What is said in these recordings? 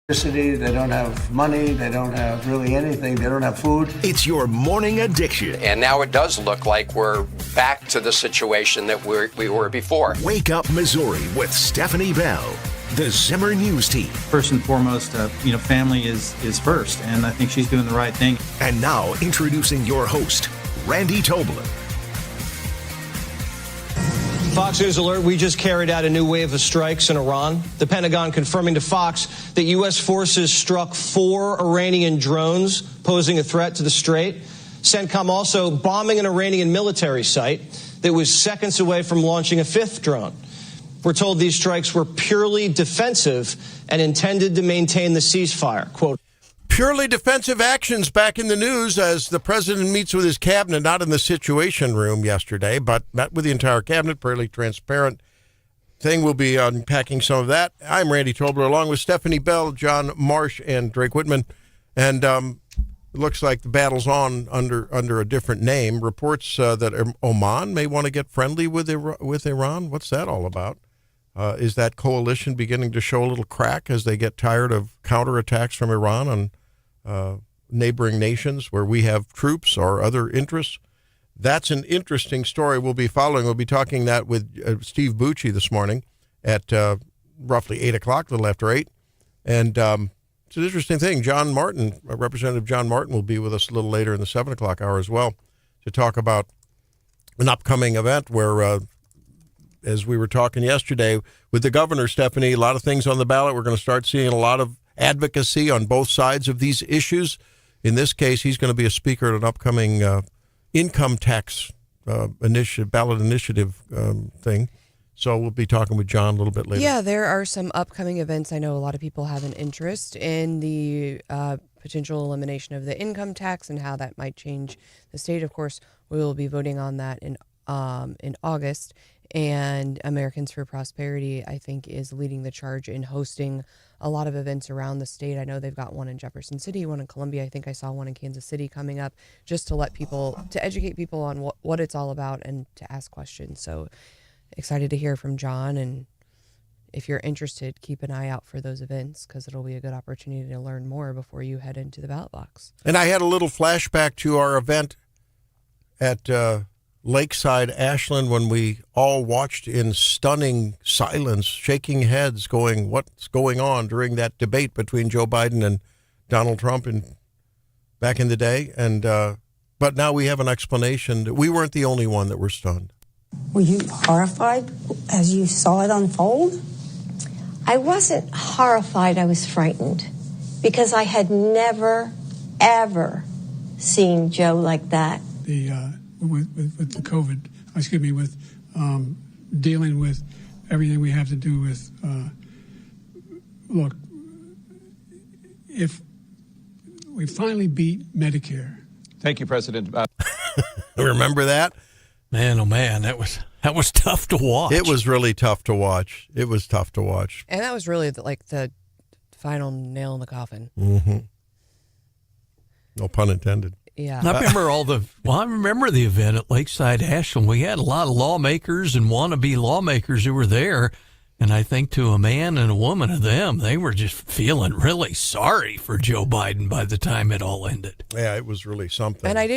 They don't have money, they don't have really anything, they don't have food. It's your morning addiction. And now it does look like we're back to the situation that we were before. Wake Up Missouri with Stephanie Bell, the Zimmer News Team. First and foremost, family is first, and I think she's doing the right thing. And now introducing your host, Randy Tobler. Fox News alert, we just carried out a new wave of strikes in Iran. The Pentagon confirming to Fox that U.S. forces struck 4 Iranian drones posing a threat to the Strait. CENTCOM also bombing an Iranian military site that was seconds away from launching a 5th drone. We're told these strikes were purely defensive and intended to maintain the ceasefire. Quote, purely defensive actions back in the news as the president meets with his cabinet, not in the Situation Room yesterday, but met with the entire cabinet, fairly transparent thing. We'll be unpacking some of that. I'm Randy Tobler, along with Stephanie Bell, John Marsh, and Drake Whitman. And it looks like the battle's on under a different name. Reports that Oman may want to get friendly with Iran. What's that all about? Is that coalition beginning to show a little crack as they get tired of counterattacks from Iran on neighboring nations where we have troops or other interests? That's an interesting story we'll be following. We'll be talking that with Steve Bucci this morning at roughly 8 o'clock, a little after 8. And it's an interesting thing. John Martin, Representative John Martin, will be with us a little later in the 7 o'clock hour as well to talk about an upcoming event where, as we were talking yesterday with the governor, Stephanie, a lot of things on the ballot. We're going to start seeing a lot of advocacy on both sides of these issues. In this case, he's going to be a speaker at an upcoming income tax ballot initiative thing. So we'll be talking with John a little bit later. Yeah, there are some upcoming events. I know a lot of people have an interest in the potential elimination of the income tax and how that might change the state. Of course, we will be voting on that in August. And Americans for Prosperity, I think, is leading the charge in hosting a lot of events around the state. I know they've got one in Jefferson City, one in Columbia. I think I saw one in Kansas City coming up, just to educate people on what it's all about and to ask questions. So excited to hear from John. And if you're interested, keep an eye out for those events because it'll be a good opportunity to learn more before you head into the ballot box. And I had a little flashback to our event at Lakeside, Ashland, when we all watched in stunning silence, shaking heads, going, what's going on during that debate between Joe Biden and Donald Trump back in the day. And but now we have an explanation. We weren't the only one that were stunned. Were you horrified as you saw it unfold? I wasn't horrified. I was frightened because I had never, ever seen Joe like that. With the COVID, with dealing with everything we have to do with, look, if we finally beat Medicare. Thank you, President. Remember that? Man, oh man, that was tough to watch. It was really tough to watch. It was tough to watch. And that was really the final nail in the coffin. Mm-hmm. No pun intended. Yeah. I remember the event at Lakeside Ashland. We had a lot of lawmakers and wannabe lawmakers who were there. And I think to a man and a woman of them, they were just feeling really sorry for Joe Biden by the time it all ended. Yeah, it was really something. And I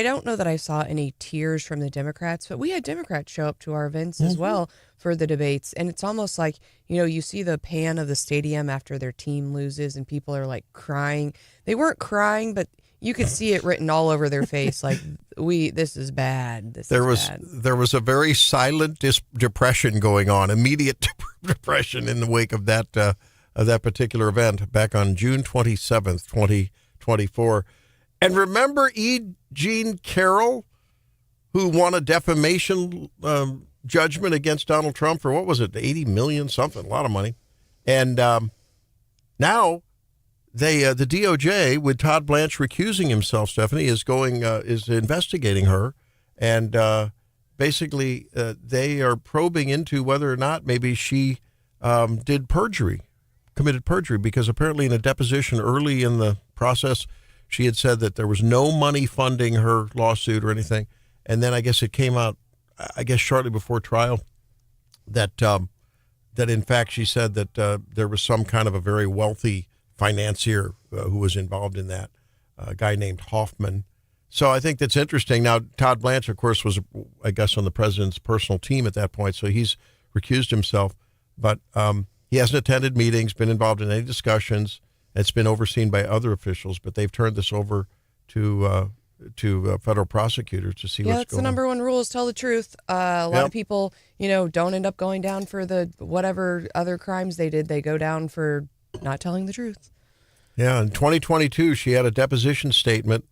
don't know that I saw any tears from the Democrats, but we had Democrats show up to our events as well for the debates. And it's almost like, you see the pan of the stadium after their team loses and people are like crying. They weren't crying, but you could see it written all over their face, like this is bad. There was a very silent depression going on, immediate depression in the wake of that particular event back on June 27th, 2024. And remember E. Jean Carroll, who won a defamation judgment against Donald Trump for, what was it, 80 million something, a lot of money. And now the DOJ, with Todd Blanche recusing himself, Stephanie, is investigating her, and basically they are probing into whether or not maybe she committed perjury, because apparently in a deposition early in the process, she had said that there was no money funding her lawsuit or anything, and then I guess it came out, shortly before trial, that in fact she said that there was some kind of a very wealthy financier who was involved in that, a guy named Hoffman. So I think that's interesting. Now, Todd Blanche, of course, was, I guess, on the president's personal team at that point, so he's recused himself. But he hasn't attended meetings, been involved in any discussions. It's been overseen by other officials, but they've turned this over to federal prosecutors to see what's going on. Yeah, that's the number one rule is tell the truth. A lot of people, don't end up going down for the whatever other crimes they did. They go down for not telling the truth. Yeah, in 2022, she had a deposition statement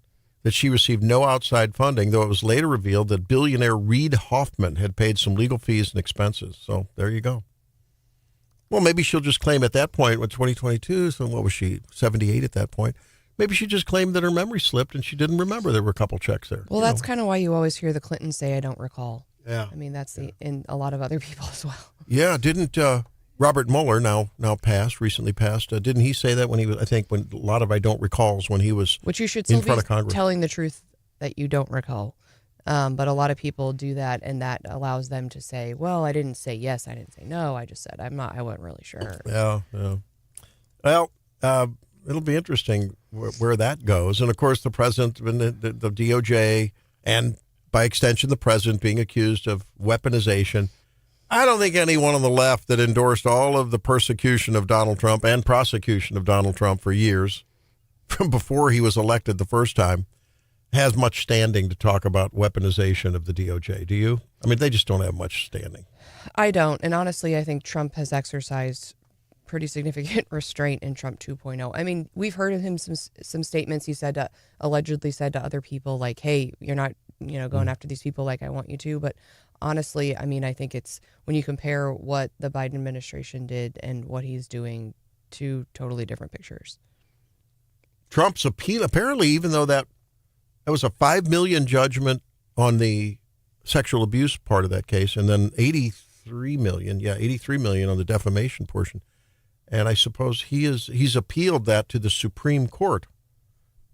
that she received no outside funding, though it was later revealed that billionaire Reid Hoffman had paid some legal fees and expenses. So there you go. Well, maybe she'll just claim at that point, with 2022, so what was she, 78 at that point? Maybe she just claimed that her memory slipped and she didn't remember there were a couple checks there. Well, that's kind of why you always hear the Clintons say, I don't recall. Yeah. I mean, that's in a lot of other people as well. Yeah, didn't Robert Mueller, now recently passed, didn't he say that when he was, I think, when a lot of I don't recalls when he was Which you should in still front be of Congress. telling the truth that you don't recall. But a lot of people do that, and that allows them to say, well, I didn't say yes, I didn't say no, I just said I wasn't really sure. Yeah. Well, it'll be interesting where that goes. And, of course, the president and the DOJ, and by extension the president, being accused of weaponization. I don't think anyone on the left that endorsed all of the persecution of Donald Trump and prosecution of Donald Trump for years, from before he was elected the first time, has much standing to talk about weaponization of the DOJ. Do you? I mean, they just don't have much standing. I don't. And honestly, I think Trump has exercised pretty significant restraint in Trump 2.0. I mean, we've heard of him some statements he said allegedly said to other people like, hey, you're not, going after these people like I want you to. But honestly, I mean, I think it's when you compare what the Biden administration did and what he's doing, two totally different pictures. Trump's appeal, apparently, even though that was a $5 million judgment on the sexual abuse part of that case, and then $83 million on the defamation portion. And I suppose he's appealed that to the Supreme Court.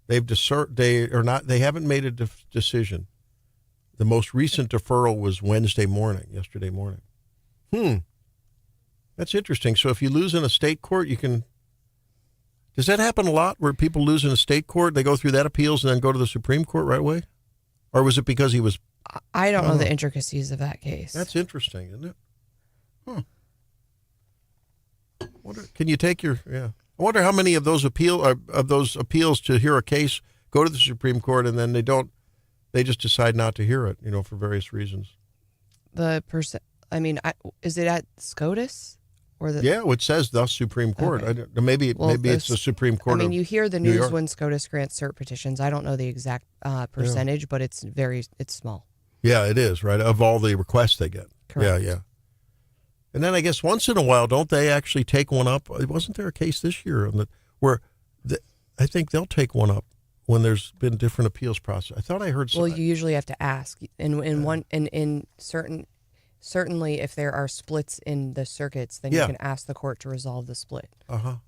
They haven't made a decision. The most recent deferral was yesterday morning. That's interesting. So if you lose in a state court, does that happen a lot where people lose in a state court, they go through that appeals and then go to the Supreme Court right away? Or was it because he was... I don't know the intricacies of that case. That's interesting, isn't it? Can you take your... Yeah. I wonder how many of those appeals to hear a case go to the Supreme Court and then they just decide not to hear it, for various reasons. Is it at SCOTUS? Yeah, it says the Supreme Court. Okay. Maybe it's the Supreme Court. I mean, you hear the New news York. when SCOTUS grants cert petitions. I don't know the exact percentage, but it's small. Yeah, it is, right, of all the requests they get. Correct. Yeah. And then I guess once in a while, don't they actually take one up? Wasn't there a case this year where I think they'll take one up when there's been different appeals process? I thought I heard something. Well, you usually have to ask. Certainly, if there are splits in the circuits, then you can ask the court to resolve the split. Oh.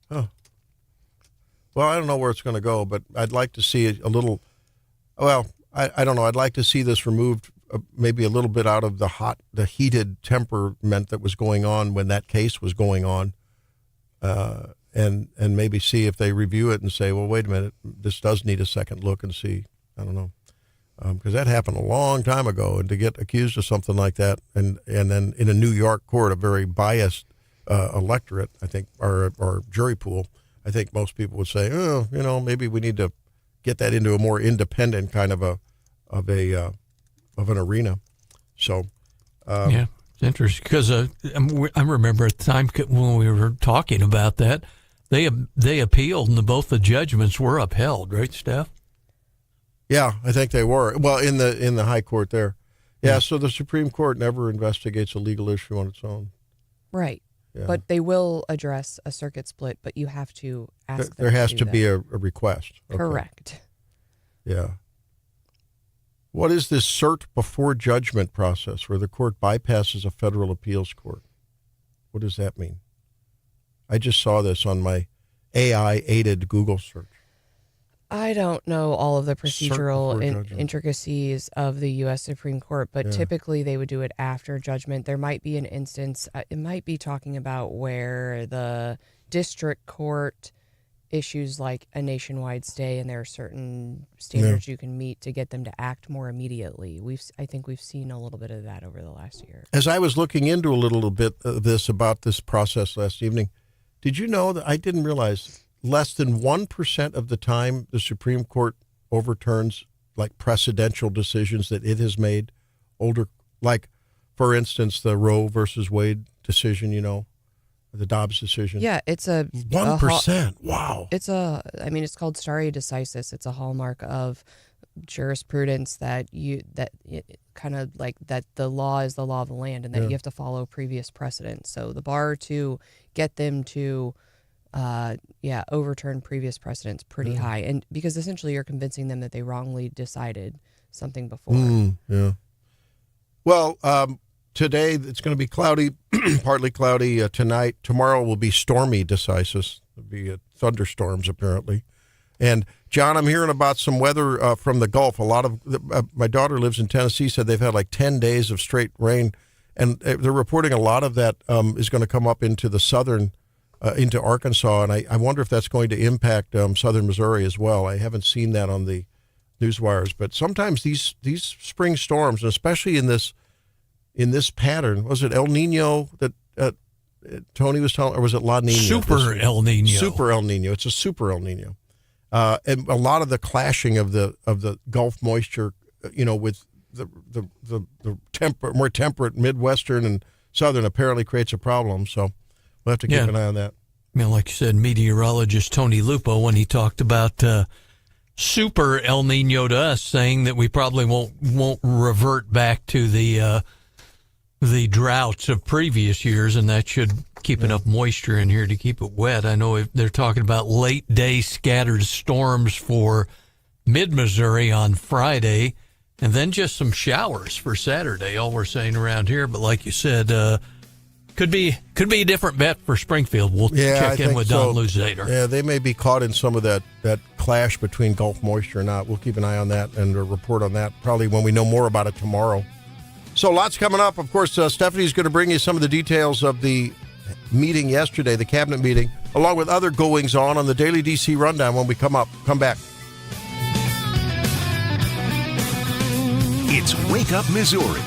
Well, I don't know where it's going to go, but I'd like to see a little. Well, I don't know. I'd like to see this removed, maybe a little bit out of the heated temperament that was going on when that case was going on, and maybe see if they review it and say, well, wait a minute, this does need a second look and see. I don't know. Because that happened a long time ago, and to get accused of something like that, and then in a New York court, a very biased electorate, I think, or jury pool, I think most people would say, maybe we need to get that into a more independent kind of an arena. So, yeah, it's interesting because I remember at the time when we were talking about that, they appealed and both the judgments were upheld, right, Steph? Yeah, I think they were. Well, in the high court there. Yeah, so the Supreme Court never investigates a legal issue on its own. Right. Yeah. But they will address a circuit split, but you have to ask them. There has to to do be that. a request. Okay. Correct. Yeah. What is this cert before judgment process where the court bypasses a federal appeals court? What does that mean? I just saw this on my AI-aided Google search. I don't know all of the procedural judgment. intricacies of the U.S. Supreme Court, but typically they would do it after judgment. There might be an instance, it might be talking about where the district court issues like a nationwide stay, and there are certain standards you can meet to get them to act more immediately. I think we've seen a little bit of that over the last year. As I was looking into a little bit of this about this process last evening, did you know that I didn't realize less than 1% of the time the Supreme Court overturns like precedential decisions that it has made older, like for instance, the Roe versus Wade decision, the Dobbs decision. Yeah, it's a 1%. Wow. It's called stare decisis. It's a hallmark of jurisprudence that kind of like that the law is the law of the land, and that you have to follow previous precedent. So the bar to get them to overturn previous precedents pretty high, and because essentially you're convincing them that they wrongly decided something before. Well, today it's going to be cloudy, partly cloudy tonight. Tomorrow will be stormy decisis. There'll be thunderstorms apparently. And John, I'm hearing about some weather from the Gulf. A lot of my daughter lives in Tennessee. Said they've had like 10 days of straight rain, and they're reporting a lot of that is going to come up into the southern, into Arkansas. And I wonder if that's going to impact southern Missouri as well. I haven't seen that on the news wires, but sometimes these spring storms, and especially in this pattern, was it El Nino that Tony was telling, or was it La Nina? Super El Nino. Super El Nino. It's a super El Nino. And a lot of the clashing of the Gulf moisture, with the more temperate Midwestern and Southern apparently creates a problem. So we'll have to keep an eye on that. Like you said, meteorologist Tony Lupo, when he talked about super El Nino to us, saying that we probably won't revert back to the droughts of previous years, and that should keep enough moisture in here to keep it wet. I know they're talking about late day scattered storms for mid-Missouri on Friday, and then just some showers for Saturday, all we're saying around here. But like you said, could be a different bet for Springfield. We'll check in with Don Luzader. Yeah, they may be caught in some of that clash between Gulf moisture or not. We'll keep an eye on that and report on that probably when we know more about it tomorrow. So lots coming up. Of course, Stephanie's going to bring you some of the details of the meeting yesterday, the cabinet meeting, along with other goings on the Daily DC Rundown when we come back. It's Wake Up Missouri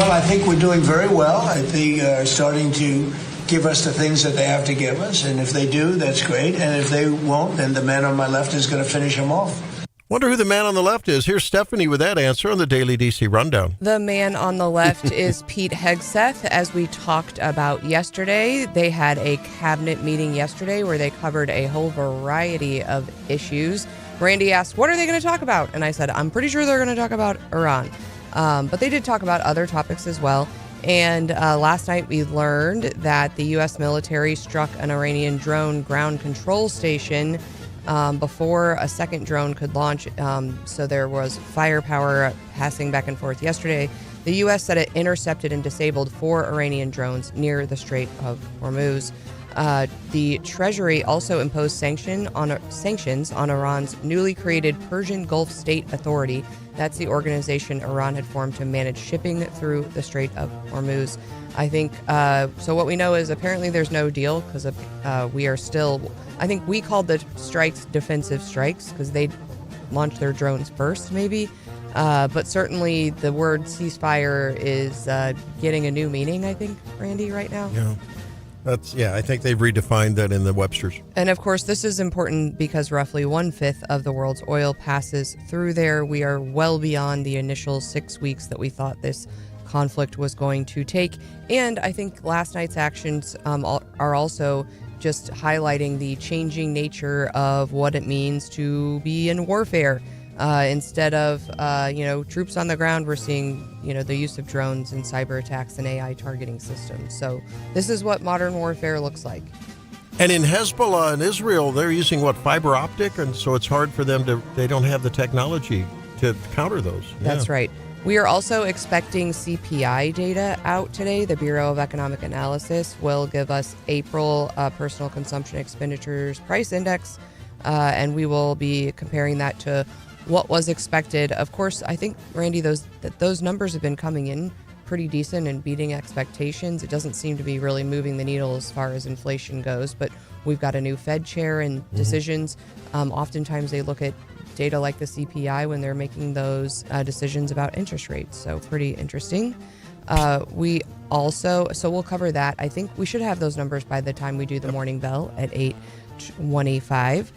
Well, I think we're doing very well. I think starting to give us the things that they have to give us. And if they do, that's great. And if they won't, then the man on my left is going to finish them off. Wonder who the man on the left is. Here's Stephanie with that answer on the Daily DC Rundown. The man on the left is Pete Hegseth. As we talked about yesterday, they had a cabinet meeting yesterday where they covered a whole variety of issues. Randy asked, what are they going to talk about? And I said, I'm pretty sure they're going to talk about Iran. But they did talk about other topics as well. And last night we learned that the U.S. military struck an Iranian drone ground control station before a second drone could launch. So there was firepower passing back and forth yesterday. The U.S. said it intercepted and disabled 4 Iranian drones near the Strait of Hormuz. The Treasury also imposed sanctions on Iran's newly created Persian Gulf State Authority. That's the organization Iran had formed to manage shipping through the Strait of Hormuz. I think, so what we know is apparently there's no deal because we are still, I think we called the strikes defensive strikes because they launched their drones first, maybe. But certainly the word ceasefire is getting a new meaning, I think, Randy, right now. Yeah. I think they've redefined that in the Webster's. And of course, this is important because roughly 1/5 of the world's oil passes through there. We are well beyond the initial 6 weeks that we thought this conflict was going to take. And I think last night's actions are also just highlighting the changing nature of what it means to be in warfare. Instead of, troops on the ground, we're seeing, the use of drones and cyber attacks and AI targeting systems. So this is what modern warfare looks like. And in Hezbollah and Israel, they're using, fiber optic? And so it's hard for them they don't have the technology to counter those. That's right. We are also expecting CPI data out today. The Bureau of Economic Analysis will give us April personal consumption expenditures price index, and we will be comparing that to what was expected. Of course, I think, Randy, those numbers have been coming in pretty decent and beating expectations. It doesn't seem to be really moving the needle as far as inflation goes, but we've got a new Fed chair and decisions. Oftentimes they look at data like the CPI when they're making those decisions about interest rates. So pretty interesting. We'll cover that. I think we should have those numbers by the time we do the morning bell at 8:25.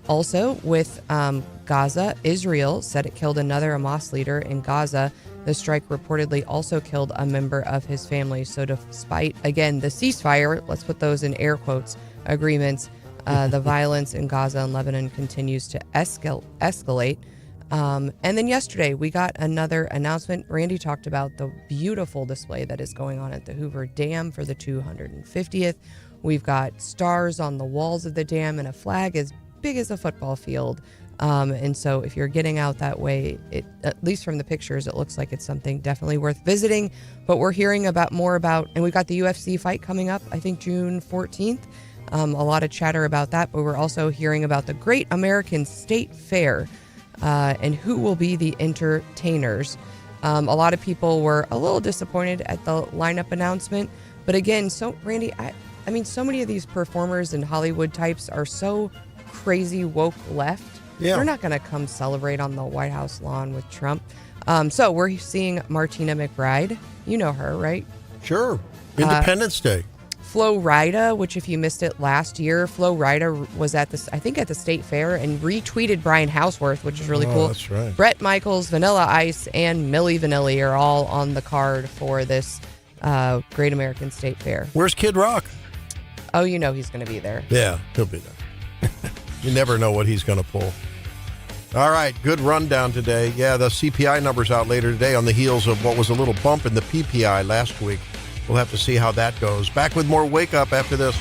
Also, with Gaza, Israel said it killed another Hamas leader in Gaza. The strike reportedly also killed a member of his family. So despite, again, the ceasefire, let's put those in air quotes, agreements, the violence in Gaza and Lebanon continues to escalate. And then yesterday, we got another announcement. Randy talked about the beautiful display that is going on at the Hoover Dam for the 250th. We've got stars on the walls of the dam and a flag as big as a football field. And so if you're getting out that way, at least from the pictures, it looks like it's something definitely worth visiting. But we're hearing more about, and we've got the UFC fight coming up, I think June 14th. A lot of chatter about that, but we're also hearing about the Great American State Fair and who will be the entertainers. A lot of people were a little disappointed at the lineup announcement. But again, so Randy, I mean, so many of these performers and Hollywood types are so crazy woke left. Yeah. They're not going to come celebrate on the White House lawn with Trump. So we're seeing Martina McBride. You know her, right? Sure. Independence Day. Flo Rida, which if you missed it last year, Flo Rida was at the State Fair and retweeted Brian Hauswirth, which is really cool. That's right. Bret Michaels, Vanilla Ice, and Milli Vanilli are all on the card for this Great American State Fair. Where's Kid Rock? Oh, you know he's going to be there. Yeah, he'll be there. You never know what he's going to pull. All right, good rundown today. Yeah, the CPI number's out later today on the heels of what was a little bump in the PPI last week. We'll have to see how that goes. Back with more Wake Up after this.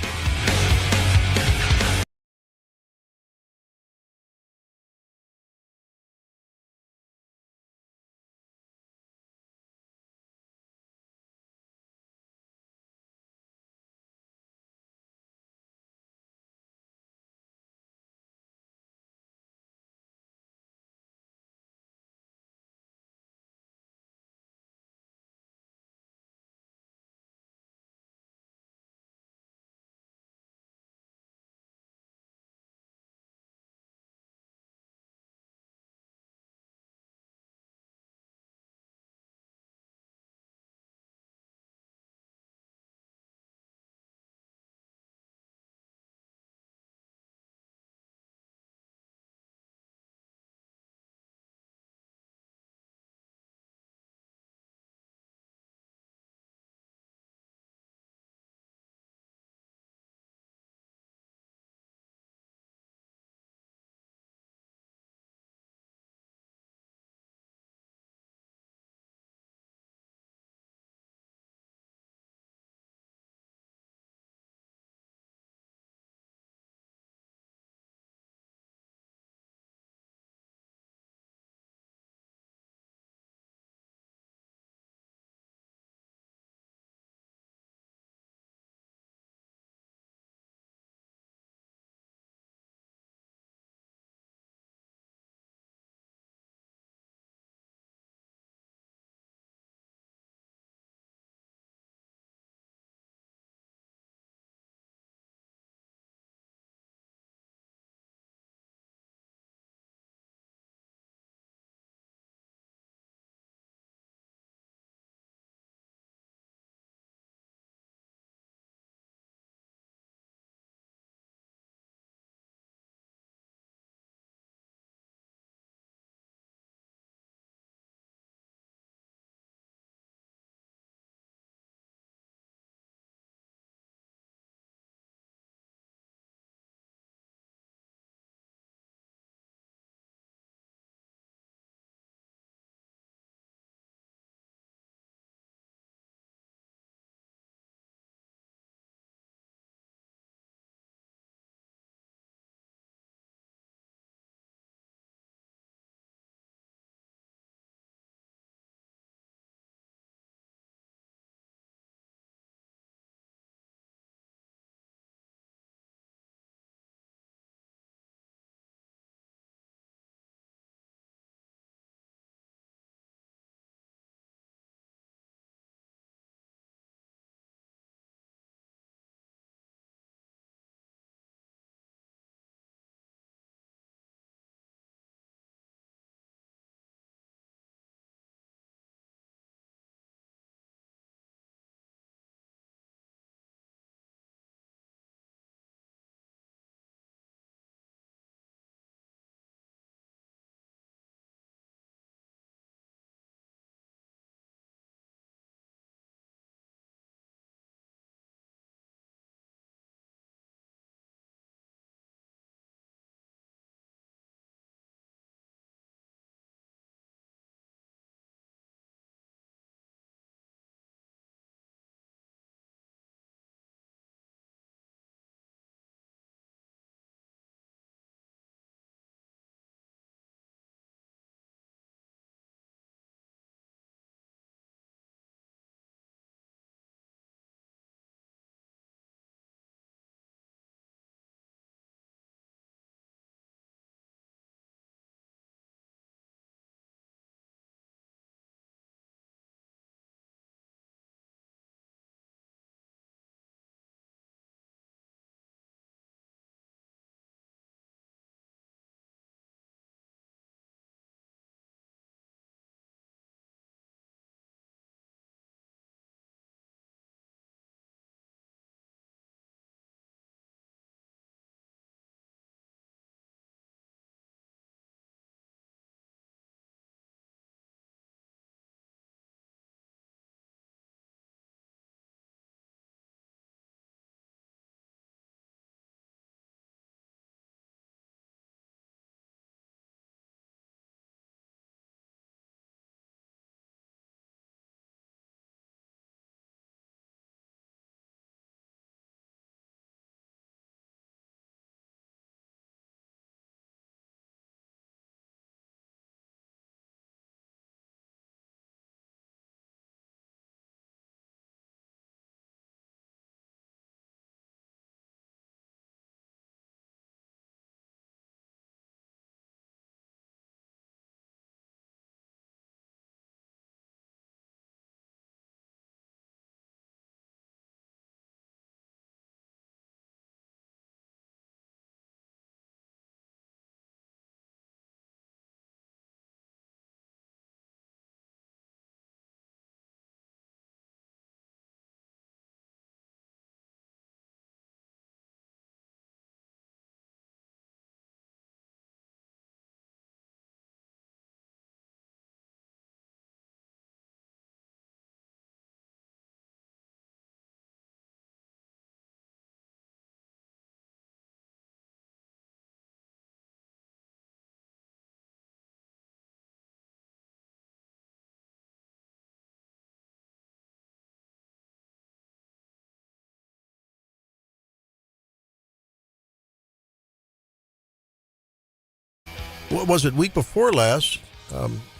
what was it, week before last,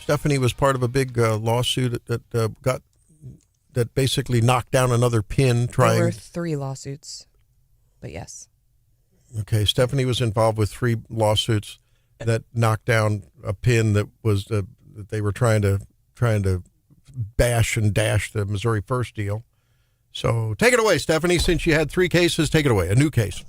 Stephanie was part of a big lawsuit that basically knocked down another pin trying. There were 3 lawsuits, but yes. Okay, Stephanie was involved with 3 lawsuits that knocked down a pin that was that they were trying to bash and dash the Missouri First deal. So take it away, Stephanie. Since you had 3 cases, take it away. A new case.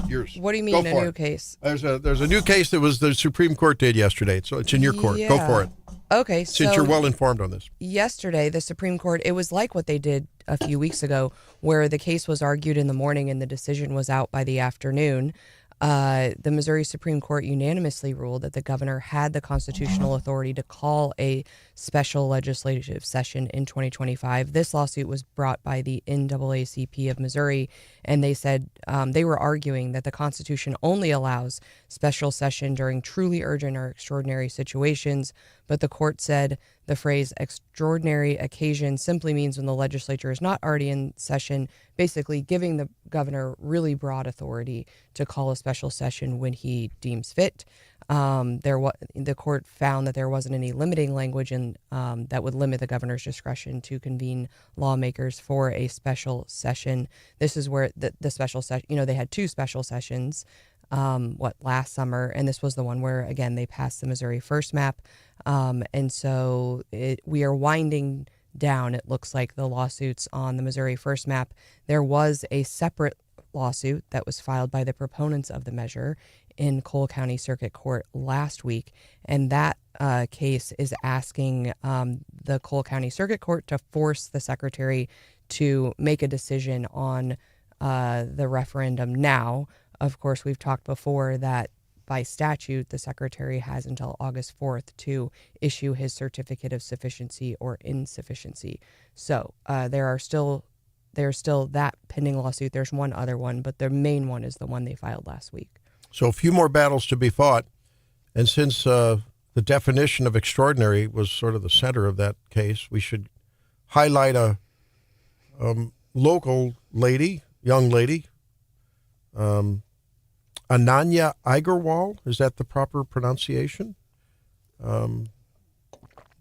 Yours. What do you mean a new case? There's a new case that was the Supreme Court did yesterday. So it's in your court. Yeah. Go for it. Okay, Since you're well informed on this. Yesterday, the Supreme Court, it was like what they did a few weeks ago, where the case was argued in the morning and the decision was out by the afternoon. The Missouri Supreme Court unanimously ruled that the governor had the constitutional authority to call a special legislative session in 2025. This lawsuit was brought by the NAACP of Missouri, and they said they were arguing that the Constitution only allows special session during truly urgent or extraordinary situations, but the court said the phrase extraordinary occasion simply means when the legislature is not already in session, basically giving the governor really broad authority to call a special session when he deems fit. The court found that there wasn't any limiting language that would limit the governor's discretion to convene lawmakers for a special session. This is where the special session, they had 2 special sessions, last summer, and this was the one where, again, they passed the Missouri First map. And so we are winding down, it looks like, the lawsuits on the Missouri First map. There was a separate lawsuit that was filed by the proponents of the measure in Cole County Circuit Court last week, and that case is asking the Cole County Circuit Court to force the secretary to make a decision on the referendum now. Of course, we've talked before that by statute, the secretary has until August 4th to issue his certificate of sufficiency or insufficiency. So there's still that pending lawsuit. There's one other one, but the main one is the one they filed last week. So a few more battles to be fought. And since the definition of extraordinary was sort of the center of that case, we should highlight a local young lady, Ananya Igerwal. Is that the proper pronunciation?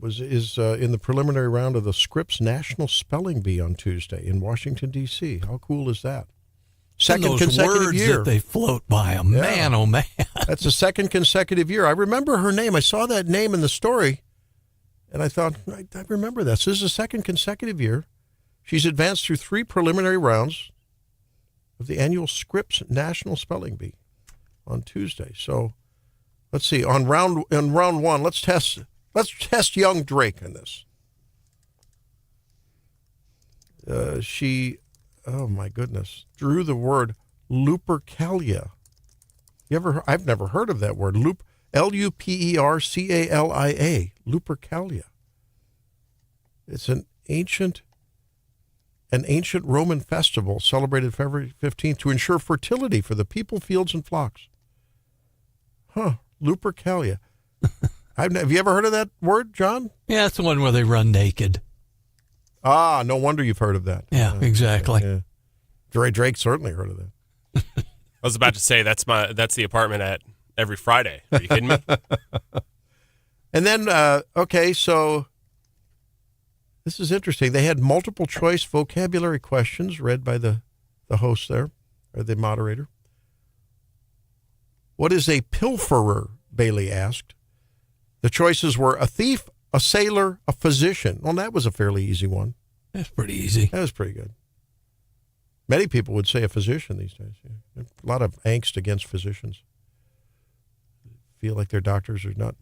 Is in the preliminary round of the Scripps National Spelling Bee on Tuesday in Washington, D.C. How cool is that? Second those consecutive words year that they float by them. Yeah. Man, oh man. That's the second consecutive year. I remember her name. I saw that name in the story, and I thought, I remember that. So this is the second consecutive year. She's advanced through 3 preliminary rounds of the annual Scripps National Spelling Bee on Tuesday. So let's see. On round 1, let's test young Drake in this. She, oh my goodness, drew the word Lupercalia. I've never heard of that word. Lupercalia. Lupercalia. It's an ancient Roman festival celebrated February 15th to ensure fertility for the people, fields, and flocks. Lupercalia. Have you ever heard of that word, John? Yeah, it's the one where they run naked. Ah, no wonder you've heard of that. Yeah, exactly. Yeah. Drake certainly heard of that. I was about to say that's the apartment at every Friday. Are you kidding me? And then, so this is interesting. They had multiple choice vocabulary questions read by the host there, or the moderator. What is a pilferer? Bailey asked. The choices were a thief, a sailor, a physician. Well, that was a fairly easy one. That's pretty easy. That was pretty good. Many people would say a physician these days. Yeah. A lot of angst against physicians. Feel like their doctors are not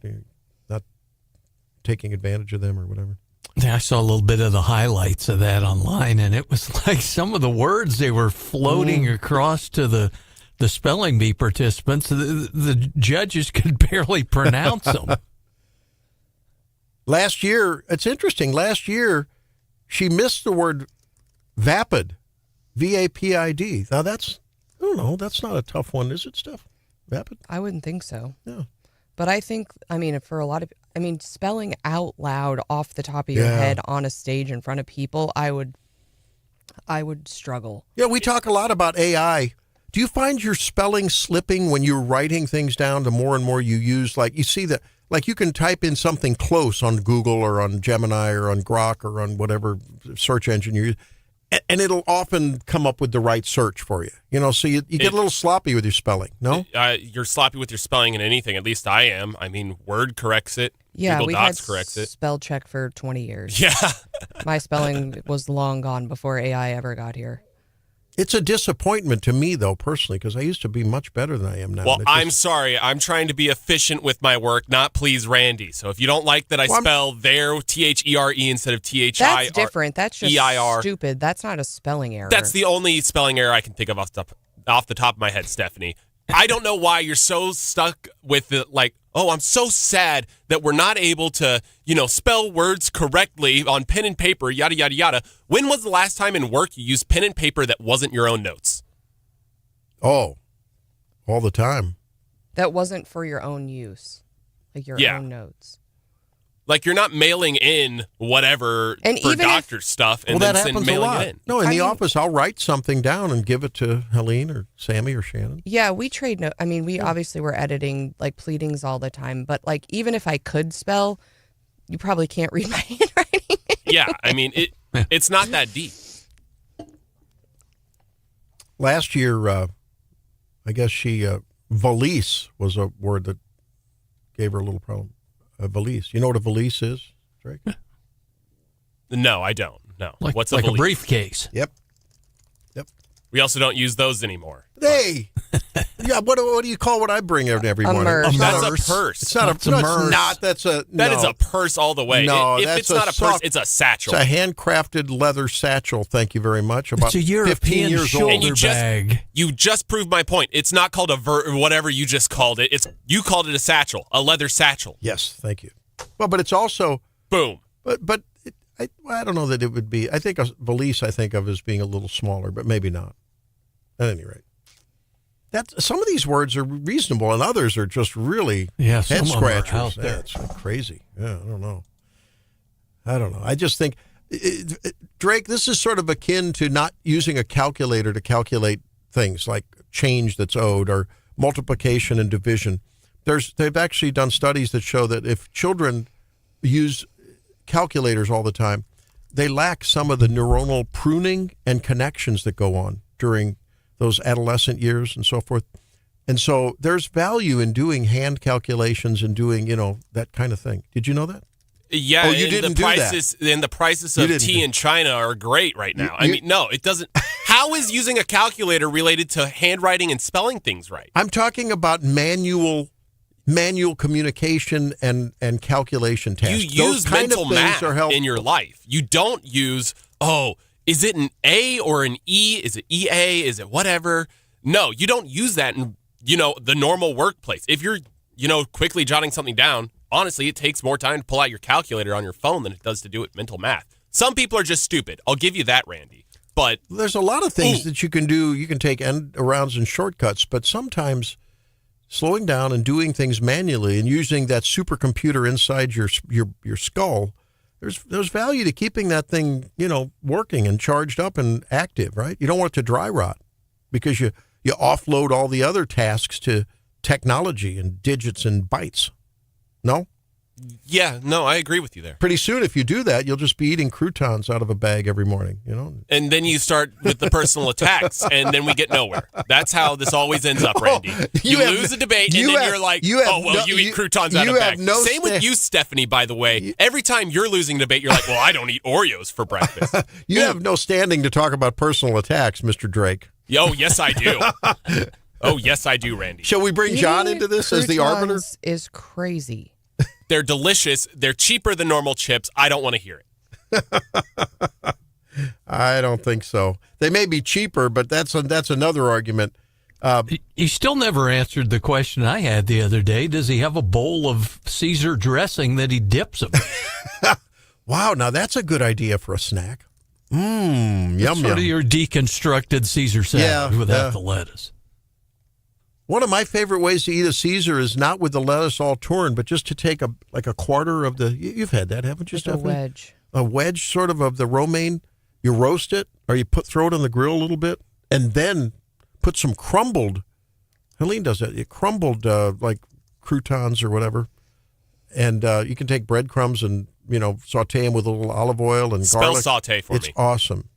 taking advantage of them or whatever. Yeah, I saw a little bit of the highlights of that online, and it was like some of the words they were floating across to the spelling bee participants. The judges could barely pronounce them. Last year, it's interesting. Last year, she missed the word vapid, V-A-P-I-D. Now that's not a tough one, is it, Steph? Vapid? I wouldn't think so. Yeah. But I think, for a lot of, spelling out loud off the top of your head on a stage in front of people, I would struggle. Yeah, we talk a lot about AI Do you find your spelling slipping when you're writing things down? The more and more you use, like you see that, like you can type in something close on Google or on Gemini or on Grok or on whatever search engine you use, and it'll often come up with the right search for you. You know, so you get a little sloppy with your spelling, no? You're sloppy with your spelling in anything. At least I am. I mean, Word corrects it. Yeah, Google we Docs had corrects it. spell check for 20 years. Yeah. My spelling was long gone before AI ever got here. It's a disappointment to me, though, personally, because I used to be much better than I am now. Well, I'm sorry. I'm trying to be efficient with my work, not please Randy. So if you don't like that I spell there, THERE instead of THIR. That's different. That's just EIR. stupid. That's not a spelling error. That's the only spelling error I can think of off the top of my head, Stephanie. I don't know why you're so stuck with the, like, oh, I'm so sad that we're not able to, spell words correctly on pen and paper, yada, yada, yada. When was the last time in work you used pen and paper that wasn't your own notes? Oh, all the time. That wasn't for your own use, like your own notes. Like you're not mailing in whatever and for doctor stuff and then mailing it in. No, in the office, I'll write something down and give it to Helene or Sammy or Shannon. Yeah, we trade notes. I mean, we obviously were editing like pleadings all the time, but like even if I could spell, you probably can't read my handwriting. Yeah, I mean, it's not that deep. Last year, I guess valise was a word that gave her a little problem. A valise. You know what a valise is, Drake? No, I don't. No. What's like a valise? A briefcase? Yep. We also don't use those anymore. Hey, yeah. What do you call what I bring every morning? That's a purse. It's not a. No, it's not. That is a purse all the way. No, if it's not a purse, it's a satchel. It's a handcrafted leather satchel. Thank you very much. About it's a European 15 years shoulder old. bag. You just proved my point. It's not called whatever you just called it. You called it a satchel, a leather satchel. Yes, thank you. Well, but it's also boom. But I don't know that it would be. I think a valise I think of as being a little smaller, but maybe not. At any rate, some of these words are reasonable, and others are just really head scratchers. Yeah, it's crazy. Yeah, I don't know. I just think, Drake, this is sort of akin to not using a calculator to calculate things like change that's owed or multiplication and division. They've actually done studies that show that if children use calculators all the time, they lack some of the neuronal pruning and connections that go on during those adolescent years and so forth. And so there's value in doing hand calculations and doing, that kind of thing. Did you know that? Yeah, you didn't do that. And the prices of tea in China are great right now. I mean, no, it doesn't. How is using a calculator related to handwriting and spelling things right? I'm talking about manual communication and calculation tasks. You use mental math in your life. You don't use, is it an A or an E? Is it EA? Is it whatever? No, you don't use that in, the normal workplace. If you're, quickly jotting something down, honestly, it takes more time to pull out your calculator on your phone than it does to do it mental math. Some people are just stupid. I'll give you that, Randy. But there's a lot of things that you can do. You can take end arounds and shortcuts, but sometimes slowing down and doing things manually and using that supercomputer inside your skull, there's value to keeping that thing, working and charged up and active, right? You don't want it to dry rot because you offload all the other tasks to technology and digits and bytes. No? Yeah, no, I agree with you there. Pretty soon, if you do that, you'll just be eating croutons out of a bag every morning, And then you start with the personal attacks, and then we get nowhere. That's how this always ends up, Randy. You lose a debate, and then you're like, you eat croutons out of a bag. Same with you, Stephanie, by the way. Every time you're losing a debate, you're like, well, I don't eat Oreos for breakfast. You have no standing to talk about personal attacks, Mr. Drake. Oh, yes, I do. Oh, yes, I do, Randy. Shall we bring John into this as the arbiter? Is crazy. They're delicious. They're cheaper than normal chips. I don't want to hear it. I don't think so. They may be cheaper, but that's another argument. He still never answered the question I had the other day. Does he have a bowl of Caesar dressing that he dips them? Wow, now that's a good idea for a snack. Yum, sort yum. of your deconstructed Caesar salad without the lettuce. One of my favorite ways to eat a Caesar is not with the lettuce all torn, but just to take a quarter of the. You've had that, haven't you, Stephanie? A wedge. A wedge, sort of the romaine. You roast it, or you throw it on the grill a little bit, and then put some crumbled, Helene does it, crumbled like croutons or whatever. And you can take breadcrumbs and, saute them with a little olive oil and Spell garlic. saute for me. It's awesome.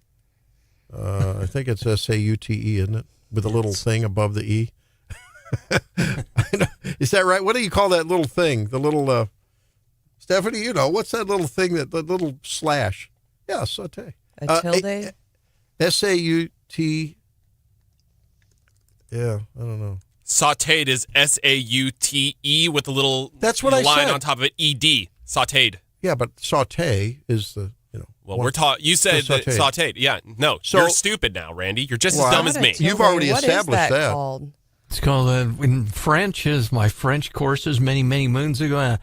I think it's S-A-U-T-E, isn't it? With a little thing above the E. Is that right? What do you call that little thing? The little, Stephanie, what's that little thing, the little slash? Yeah, saute. A tilde? S-A-U-T. Yeah, I don't know. Sauteed is S-A-U-T-E with a little That's what I line said. on top of it, E-D. Sauteed. Yeah, but saute is the, Well, we're taught. You said that sauteed. Yeah, no, So- you're stupid now, Randy. You're just as dumb as me. You've already What is established that. called? It's called, in French, is my French courses many, many moons ago,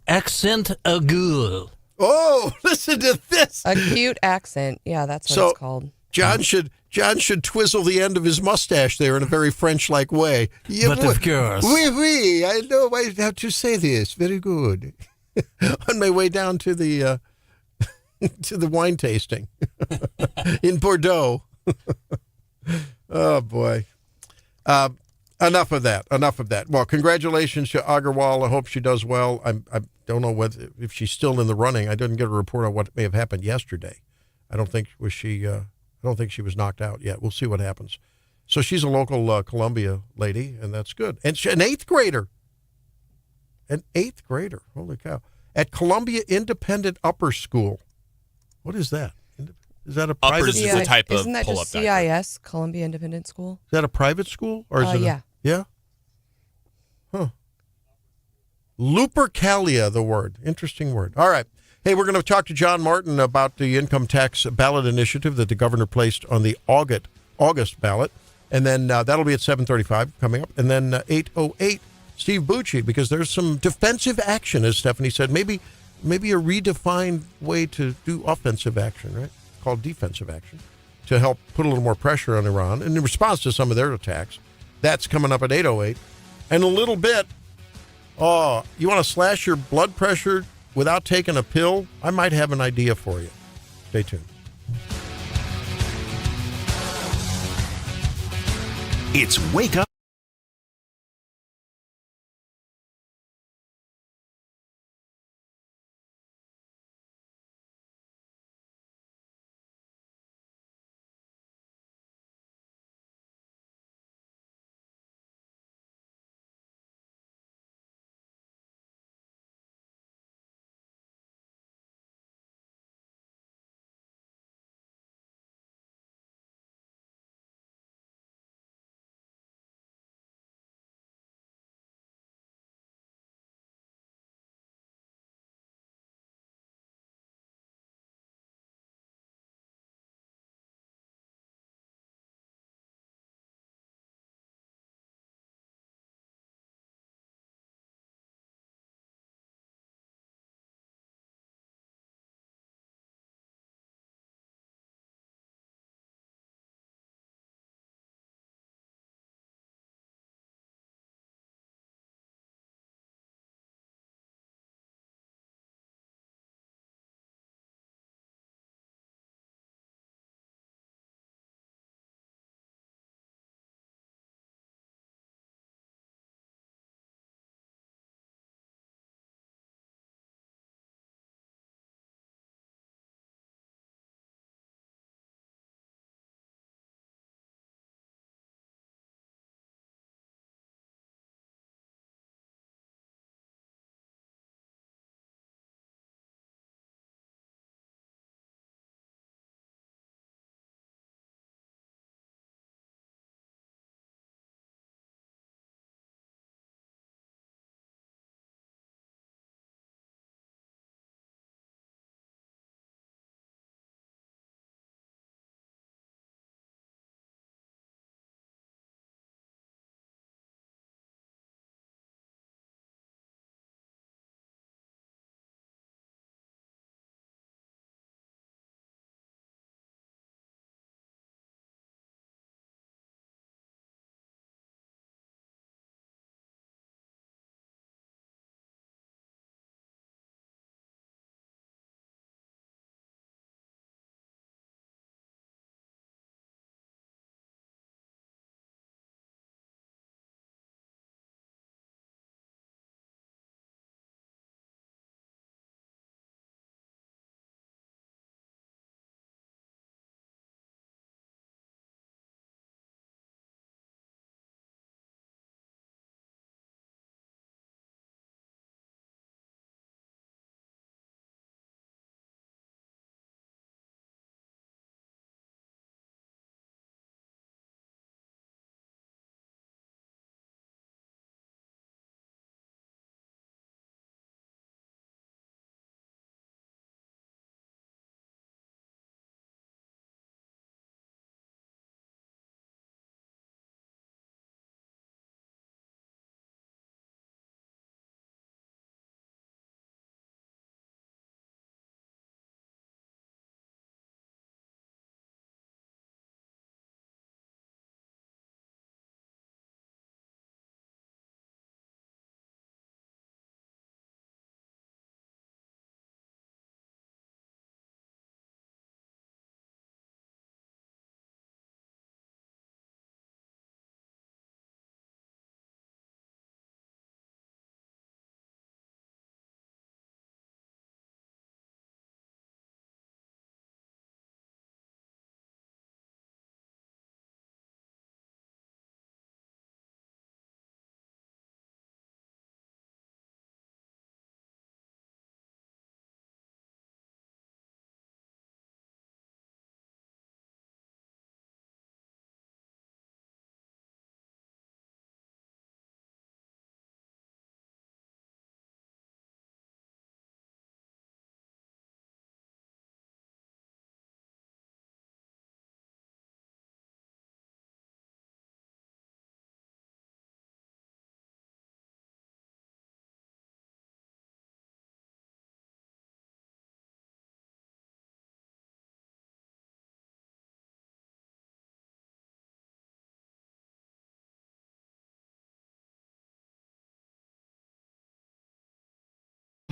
accent aigu. Oh, listen to this. Acute accent. Yeah, that's what it's called. John should twizzle the end of his mustache there in a very French-like way. Yeah, But of course. Oui, oui, I know how to say this. Very good. On my way down to the to the wine tasting in Bordeaux. Oh boy. Enough of that. Well, congratulations to Agarwal. I hope she does well. I don't know if she's still in the running. I didn't get a report on what may have happened yesterday. I don't think she was knocked out yet. We'll see what happens. So she's a local Columbia lady, and that's good. And an eighth grader. Holy cow. At Columbia Independent Upper School. What is that? Is that a private Uppers is a type of Isn't that pull-up just diaper. CIS, Columbia Independent School? Is that a private school? Or is it yeah. Yeah? Huh. Lupercalia, the word. Interesting word. All right. Hey, we're going to talk to John Martin about the income tax ballot initiative that the governor placed on the August ballot. And then that'll be at 7:35 coming up. And then 8:08, Steve Bucci, because there's some defensive action, as Stephanie said. Maybe a redefined way to do offensive action, right? Called defensive action, to help put a little more pressure on Iran in response to some of their attacks. That's coming up at 8:08. And a little bit, you want to slash your blood pressure without taking a pill? I might have an idea for you. Stay tuned. It's Wake Up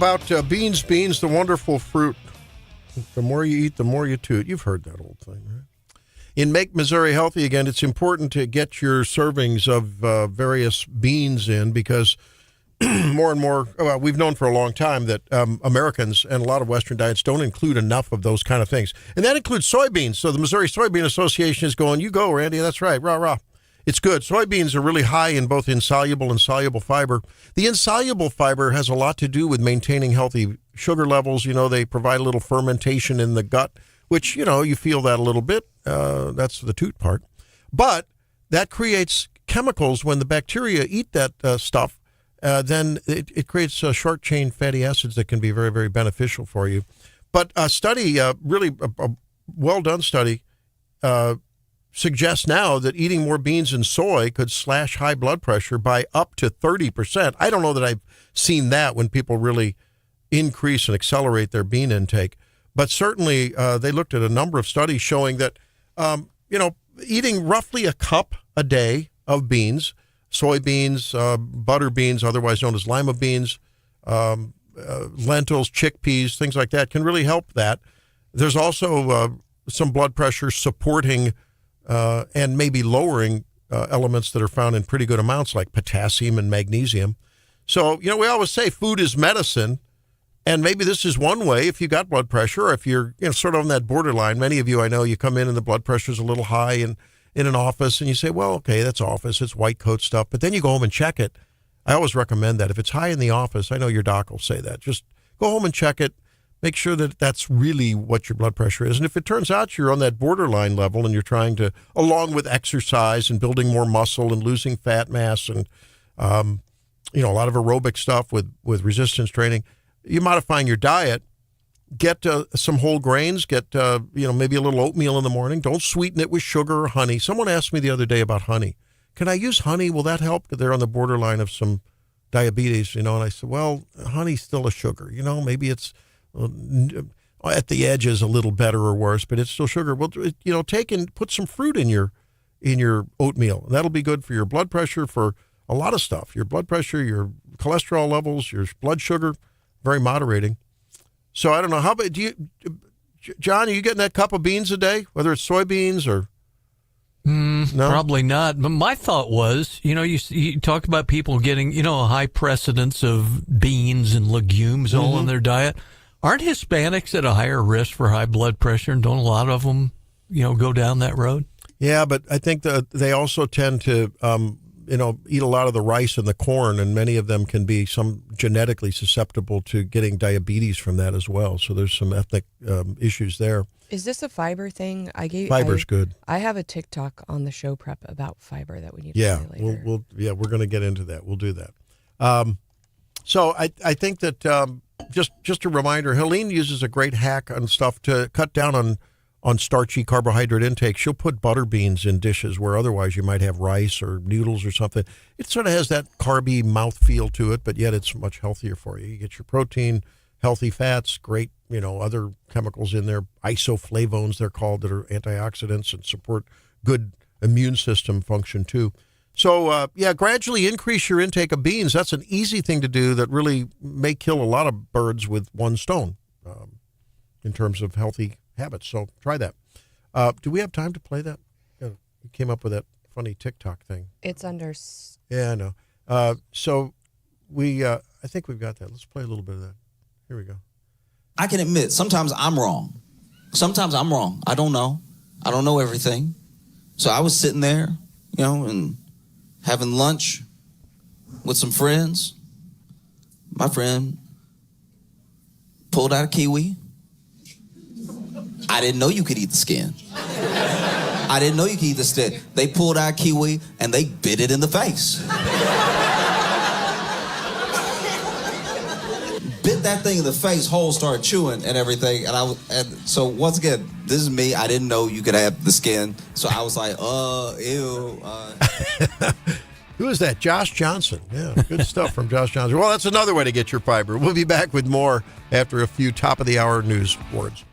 about beans, the wonderful fruit. The more you eat, the more you toot. You've heard that old thing, right? In Make Missouri Healthy Again, it's important to get your servings of various beans in because more and more, well, we've known for a long time that Americans and a lot of Western diets don't include enough of those kind of things. And that includes soybeans. So the Missouri Soybean Association is going, you go, Randy, that's right, rah, rah. It's good. Soybeans are really high in both insoluble and soluble fiber. The insoluble fiber has a lot to do with maintaining healthy sugar levels. You know, they provide a little fermentation in the gut, which, you know, you feel that a little bit. That's the toot part. But that creates chemicals when the bacteria eat that stuff. Then it creates short-chain fatty acids that can be very, very beneficial for you. But a study, really a well-done study, suggests now that eating more beans and soy could slash high blood pressure by up to 30%. I don't know that I've seen that when people really increase and accelerate their bean intake. But certainly they looked at a number of studies showing that, eating roughly a cup a day of beans, soybeans, butter beans, otherwise known as lima beans, lentils, chickpeas, things like that can really help that. There's also some blood pressure supporting and maybe lowering elements that are found in pretty good amounts like potassium and magnesium. So, we always say food is medicine. And maybe this is one way if you got blood pressure or if you're sort of on that borderline. Many of you, I know, you come in and the blood pressure is a little high in an office and you say, well, okay, that's office. It's white coat stuff. But then you go home and check it. I always recommend that. If it's high in the office, I know your doc will say that. Just go home and check it. Make sure that that's really what your blood pressure is. And if it turns out you're on that borderline level and you're trying to, along with exercise and building more muscle and losing fat mass and, a lot of aerobic stuff with resistance training, you're modifying your diet. Get some whole grains. Get, maybe a little oatmeal in the morning. Don't sweeten it with sugar or honey. Someone asked me the other day about honey. Can I use honey? Will that help? They're on the borderline of some diabetes, and I said, well, honey's still a sugar. Maybe it's at the edges a little better or worse, but it's still sugar. Well, take and put some fruit in your oatmeal. That'll be good for your blood pressure, for a lot of stuff. Your blood pressure, your cholesterol levels, your blood sugar, very moderating. So I don't know. How about John, are you getting that cup of beans a day, whether it's soybeans or? No? Probably not. But my thought was, you talk about people getting, a high precedence of beans and legumes all in their diet. Aren't Hispanics at a higher risk for high blood pressure, and don't a lot of them, go down that road? Yeah, but I think that they also tend to, eat a lot of the rice and the corn, and many of them can be some genetically susceptible to getting diabetes from that as well. So there's some ethnic issues there. Is this a fiber thing? Fiber's good. I have a TikTok on the show prep about fiber that we need to play later. We're going to get into that. We'll do that. So I think that just a reminder, Helene uses a great hack on stuff to cut down on starchy carbohydrate intake. She'll put butter beans in dishes where otherwise you might have rice or noodles or something. It sort of has that carby mouthfeel to it, but yet it's much healthier for you. You get your protein, healthy fats, great, other chemicals in there, isoflavones they're called, that are antioxidants and support good immune system function too. So, gradually increase your intake of beans. That's an easy thing to do that really may kill a lot of birds with one stone in terms of healthy habits. So try that. Do we have time to play that? You came up with that funny TikTok thing. It's under... Yeah, I know. So I think we've got that. Let's play a little bit of that. Here we go. I can admit, sometimes I'm wrong. Sometimes I'm wrong. I don't know. I don't know everything. So I was sitting there, and having lunch with some friends. My friend pulled out a kiwi. I didn't know you could eat the skin. I didn't know you could eat the skin. They pulled out kiwi and they bit it in the face. Bit that thing in the face, whole started chewing and everything. And so once again, this is me. I didn't know you could have the skin. So I was like, ew. Who is that? Josh Johnson. Yeah, good stuff from Josh Johnson. Well, that's another way to get your fiber. We'll be back with more after a few top-of-the-hour news words.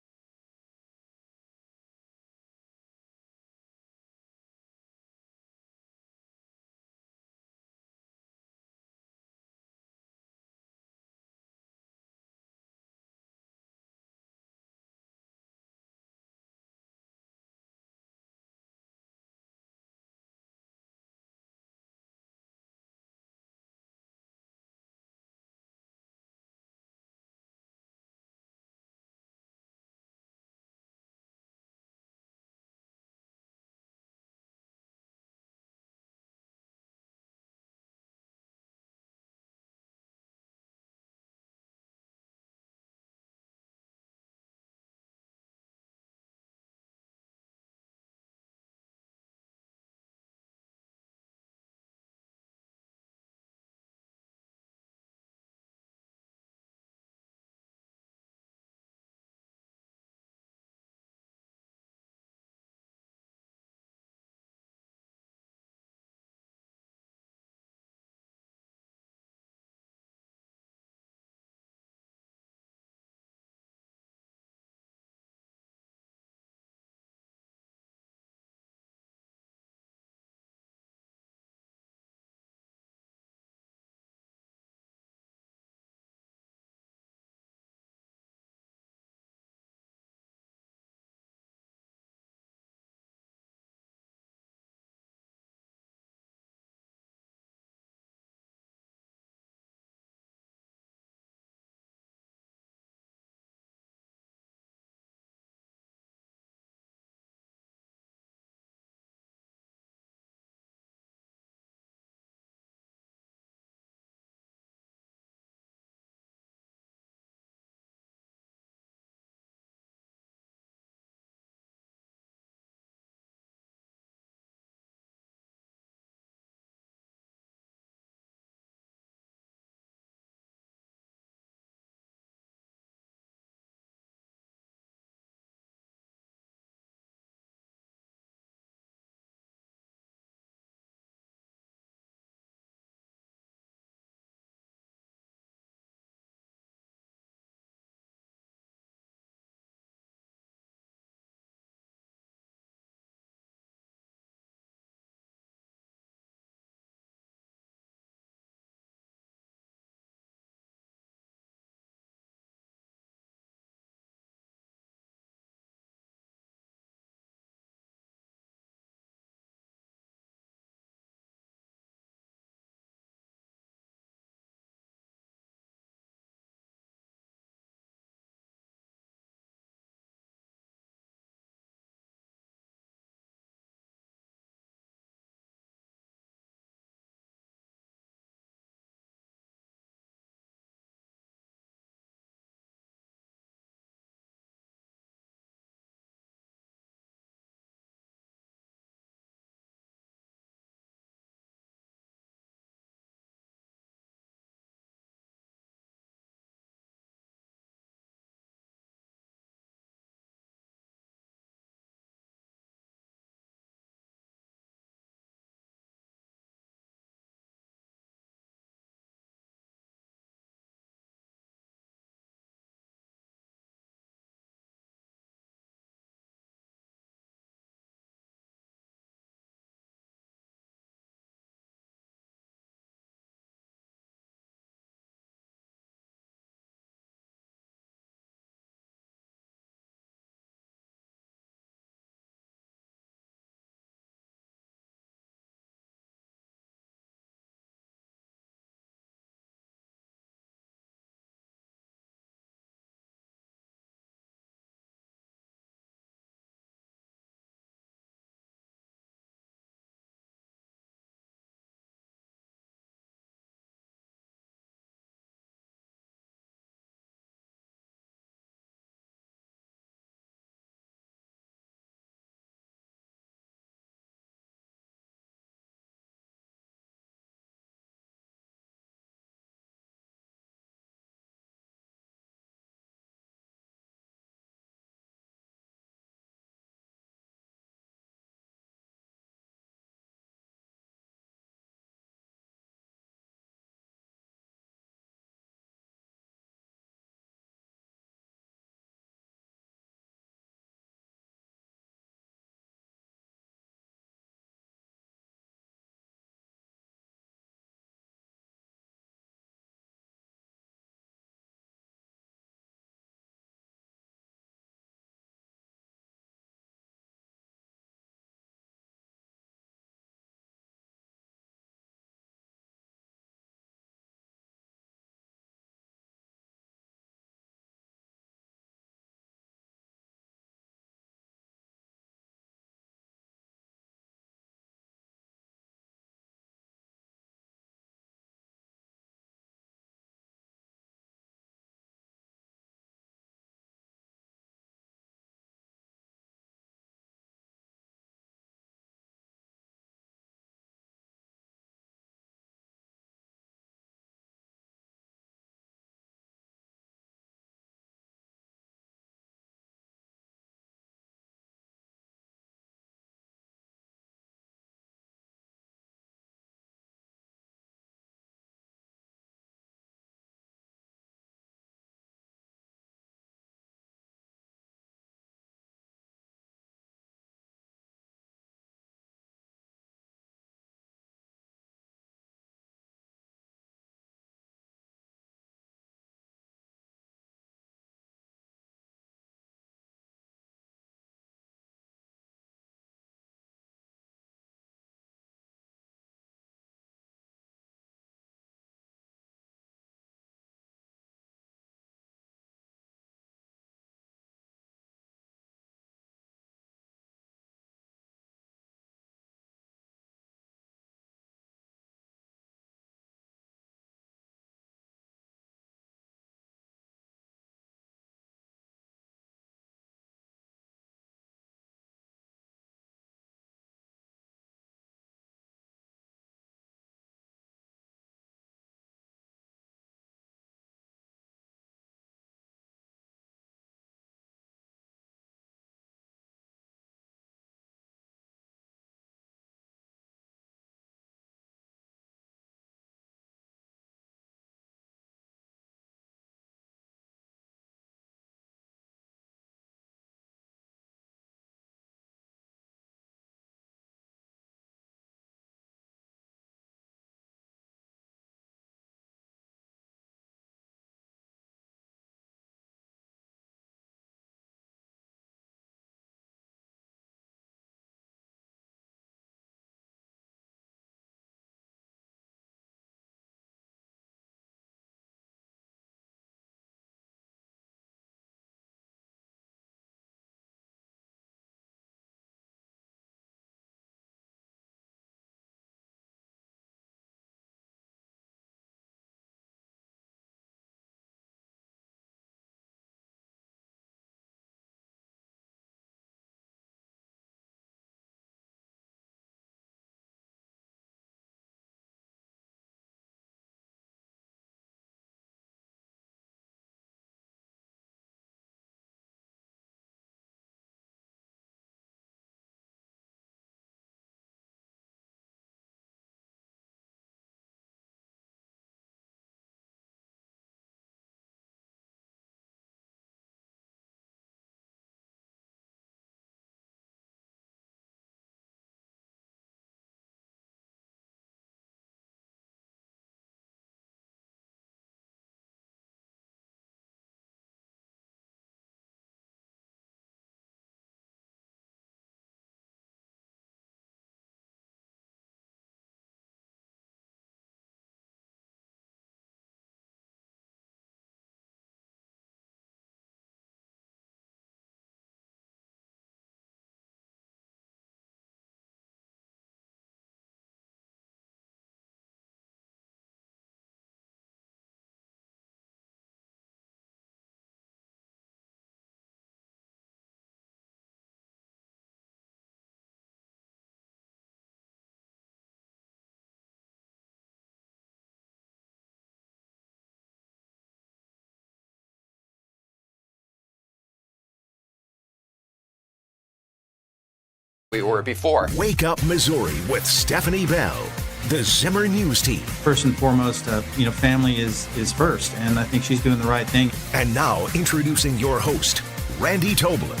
we were before. Wake Up Missouri with Stephanie Bell, the Zimmer News Team. First and foremost, family is first, and I think she's doing the right thing. And now introducing your host, Randy Tobler.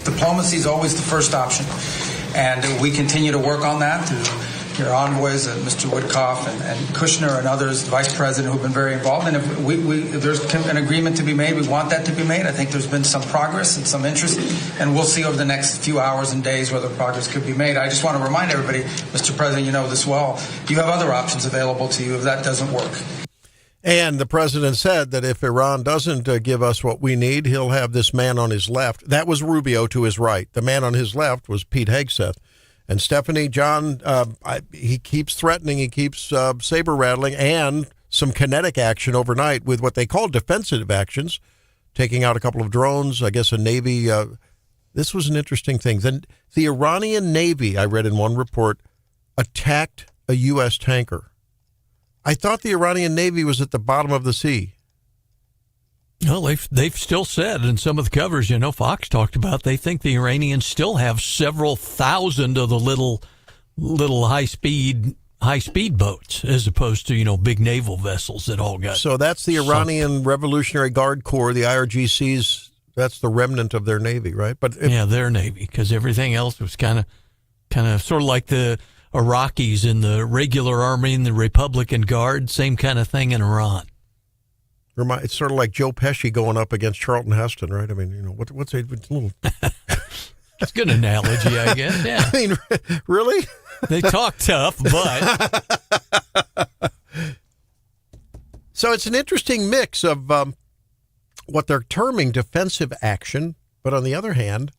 Diplomacy is always the first option, and we continue to work on that through your envoys, Mr. Woodcoff and Kushner and others, the Vice President, who've been very involved. And if there's an agreement to be made, we want that to be made. I think there's been some progress and some interest, and we'll see over the next few hours and days whether progress could be made. I just want to remind everybody, Mr. President, you know this well, you have other options available to you if that doesn't work. And the president said that if Iran doesn't give us what we need, he'll have this man on his left. That was Rubio to his right. The man on his left was Pete Hegseth. And Stephanie, John, he keeps threatening, he keeps saber rattling, and some kinetic action overnight with what they call defensive actions, taking out a couple of drones, I guess a Navy. This was an interesting thing. Then the Iranian Navy, I read in one report, attacked a U.S. tanker. I thought the Iranian Navy was at the bottom of the sea. Well, they've still said in some of the covers, Fox talked about, they think the Iranians still have several thousand of the little high speed boats, as opposed to big naval vessels that all got. So that's the Iranian Revolutionary Guard Corps, the IRGC's. That's the remnant of their navy, right? But their navy, because everything else was kind of sort of like the Iraqis in the regular army and the Republican Guard, same kind of thing in Iran. It's sort of like Joe Pesci going up against Charlton Heston, right? I mean, what's a little... That's a good analogy, I guess, yeah. I mean, really? They talk tough, but... So it's an interesting mix of what they're terming defensive action, but on the other hand,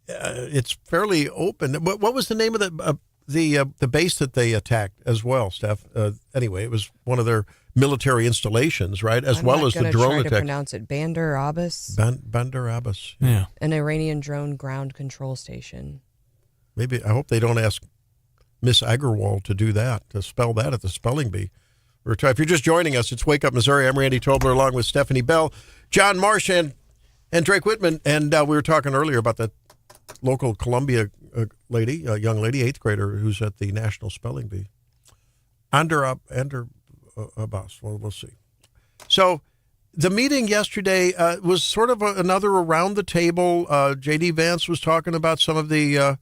it's fairly open. What was the name of the base that they attacked as well, Steph? Anyway, it was one of their military installations, right? As well as the drone attack. I'm attack. to pronounce it Bandar Abbas. Bandar Abbas. Yeah. An Iranian drone ground control station. Maybe, I hope they don't ask Miss Agarwal to do that, to spell that at the spelling bee. If you're just joining us, it's Wake Up Missouri. I'm Randy Tobler along with Stephanie Bell, John Marsh, and Drake Whitman. And we were talking earlier about that local Columbia lady, a young lady, 8th grader, who's at the National Spelling Bee. Abbas. Well, we'll see. So the meeting yesterday was sort of another around the table. J.D. Vance was talking about some of the,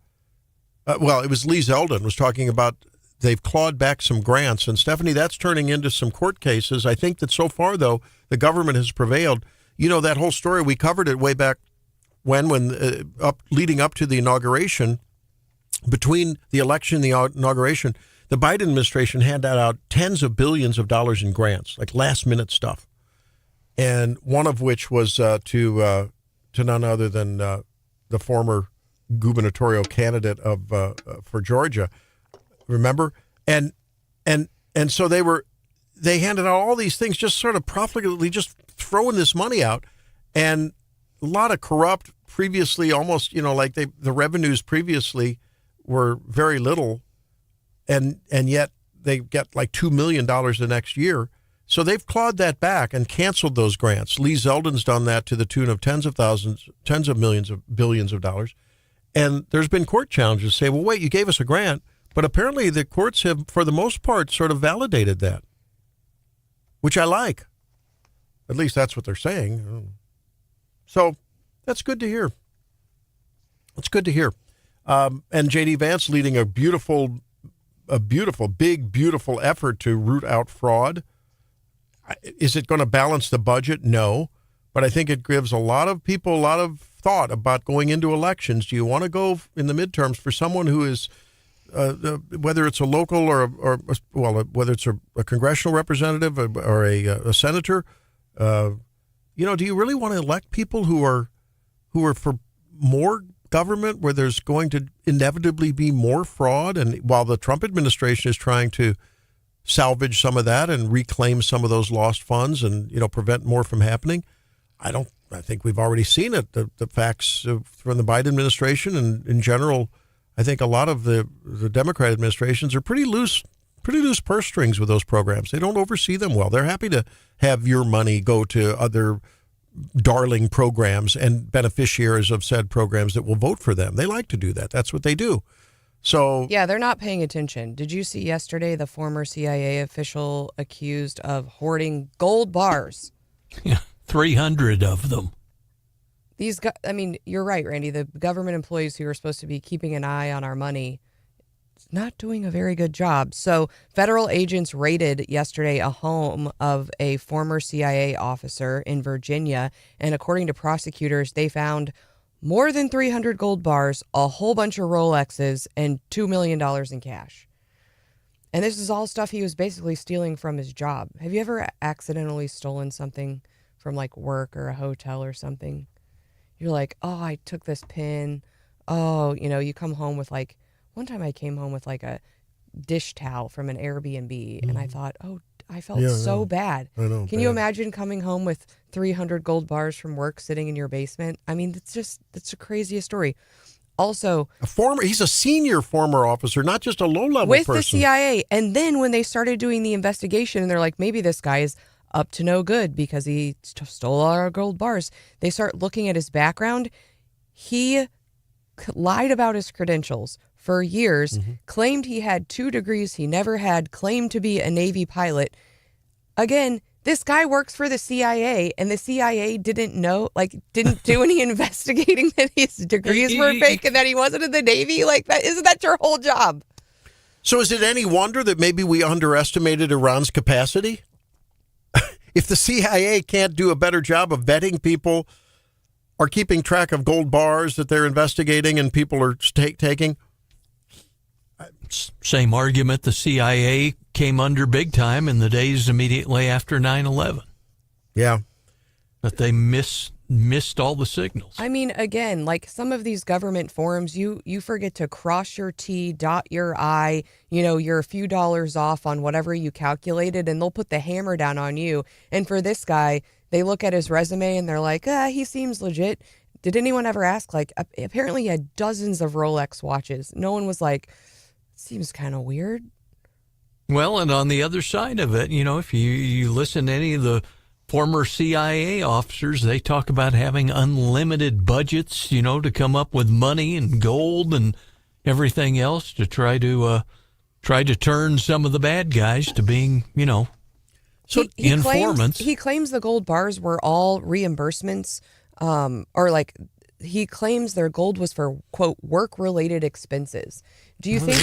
it was Lee Zeldin was talking about they've clawed back some grants. And Stephanie, that's turning into some court cases. I think that so far, though, the government has prevailed. That whole story, we covered it way back leading up to the inauguration. Between the election and the inauguration, the Biden administration handed out tens of billions of dollars in grants, like last-minute stuff, and one of which was to none other than the former gubernatorial candidate for Georgia. Remember, and so they handed out all these things, just sort of profligately, just throwing this money out, and a lot of corrupt previously, almost like the revenues previously were very little. And yet they get like $2 million the next year. So they've clawed that back and canceled those grants. Lee Zeldin's done that to the tune of tens of millions of billions of dollars. And there's been court challenges say, well, wait, you gave us a grant. But apparently the courts have, for the most part, sort of validated that, which I like. At least that's what they're saying. So that's good to hear. It's good to hear. And J.D. Vance leading a beautiful, big, beautiful effort to root out fraud. Is it going to balance the budget? No. But I think it gives a lot of people a lot of thought about going into elections. Do you want to go in the midterms for someone who is, whether it's a local or whether it's a congressional representative or a senator, do you really want to elect people who are for more government, where there's going to inevitably be more fraud? And while the Trump administration is trying to salvage some of that and reclaim some of those lost funds and, prevent more from happening, I think we've already seen it. The facts from the Biden administration and in general, I think a lot of the Democrat administrations are pretty loose purse strings with those programs. They don't oversee them well. They're happy to have your money go to other darling programs and beneficiaries of said programs that will vote for them. They like to do that. That's what they do. So yeah, they're not paying attention. Did you see yesterday the former CIA official accused of hoarding gold bars? Yeah, 300 of them. I mean, you're right, Randy. The government employees who are supposed to be keeping an eye on our money not doing a very good job. So federal agents raided yesterday a home of a former CIA officer in Virginia. And according to prosecutors, they found more than 300 gold bars, a whole bunch of Rolexes, and $2 million in cash. And this is all stuff he was basically stealing from his job. Have you ever accidentally stolen something from like work or a hotel or something? You're like, oh, I took this pin. Oh, you come home with like, one time I came home with like a dish towel from an Airbnb, and I thought, oh, I felt so bad. I know. Can you imagine coming home with 300 gold bars from work sitting in your basement? I mean, that's the craziest story. Also, he's a senior former officer, not just a low-level with person. the CIA. And then when they started doing the investigation, and they're like, maybe this guy is up to no good because he stole all our gold bars. They start looking at his background. He lied about his credentials for years, claimed he had 2 degrees he never had, claimed to be a Navy pilot. Again, this guy works for the CIA, and the CIA didn't do any investigating that his degrees were fake and that he wasn't in the Navy. Like, that isn't that your whole job? So is it any wonder that maybe we underestimated Iran's capacity? If the CIA can't do a better job of vetting people or keeping track of gold bars that they're investigating and people are taking. Same argument the CIA came under big time in the days immediately after 9/11. Yeah. That they missed all the signals. I mean, again, like some of these government forums, you forget to cross your T, dot your I, you're a few dollars off on whatever you calculated, and they'll put the hammer down on you. And for this guy, they look at his resume and they're like, he seems legit. Did anyone ever ask? Like, apparently he had dozens of Rolex watches. No one was like, seems kind of weird. Well, and on the other side of it, if you listen to any of the former CIA officers, they talk about having unlimited budgets, to come up with money and gold and everything else to try to turn some of the bad guys to being, informants. He claims the gold bars were all reimbursements, he claims their gold was for, quote, work-related expenses. Do you think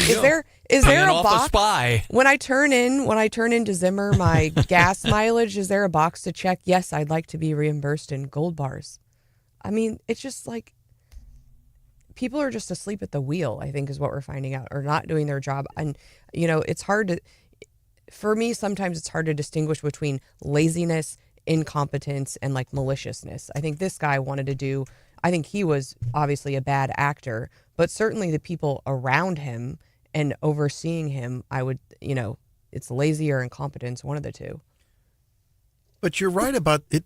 is there a box? Spy. When I turn into Zimmer my gas mileage, is there a box to check? Yes, I'd like to be reimbursed in gold bars. I mean, it's just like people are just asleep at the wheel, I think is what we're finding out, or not doing their job. And it's hard to, for me, sometimes it's hard to distinguish between laziness, incompetence, and like maliciousness. I think this guy I think he was obviously a bad actor, but certainly the people around him and overseeing him, it's lazy or incompetence, one of the two. But you're right about it.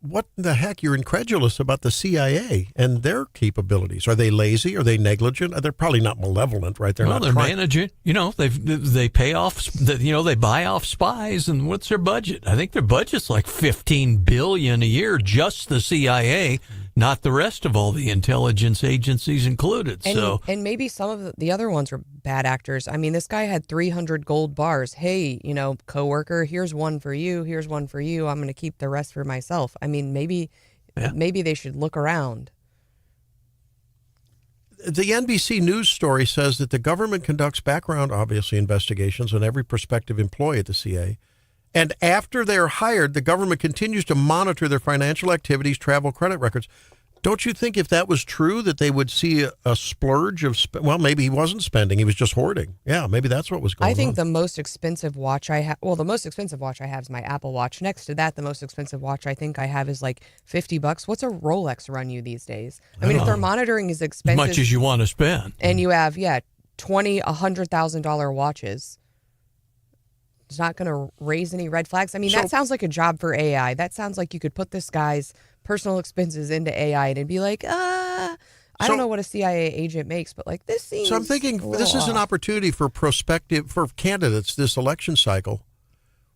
What the heck? You're incredulous about the CIA and their capabilities. Are they lazy? Are they negligent? They're probably not malevolent, right? They're managing. They pay off. They buy off spies. And what's their budget? I think their budget's like $15 billion a year, just the CIA, not the rest of all the intelligence agencies included. And maybe some of the other ones were bad actors. I mean, this guy had 300 gold bars. Hey, coworker, here's one for you. Here's one for you. I'm going to keep the rest for myself. I mean, maybe they should look around. The NBC News story says that the government conducts background, obviously, investigations on every prospective employee at the CIA. And after they're hired, the government continues to monitor their financial activities, travel, credit records. Don't you think if that was true, that they would see a splurge of, maybe he wasn't spending, he was just hoarding. Yeah, maybe that's what was going on. I think the most expensive watch I have, the most expensive watch I have is my Apple Watch. Next to that, the most expensive watch I think I have is like $50. What's a Rolex run you these days? I mean, if they're monitoring his expenses. As much as you want to spend. And you have, $100,000 watches. It's not going to raise any red flags. I mean, that sounds like a job for AI. That sounds like you could put this guy's personal expenses into AI and it'd be like, I don't know what a CIA agent makes, but like this seems. So I'm thinking this is an opportunity for candidates this election cycle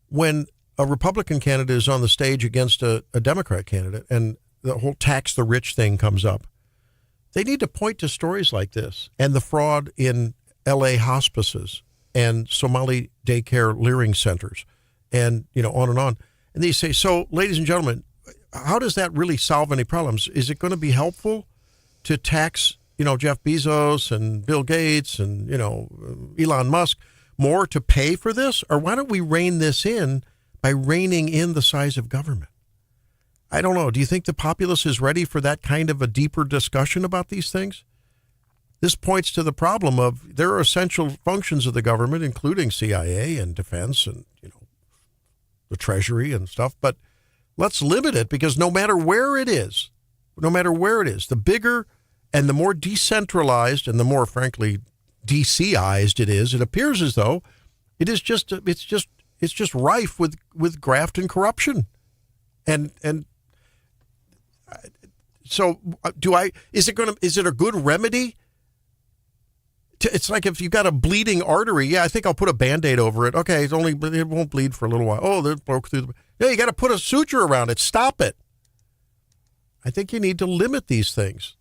when a Republican candidate is on the stage against a Democrat candidate and the whole tax the rich thing comes up. They need to point to stories like this and the fraud in L.A. hospices and Somali daycare leering centers and, on and on. And they say, so, ladies and gentlemen, how does that really solve any problems? Is it going to be helpful to tax, Jeff Bezos and Bill Gates and, Elon Musk more to pay for this? Or why don't we rein this in by reining in the size of government? I don't know. Do you think the populace is ready for that kind of a deeper discussion about these things? This points to the problem of there are essential functions of the government, including CIA and defense and, the Treasury and stuff. But let's limit it because no matter where it is, the bigger and the more decentralized and the more, frankly, DCized it is, it appears as though it is just rife with graft and corruption. And so is it a good remedy? It's like if you got a bleeding artery, I think I'll put a Band-Aid over it. Okay, it won't bleed for a little while. Oh, it broke through you got to put a suture around it. Stop it. I think you need to limit these things.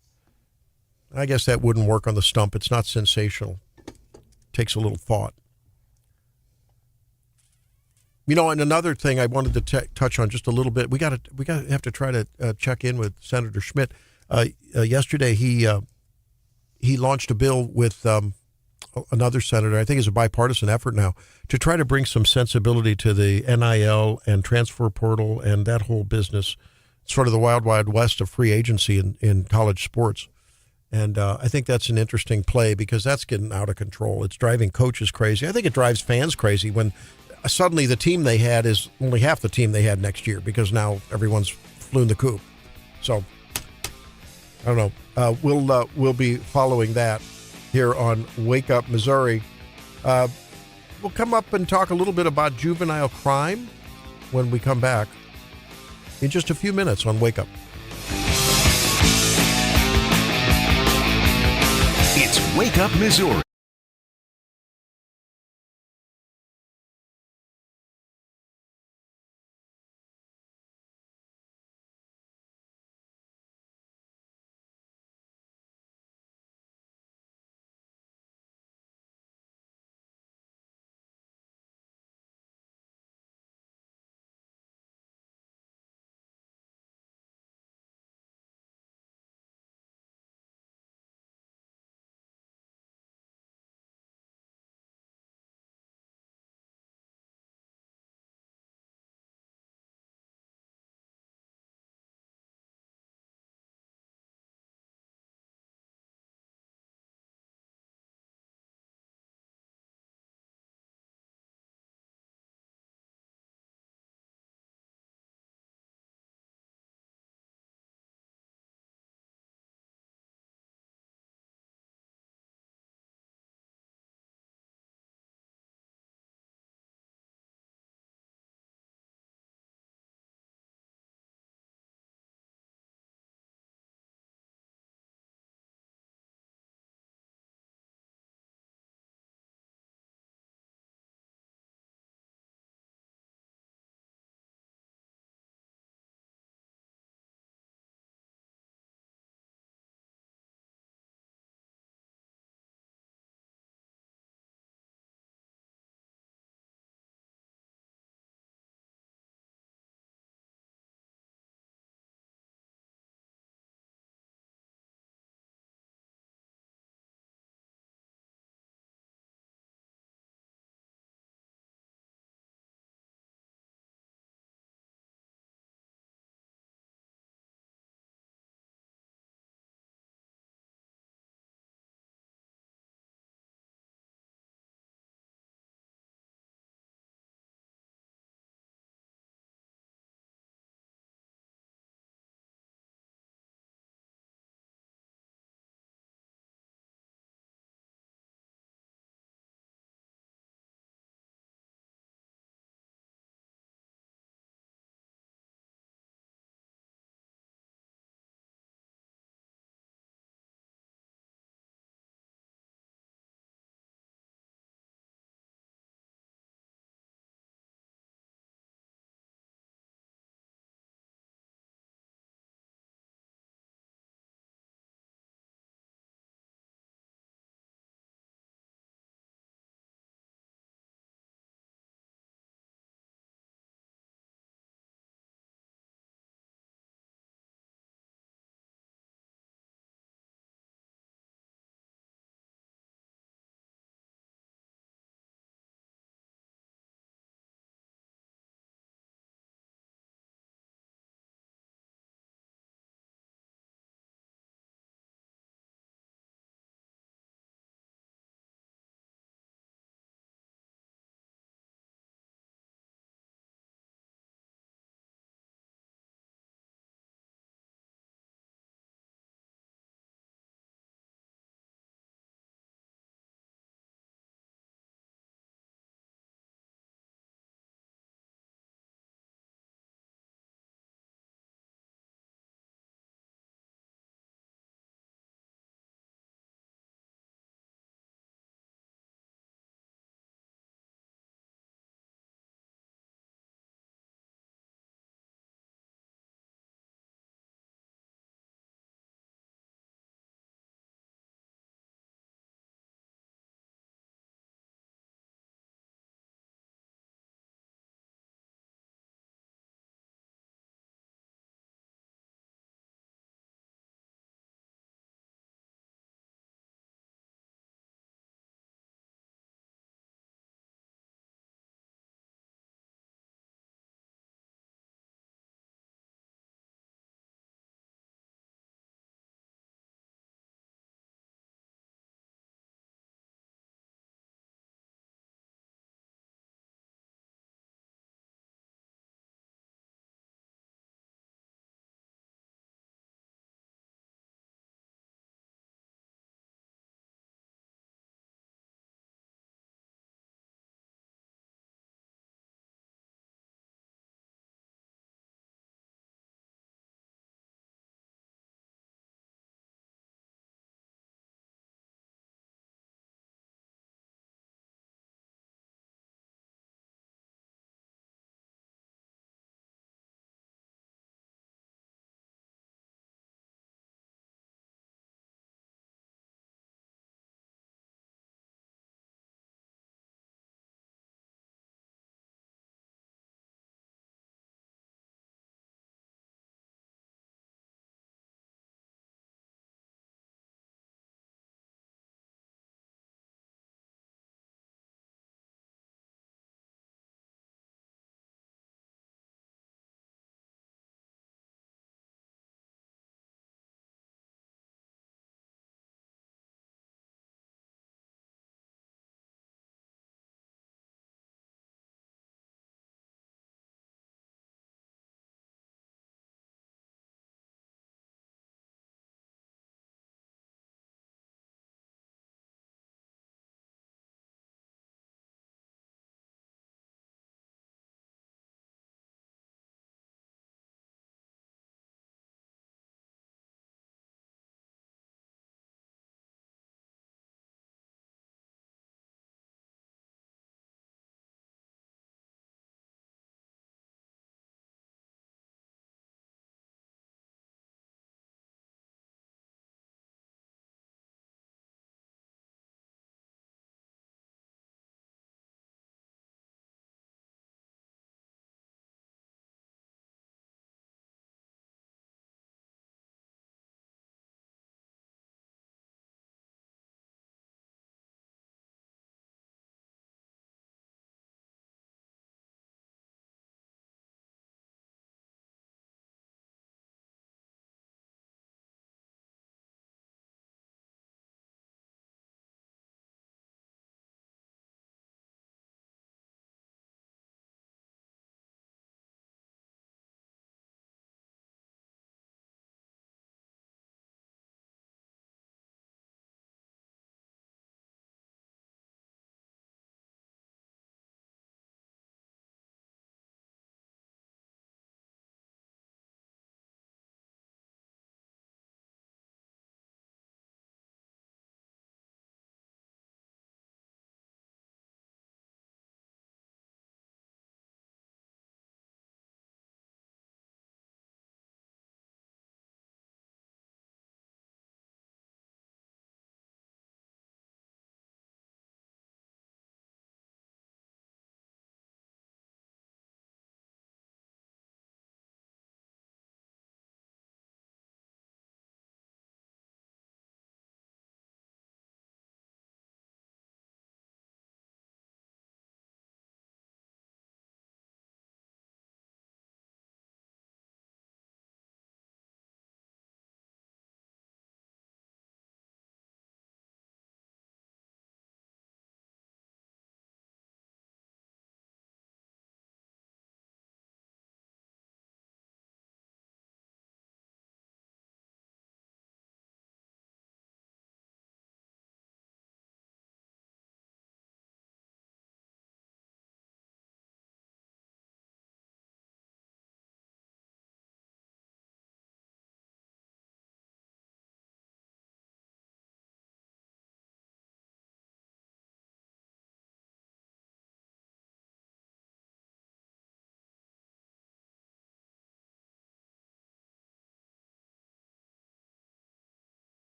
I guess that wouldn't work on the stump. It's not sensational. Takes a little thought. And another thing I wanted to touch on just a little bit. We have to try to check in with Senator Schmidt. Yesterday, he launched a bill with another senator. I think it's a bipartisan effort now to try to bring some sensibility to the NIL and transfer portal and that whole business, sort of the wild, wild west of free agency in college sports. And I think that's an interesting play because that's getting out of control. It's driving coaches crazy. I think it drives fans crazy when suddenly the team they had is only half the team they had next year because now everyone's flew in the coop. So I don't know. We'll be following that here on Wake Up Missouri. We'll come up and talk a little bit about juvenile crime when we come back in just a few minutes on Wake Up. It's Wake Up Missouri.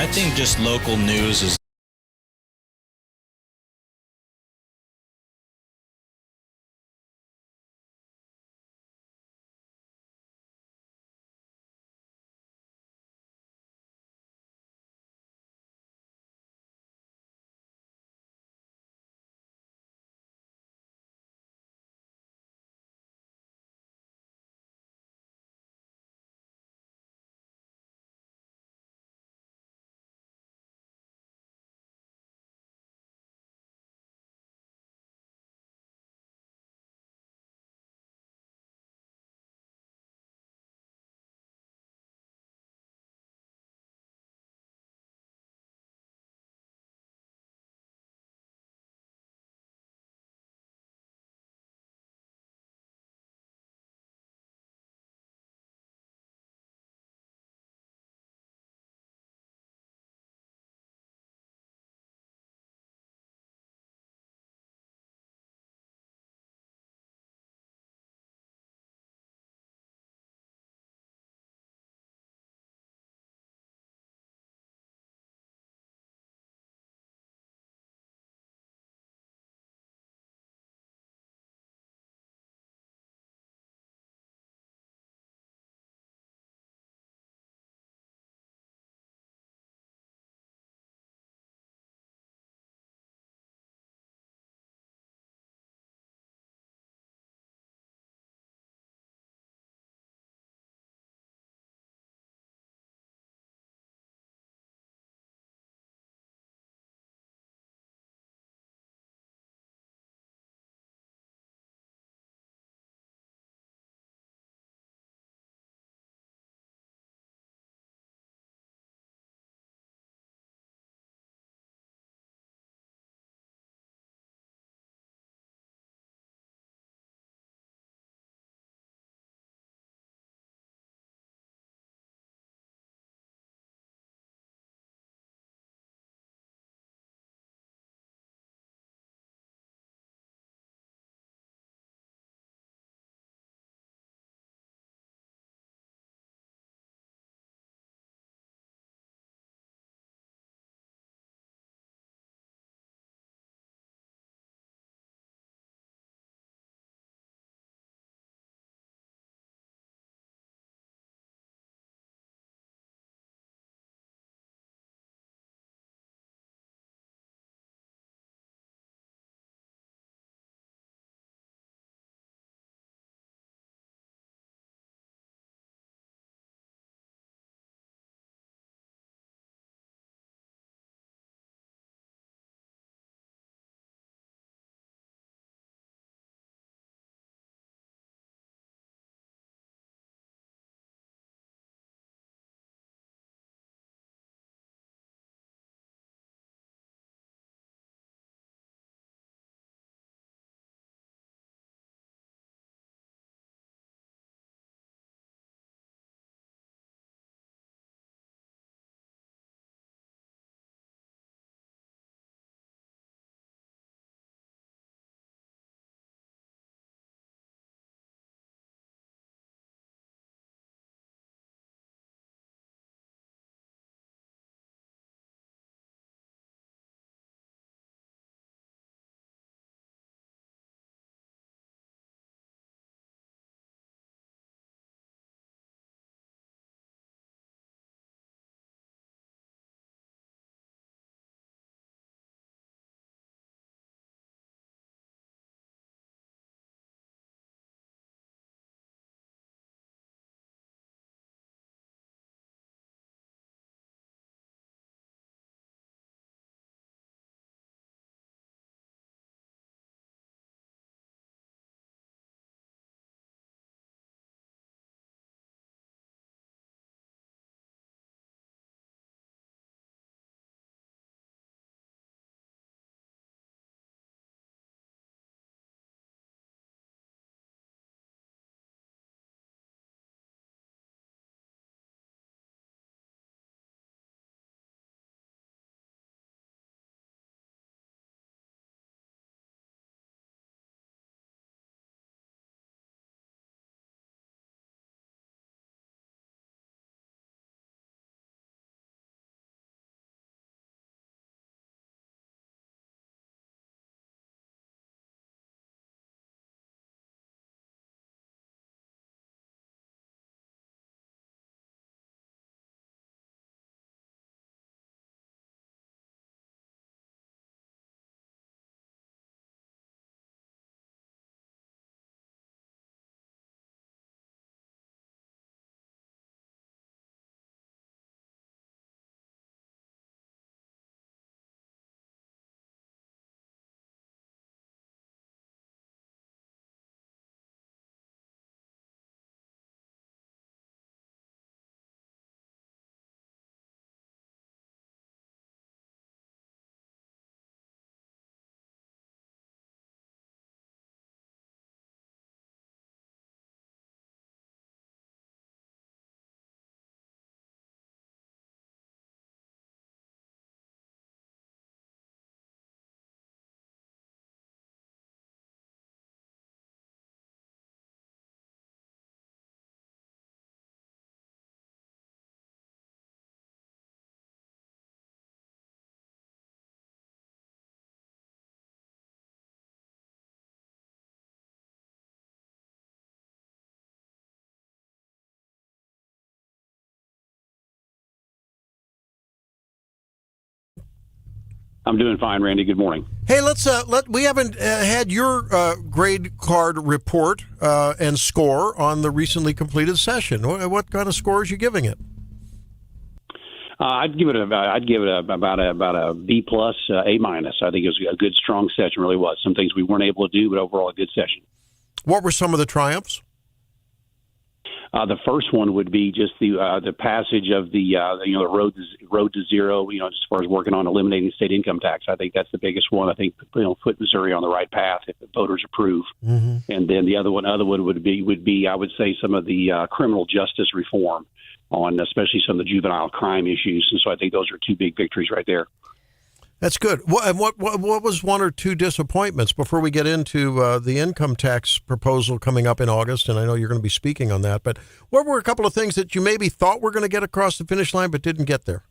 I think just local news is I'm doing fine, Randy. Good morning. Hey, we haven't had your grade card report and score on the recently completed session. What kind of scores are you giving it? I'd give it about a B plus, A minus. I think it was a good, strong session. Really was. Some things we weren't able to do, but overall a good session. What were some of the triumphs? The first one would be just the passage of the road to zero. As far as working on eliminating state income tax, I think that's the biggest one. I think put Missouri on the right path if the voters approve. Mm-hmm. And then the other one would be I would say some of the criminal justice reform on especially some of the juvenile crime issues. And so I think those are two big victories right there. That's good. What was one or two disappointments before we get into the income tax proposal coming up in August? And I know you're going to be speaking on that. But what were a couple of things that you maybe thought were going to get across the finish line but didn't get there?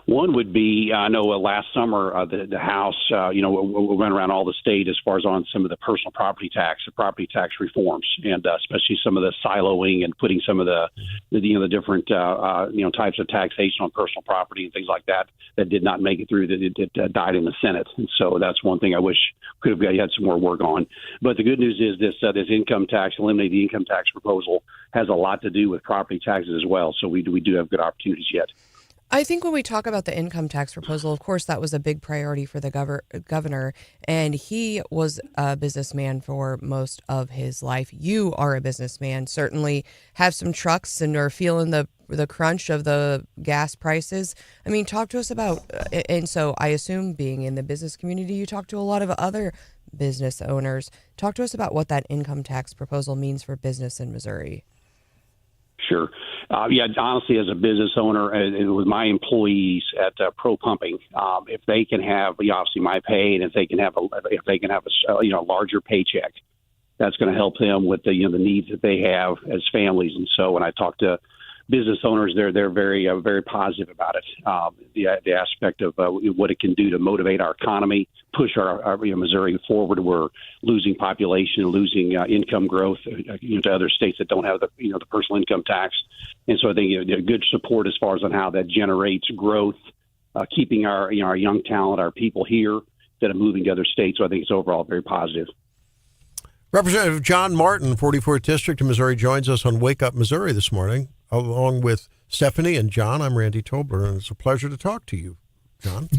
One would be, I know last summer the House, we went around all the state as far as on some of the personal property tax reforms, and especially some of the siloing and putting some of the different types of taxation on personal property and things like that did not make it through. That died in the Senate, and so that's one thing I wish could have had some more work on. But the good news is this income tax, eliminate the income tax proposal, has a lot to do with property taxes as well. So we do have good opportunities yet. I think when we talk about the income tax proposal, of course, that was a big priority for the governor, and he was a businessman for most of his life. You are a businessman, certainly have some trucks and are feeling the crunch of the gas prices. I mean, talk to us about, and so I assume being in the business community, you talk to a lot of other business owners. Talk to us about what that income tax proposal means for business in Missouri. Sure. Honestly, as a business owner and with my employees at Pro Pumping, if they can have obviously my pay, and if they can have a larger paycheck, that's going to help them with the needs that they have as families. And so when I talk to business owners, they're very very positive about it. The aspect of what it can do to motivate our economy, push our Missouri forward. We're losing population, losing income growth to other states that don't have the personal income tax. And so I think good support as far as on how that generates growth, keeping our young talent, our people here instead of moving to other states. So I think it's overall very positive. Representative John Martin, 44th District of Missouri, joins us on Wake Up Missouri this morning, along with Stephanie and John. I'm Randy Tobler, and it's a pleasure to talk to you, John.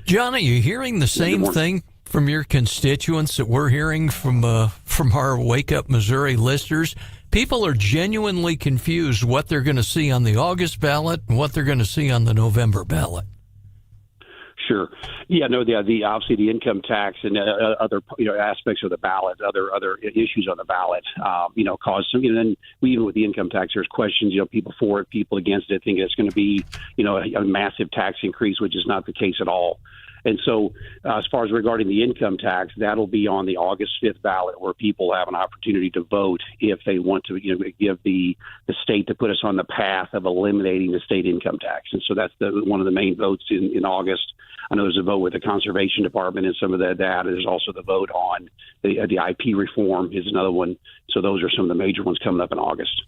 John, are you hearing the same thing from your constituents that we're hearing from our Wake Up Missouri listeners? People are genuinely confused what they're going to see on the August ballot and what they're going to see on the November ballot. Sure. Yeah. No. Obviously the income tax and other aspects of the ballot, other issues on the ballot, cause some. And then even with the income tax, there's questions. People for it, people against it, thinking it's going to be a massive tax increase, which is not the case at all. And so, as far as regarding the income tax, that'll be on the August 5th ballot, where people have an opportunity to vote if they want to, give the state to put us on the path of eliminating the state income tax. And so that's one of the main votes in August. I know there's a vote with the Conservation Department and some of that. There's also the vote on the IP reform is another one. So those are some of the major ones coming up in August.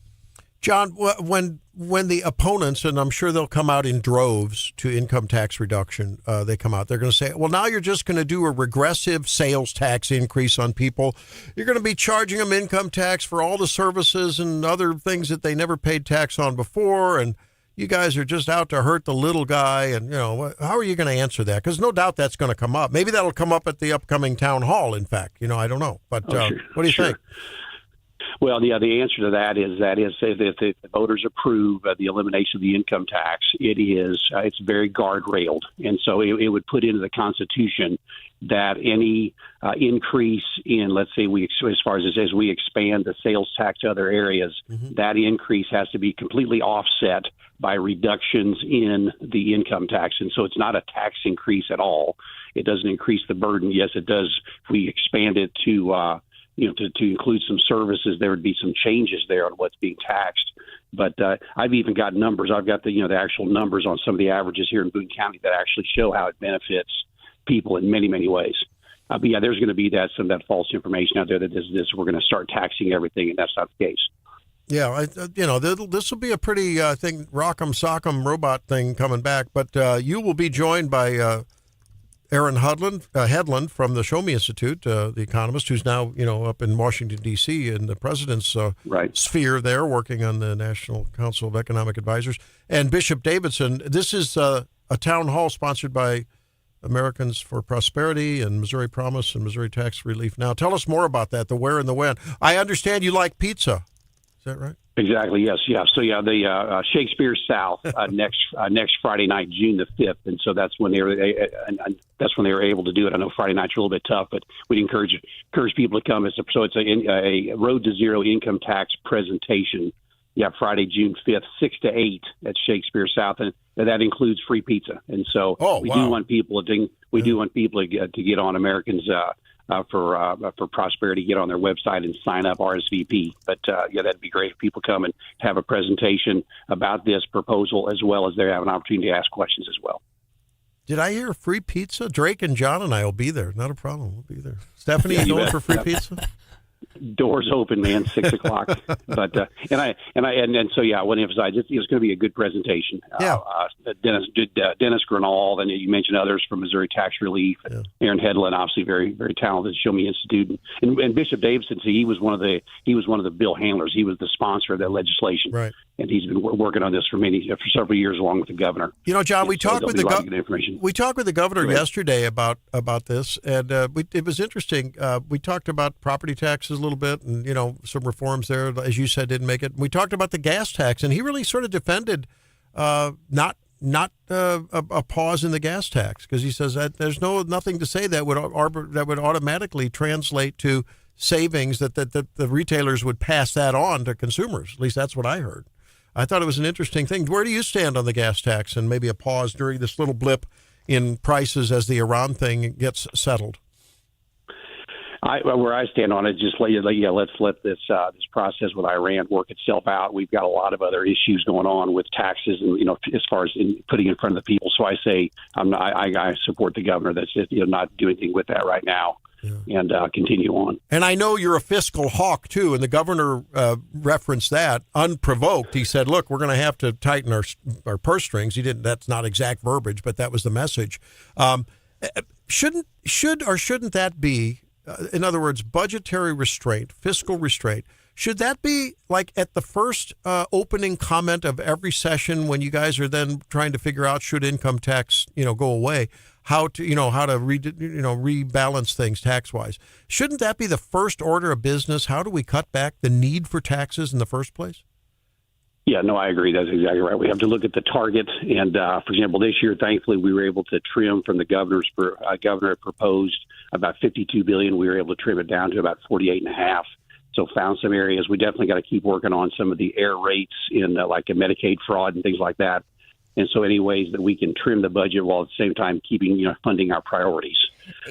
John, when the opponents, and I'm sure they'll come out in droves to income tax reduction, they're going to say, well, now you're just going to do a regressive sales tax increase on people. You're going to be charging them income tax for all the services and other things that they never paid tax on before. And you guys are just out to hurt the little guy. And, how are you going to answer that? Because no doubt that's going to come up. Maybe that'll come up at the upcoming town hall, in fact. I don't know. But sure. What do you think? Well, yeah, the answer to that is if the voters approve the elimination of the income tax, it's very guardrailed, and so it would put into the Constitution that any increase in, let's say, as we expand the sales tax to other areas, that increase has to be completely offset by reductions in the income tax, and so it's not a tax increase at all. It doesn't increase the burden. Yes, it does. If we expand it to include some services, there would be some changes there on what's being taxed. But I've even got numbers. I've got the actual numbers on some of the averages here in Boone County that actually show how it benefits people in many, many ways. But yeah, there's going to be some of that false information out there that we're going to start taxing everything, and that's not the case. Yeah, this will be a pretty, I think, rock'em sock'em robot thing coming back. But you will be joined by Aaron Hedlund from the Show Me Institute, the economist, who's now up in Washington D.C. in the president's sphere there, working on the National Council of Economic Advisors, and Bishop Davidson. This is a town hall sponsored by Americans for Prosperity and Missouri Promise and Missouri Tax Relief Now. Tell us more about that, the where and the when. I understand you like pizza. Is that right? Exactly. Yes. Yeah. So the Shakespeare South next Friday night, June the 5th, and so that's when they were able to do it. I know Friday night's a little bit tough, but we'd encourage people to come. It's a Road to Zero income tax presentation. Yeah, Friday, June 5th, 6 to 8 at Shakespeare South, and that includes free pizza. And so we do want people to get on Americans for Prosperity, get on their website and sign up RSVP. But that'd be great if people come and have a presentation about this proposal, as well as they have an opportunity to ask questions as well. Did I hear free pizza? Drake and John and I will be there. Not a problem. We'll be there. Stephanie, you going for free pizza? Doors open, man, 6 o'clock. But so I want to emphasize it's going to be a good presentation. Yeah. Dennis Grinall, then you mentioned others from Missouri Tax Relief. Yeah. Aaron Hedlund, obviously very, very talented, Show Me Institute, and Bishop Davidson. He was one of the bill handlers. He was the sponsor of that legislation, right? And he's been working on this for several years, along with the governor. John, we talked with the governor yesterday about this, and it was interesting. We talked about property taxes a little bit, and some reforms there, as you said, didn't make it. We talked about the gas tax, and he really sort of defended not a pause in the gas tax, because he says that there's nothing to say that would automatically translate to savings that the retailers would pass that on to consumers. At least that's what I heard. I thought it was an interesting thing. Where do you stand on the gas tax and maybe a pause during this little blip in prices as the Iran thing gets settled? Where I stand on it, just let's let this process with Iran work itself out. We've got a lot of other issues going on with taxes, and as far as putting in front of the people. So I say I support the governor that's just not do anything with that right now. Yeah. And continue on. And I know you're a fiscal hawk, too, and the governor referenced that unprovoked. He said, look, we're going to have to tighten our purse strings. He didn't. That's not exact verbiage, but that was the message. Shouldn't that be, in other words, budgetary restraint, fiscal restraint, should that be like at the first opening comment of every session when you guys are then trying to figure out should income tax, go away? How to rebalance things tax wise? Shouldn't that be the first order of business? How do we cut back the need for taxes in the first place? Yeah, no, I agree. That's exactly right. We have to look at the target. And for example, this year, thankfully, we were able to trim from the governor had proposed about $52 billion. We were able to trim it down to about $48.5. So found some areas. We definitely got to keep working on some of the error rates in like a Medicaid fraud and things like that. And so any ways that we can trim the budget while at the same time keeping, funding our priorities.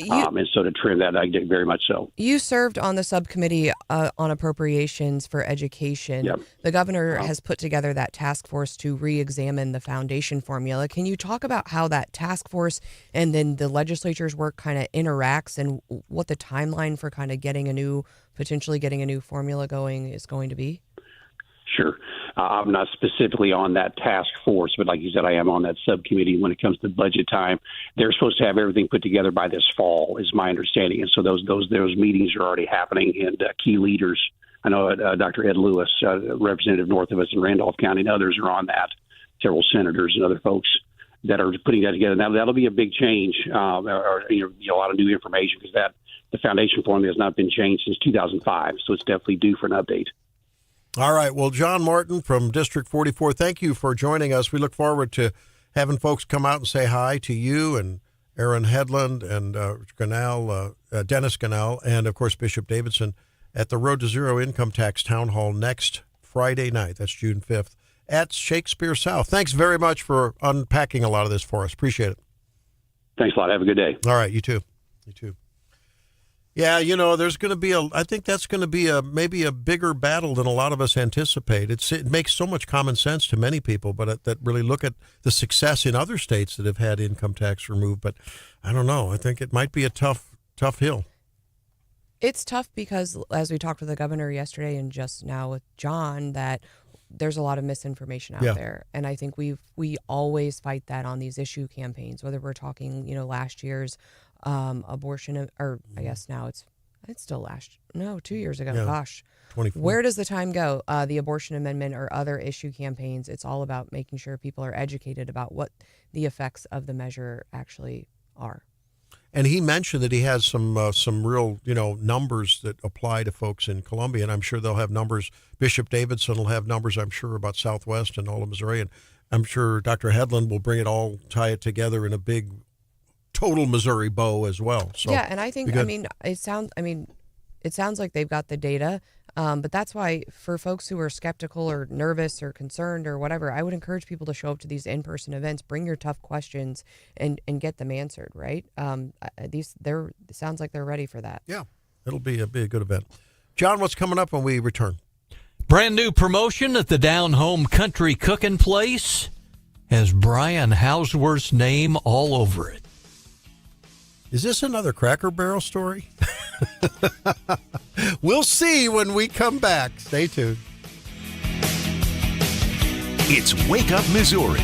And so to trim that, I did very much so. You served on the subcommittee on appropriations for education. Yep. The governor has put together that task force to re-examine the foundation formula. Can you talk about how that task force and then the legislature's work kind of interacts, and what the timeline for kind of potentially getting a new formula going is going to be? Sure. I'm not specifically on that task force, but like you said, I am on that subcommittee when it comes to budget time. They're supposed to have everything put together by this fall, is my understanding. And so those meetings are already happening, and key leaders. I know Dr. Ed Lewis, representative north of us in Randolph County, and others are on that. Several senators and other folks that are putting that together. Now that'll be a big change, a lot of new information, because the foundation formula has not been changed since 2005, so it's definitely due for an update. All right. Well, John Martin from District 44, thank you for joining us. We look forward to having folks come out and say hi to you and Aaron Hedlund and Dennis Gannell, and, of course, Bishop Davidson at the Road to Zero Income Tax Town Hall next Friday night. That's June 5th at Shakespeare South. Thanks very much for unpacking a lot of this for us. Appreciate it. Thanks a lot. Have a good day. All right. You too. You too. Yeah, there's going to be I think that's going to be maybe a bigger battle than a lot of us anticipate. It makes so much common sense to many people, but that really look at the success in other states that have had income tax removed. But I don't know. I think it might be a tough hill. It's tough because, as we talked with the governor yesterday and just now with John, that there's a lot of misinformation out there, and I think we always fight that on these issue campaigns. Whether we're talking, last year's abortion, or I guess now it's still 2 years ago. Yeah. Gosh, 24. where does the time go? The abortion amendment or other issue campaigns. It's all about making sure people are educated about what the effects of the measure actually are. And he mentioned that he has some real, numbers that apply to folks in Columbia, and I'm sure they'll have numbers. Bishop Davidson will have numbers, I'm sure, about Southwest and all of Missouri, and I'm sure Dr. Hedlund will bring it all, tie it together in a big, total Missouri bow as well. So yeah, and I think, it sounds like they've got the data, but that's why for folks who are skeptical or nervous or concerned or whatever, I would encourage people to show up to these in-person events, bring your tough questions, and get them answered. Right? It sounds like they're ready for that. Yeah, it'll be a good event. John, what's coming up when we return? Brand new promotion at the Down Home Country Cooking Place has Brian Hauswirth's name all over it. Is this another Cracker Barrel story? We'll see when we come back. Stay tuned. It's Wake Up Missouri.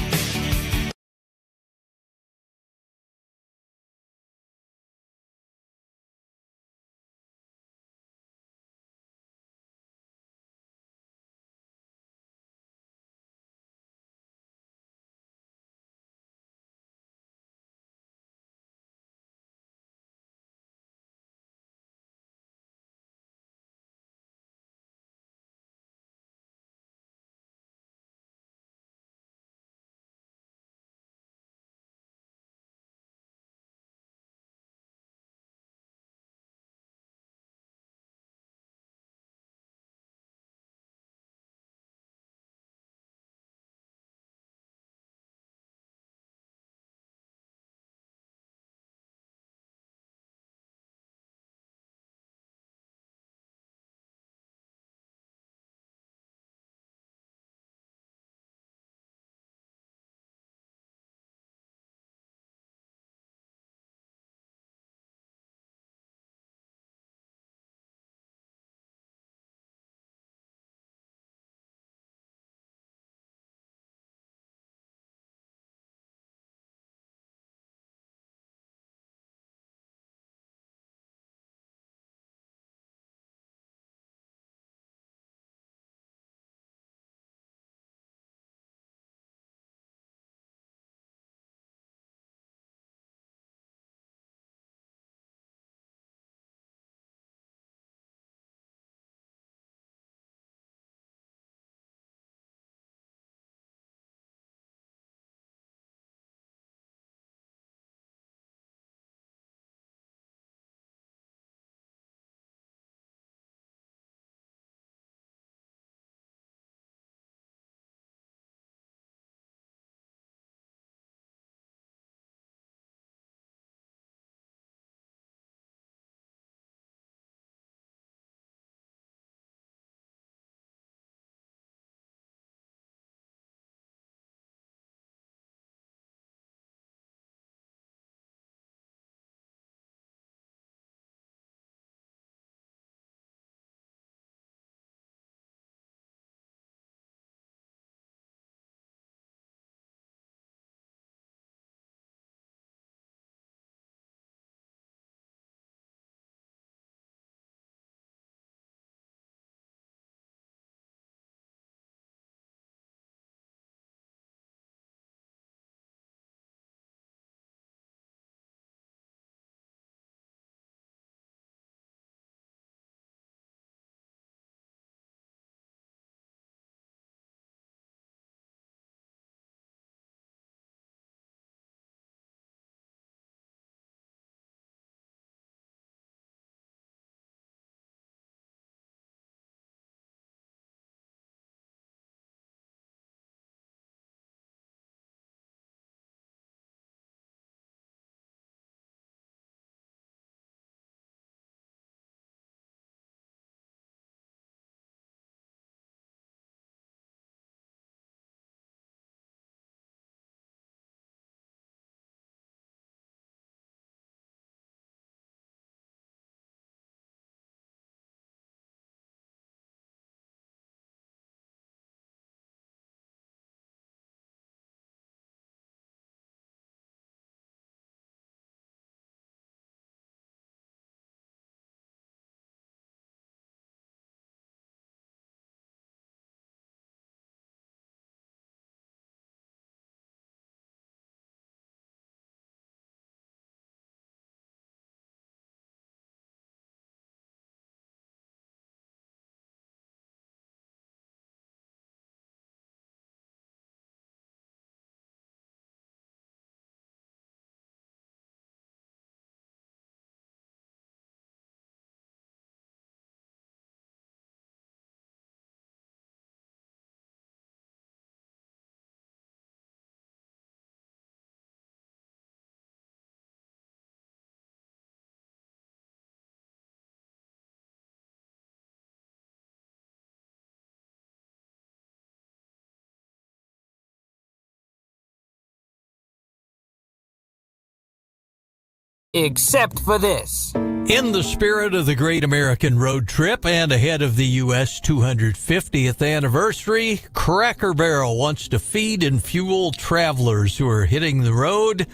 except for this. In the spirit of the Great American Road Trip and ahead of the U.S. 250th anniversary, Cracker Barrel wants to feed and fuel travelers who are hitting the road.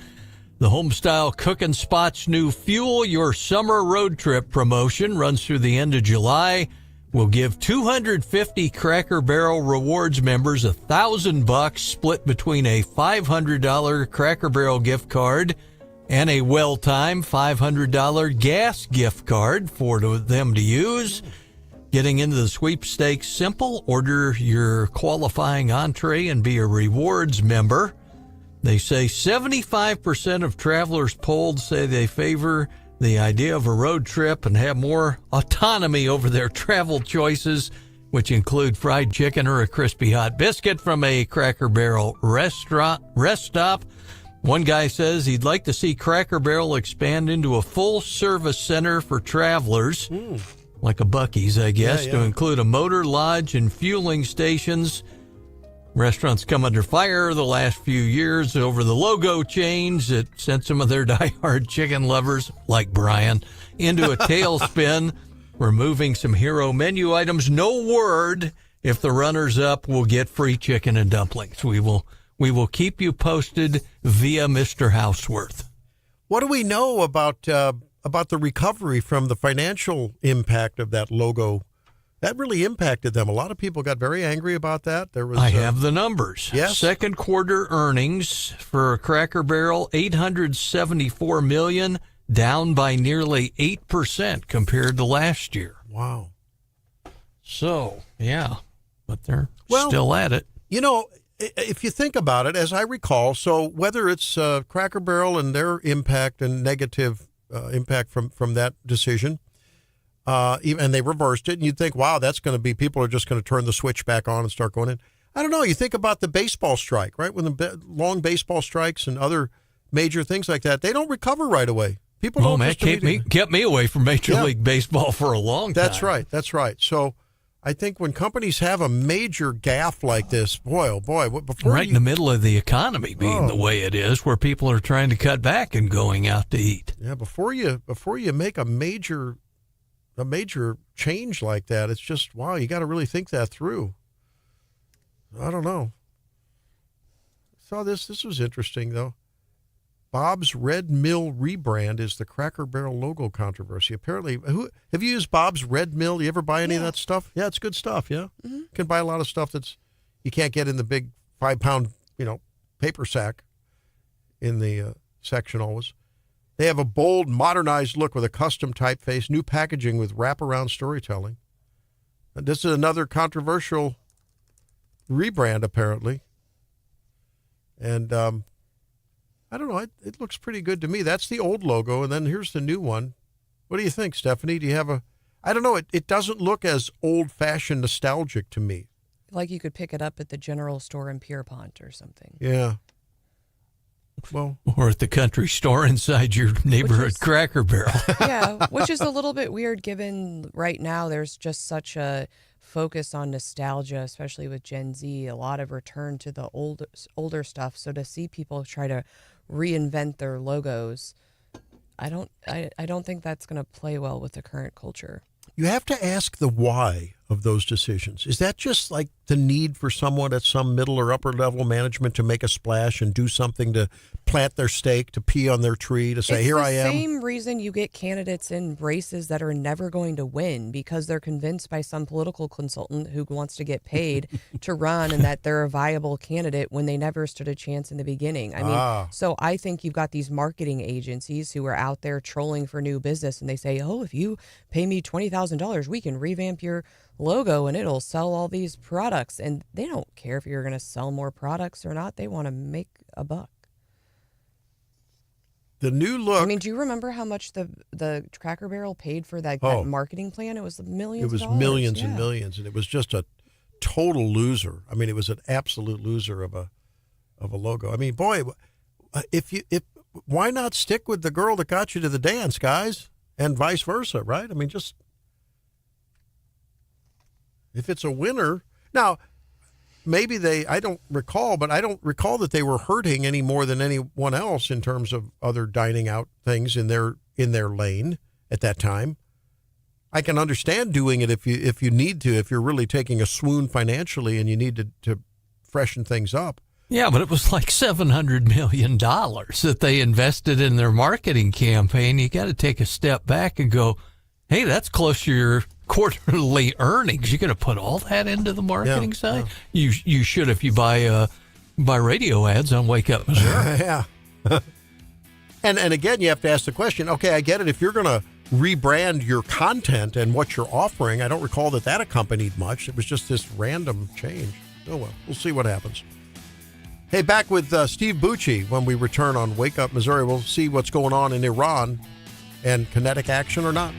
The Homestyle Cookin' Spot's new Fuel Your Summer Road Trip promotion runs through the end of July. We'll give 250 Cracker Barrel Rewards members $1,000 split between a $500 Cracker Barrel gift card and a well-timed $500 gas gift card for them to use. Getting into the sweepstakes simple. Order your qualifying entree and be a rewards member. They say 75% of travelers polled say they favor the idea of a road trip and have more autonomy over their travel choices, which include fried chicken or a crispy hot biscuit from a Cracker Barrel rest stop. One guy says he'd like to see Cracker Barrel expand into a full-service center for travelers, like a Buc-ee's, I guess, to include a motor lodge and fueling stations. Restaurants come under fire the last few years over the logo change that sent some of their diehard chicken lovers, like Brian, into a tailspin, removing some hero menu items. No word if the runners-up will get free chicken and dumplings. We will keep you posted via Mr. Hauswirth. What do we know about the recovery from the financial impact of that logo? That really impacted them. A lot of people got very angry about that. I have the numbers. Yes. Second quarter earnings for Cracker Barrel, $874 million, down by nearly 8% compared to last year. Wow. So, yeah, but they're still at it. You know, if you think about it, as I recall, so whether it's Cracker Barrel and their impact and negative impact from that decision, and they reversed it, and you'd think, wow, that's going to be, people are just going to turn the switch back on and start going in. I don't know. You think about the baseball strike, right? When the long baseball strikes and other major things like that, they don't recover right away. People don't. Man, kept me away from Major League Baseball for a long time. That's right. So I think when companies have a major gaffe like this, boy, oh boy, in the middle of the economy being the way it is, where people are trying to cut back and going out to eat. Yeah, before you make a major change like that, it's just, wow, you got to really think that through. I don't know. Saw this was interesting though. Bob's Red Mill rebrand is the Cracker Barrel logo controversy. Apparently, have you used Bob's Red Mill? You ever buy any of that stuff? Yeah, it's good stuff. Yeah, You can buy a lot of stuff that's you can't get in the big 5-pound paper sack in the section always. They have a bold, modernized look with a custom typeface, new packaging with wraparound storytelling. And this is another controversial rebrand, apparently. And I don't know. It looks pretty good to me. That's the old logo, and then here's the new one. What do you think, Stephanie? Do you have I don't know. It doesn't look as old-fashioned nostalgic to me. Like you could pick it up at the general store in Pierpont or something. Yeah. Well, or at the country store inside your neighborhood Cracker Barrel. Yeah, which is a little bit weird given right now there's just such a focus on nostalgia, especially with Gen Z, a lot of return to the older stuff. So to see people try to reinvent their logos, I don't think that's going to play well with the current culture. You have to ask the why of those decisions. Is that just like the need for someone at some middle or upper level management to make a splash and do something to plant their stake, to pee on their tree, to say, here I am? It's the same reason you get candidates in races that are never going to win because they're convinced by some political consultant who wants to get paid to run and that they're a viable candidate when they never stood a chance in the beginning. I mean, so I think you've got these marketing agencies who are out there trolling for new business and they say, oh, if you pay me $20,000, we can revamp your logo and it'll sell all these products. And they don't care if you're going to sell more products or not. They want to make a buck. The new look. I mean, do you remember how much the Cracker Barrel paid for that marketing plan? It was millions. It was millions and millions, and it was just a total loser. I mean, it was an absolute loser of a logo. I mean, boy, why not stick with the girl that got you to the dance, guys, and vice versa, right? I mean, just if it's a winner. Now, maybe I don't recall, but I don't recall that they were hurting any more than anyone else in terms of other dining out things in their lane at that time. I can understand doing it if you need to, if you're really taking a swoon financially and you need to freshen things up. Yeah, but it was like $700 million that they invested in their marketing campaign. You got to take a step back and go, hey, that's close to your quarterly earnings. You're going to put all that into the marketing side? Yeah. You should if you buy radio ads on Wake Up Missouri. Yeah. And again, you have to ask the question, okay, I get it. If you're going to rebrand your content and what you're offering, I don't recall that accompanied much. It was just this random change. Oh, well, we'll see what happens. Hey, back with Steve Bucci when we return on Wake Up Missouri. We'll see what's going on in Iran and kinetic action or not.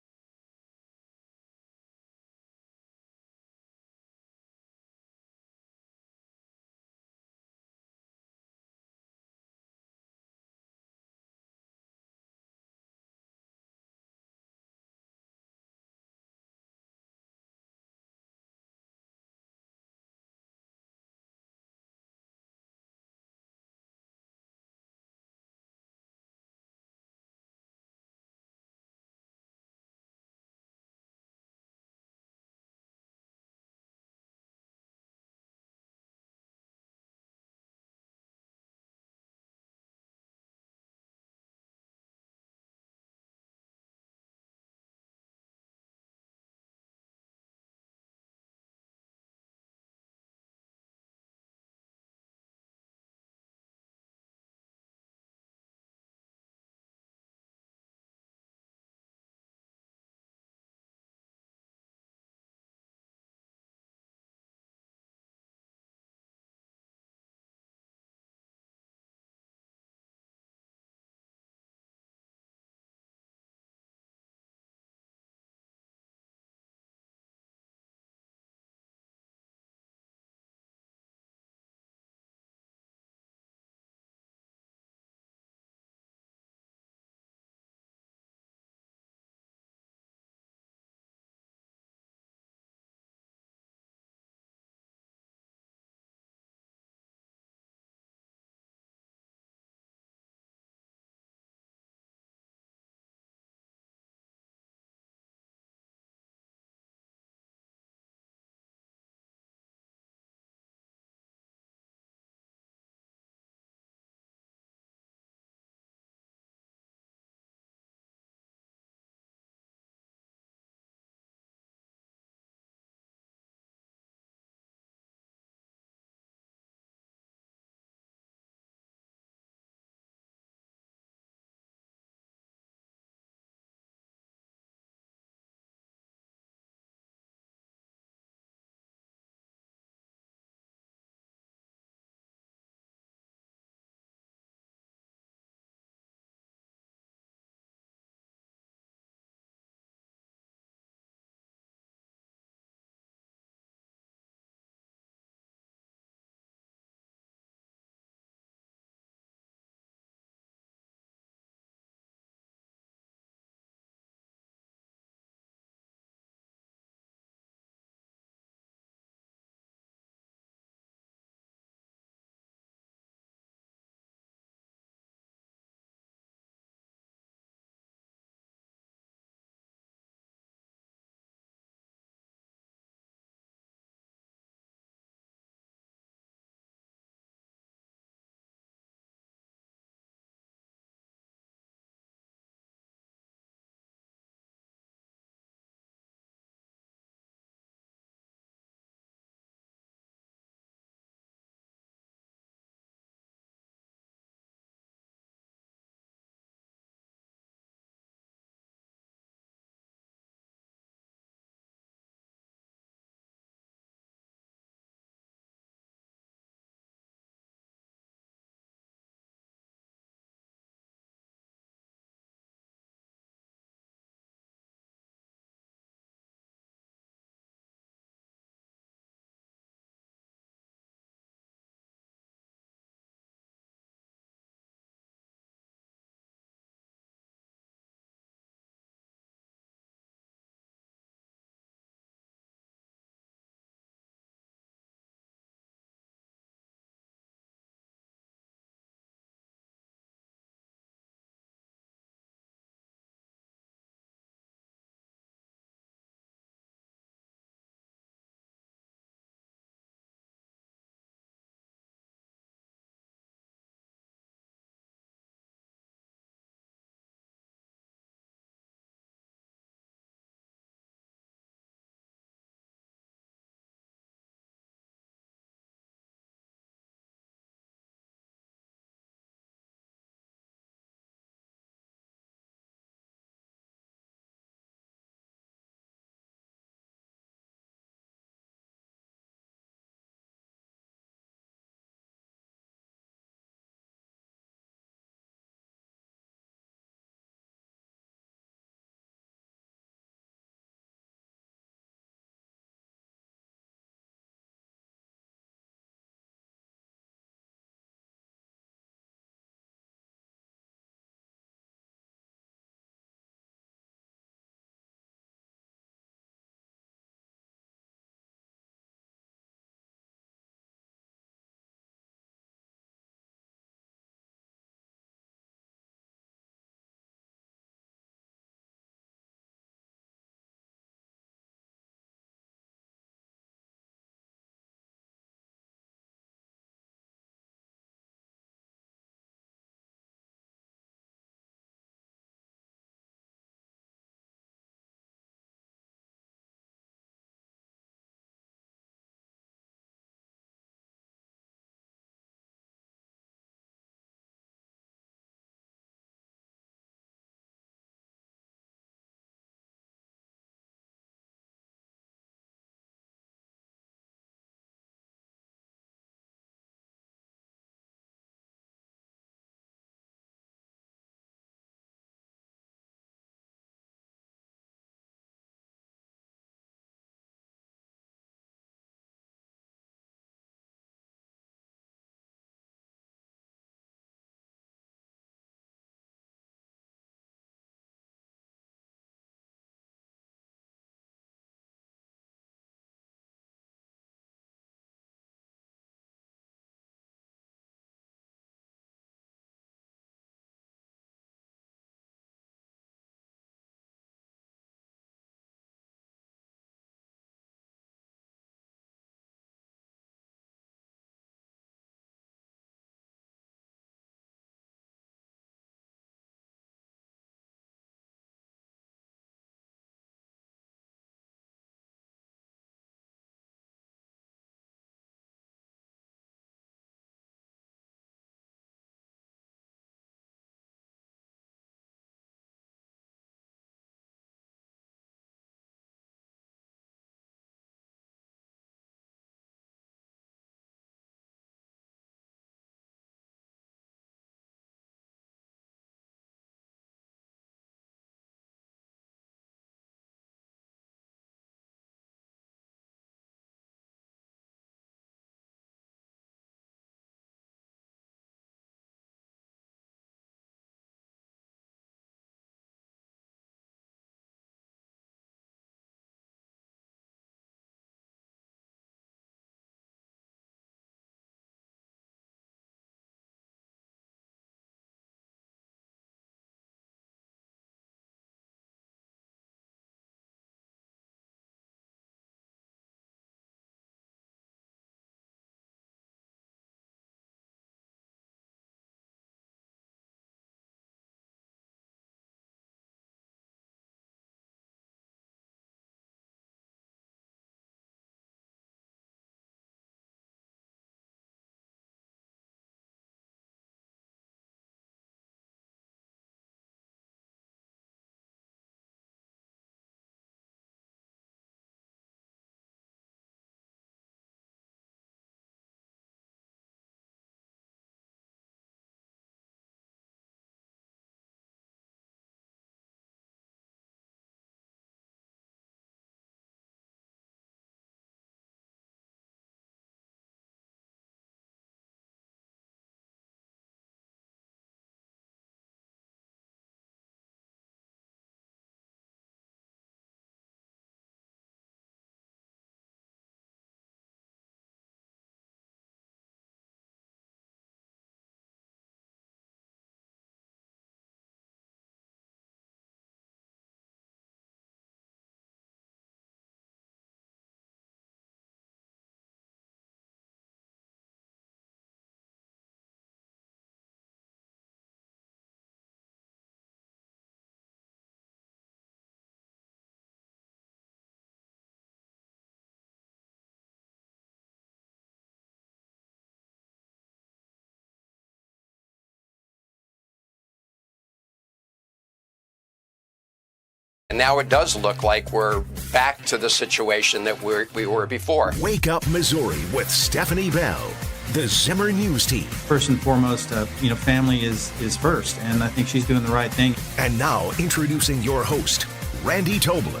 And now it does look like we're back to the situation that we were before. Wake Up Missouri with Stephanie Bell, the Zimmer News Team. First and foremost, family is first, and I think she's doing the right thing. And now introducing your host, Randy Tobler.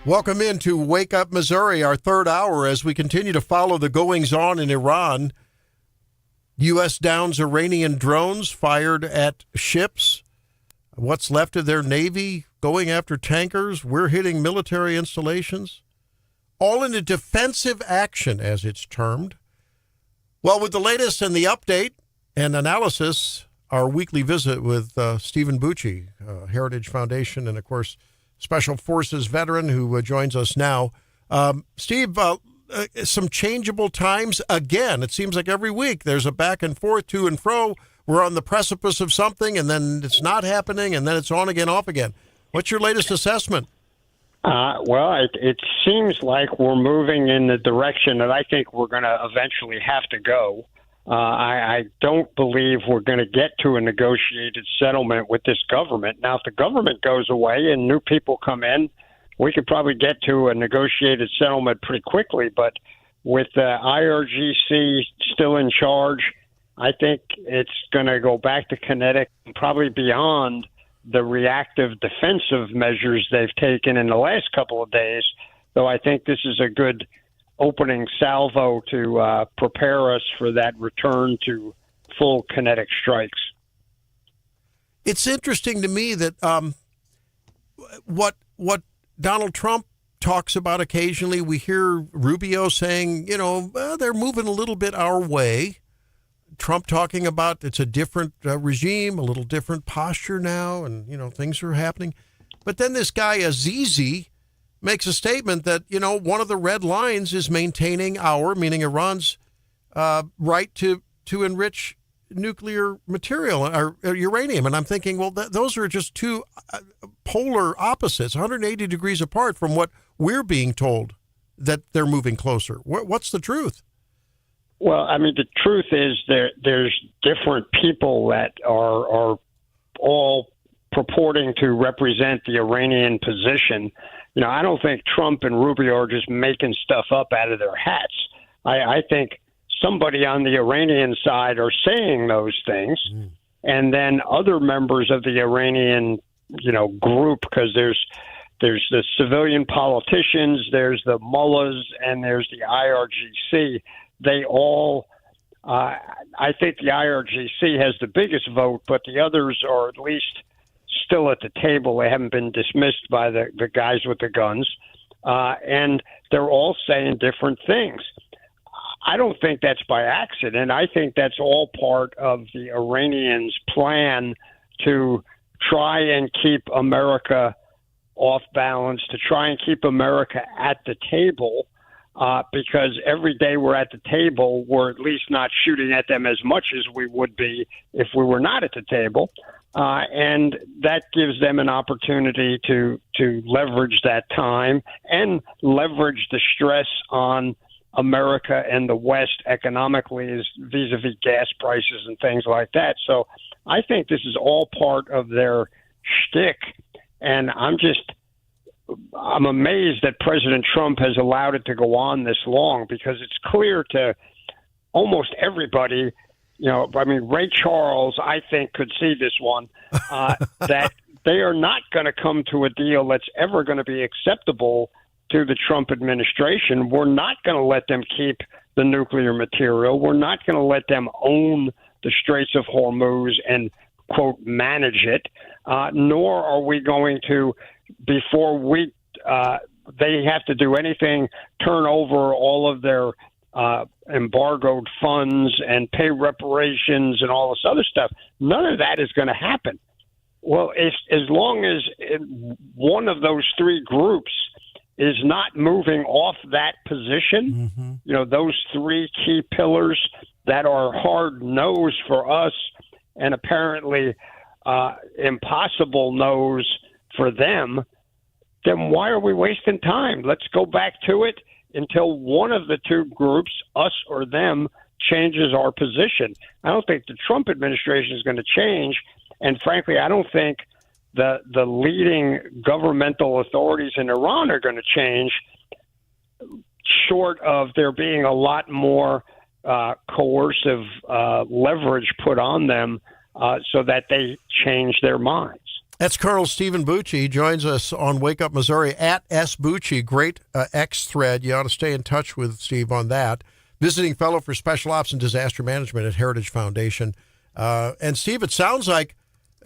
Welcome into Wake Up Missouri, our third hour, as we continue to follow the goings-on in Iran. U.S. downs Iranian drones fired at ships. What's left of their navy going after tankers. We're hitting military installations. All in a defensive action, as it's termed. Well, with the latest and the update and analysis, our weekly visit with Stephen Bucci, Heritage Foundation, and, of course, Special Forces veteran who joins us now. Steve, some changeable times again. It seems like every week there's a back and forth, to and fro. We're on the precipice of something, and then it's not happening, and then it's on again, off again. What's your latest assessment? Well, it seems like we're moving in the direction that I think we're going to eventually have to go. I don't believe we're going to get to a negotiated settlement with this government. Now, if the government goes away and new people come in, we could probably get to a negotiated settlement pretty quickly. But with the IRGC still in charge, I think it's going to go back to kinetic and probably beyond the reactive defensive measures they've taken in the last couple of days, though I think this is a good opening salvo to prepare us for that return to full kinetic strikes. It's interesting to me that what Donald Trump talks about occasionally, we hear Rubio saying, they're moving a little bit our way. Trump talking about it's a different regime, a little different posture now, and, things are happening. But then this guy, Azizi, makes a statement that, one of the red lines is maintaining meaning Iran's, right to enrich nuclear material or uranium. And I'm thinking, well, those are just two polar opposites, 180 degrees apart from what we're being told that they're moving closer. What's the truth? Well, I mean, the truth is there's different people that are all purporting to represent the Iranian position. I don't think Trump and Rubio are just making stuff up out of their hats. I think somebody on the Iranian side are saying those things, and then other members of the Iranian, group, because there's the civilian politicians, there's the mullahs, and there's the IRGC. They all, I think the IRGC has the biggest vote, but the others are at least still at the table. They haven't been dismissed by the guys with the guns. And they're all saying different things. I don't think that's by accident. I think that's all part of the Iranians' plan to try and keep America off balance, to try and keep America at the table, because every day we're at the table, we're at least not shooting at them as much as we would be if we were not at the table. And that gives them an opportunity to leverage that time and leverage the stress on America and the West economically vis-a-vis gas prices and things like that. So I think this is all part of their shtick. And I'm amazed that President Trump has allowed it to go on this long, because it's clear to almost everybody, Ray Charles, I think, could see this one, that they are not going to come to a deal that's ever going to be acceptable to the Trump administration. We're not going to let them keep the nuclear material. We're not going to let them own the Straits of Hormuz and, quote, manage it, nor are we going to, before they have to do anything, turn over all of their embargoed funds and pay reparations and all this other stuff. None of that is going to happen. Well, as long as one of those three groups is not moving off that position, those three key pillars that are hard no's for us and apparently impossible no's for them, then why are we wasting time? Let's go back to it until one of the two groups, us or them, changes our position. I don't think the Trump administration is going to change. And frankly, I don't think the leading governmental authorities in Iran are going to change, short of there being a lot more coercive leverage put on them so that they change their minds. That's Colonel Stephen Bucci. He joins us on Wake Up Missouri at S. Bucci. Great X thread. You ought to stay in touch with Steve on that. Visiting fellow for Special Ops and Disaster Management at Heritage Foundation. And Steve, it sounds like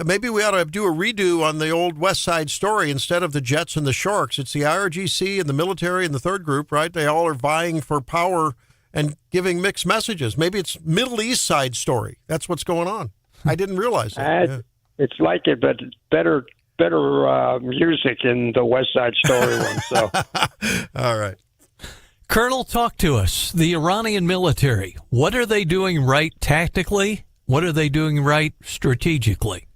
maybe we ought to do a redo on the old West Side Story. Instead of the Jets and the Sharks, it's the IRGC and the military and the third group, right? They all are vying for power and giving mixed messages. Maybe it's Middle East Side Story. That's what's going on. I didn't realize that. Yeah. It's like it, but better music in the West Side Story one. So, all right. Colonel, talk to us. The Iranian military, what are they doing right tactically? What are they doing right strategically?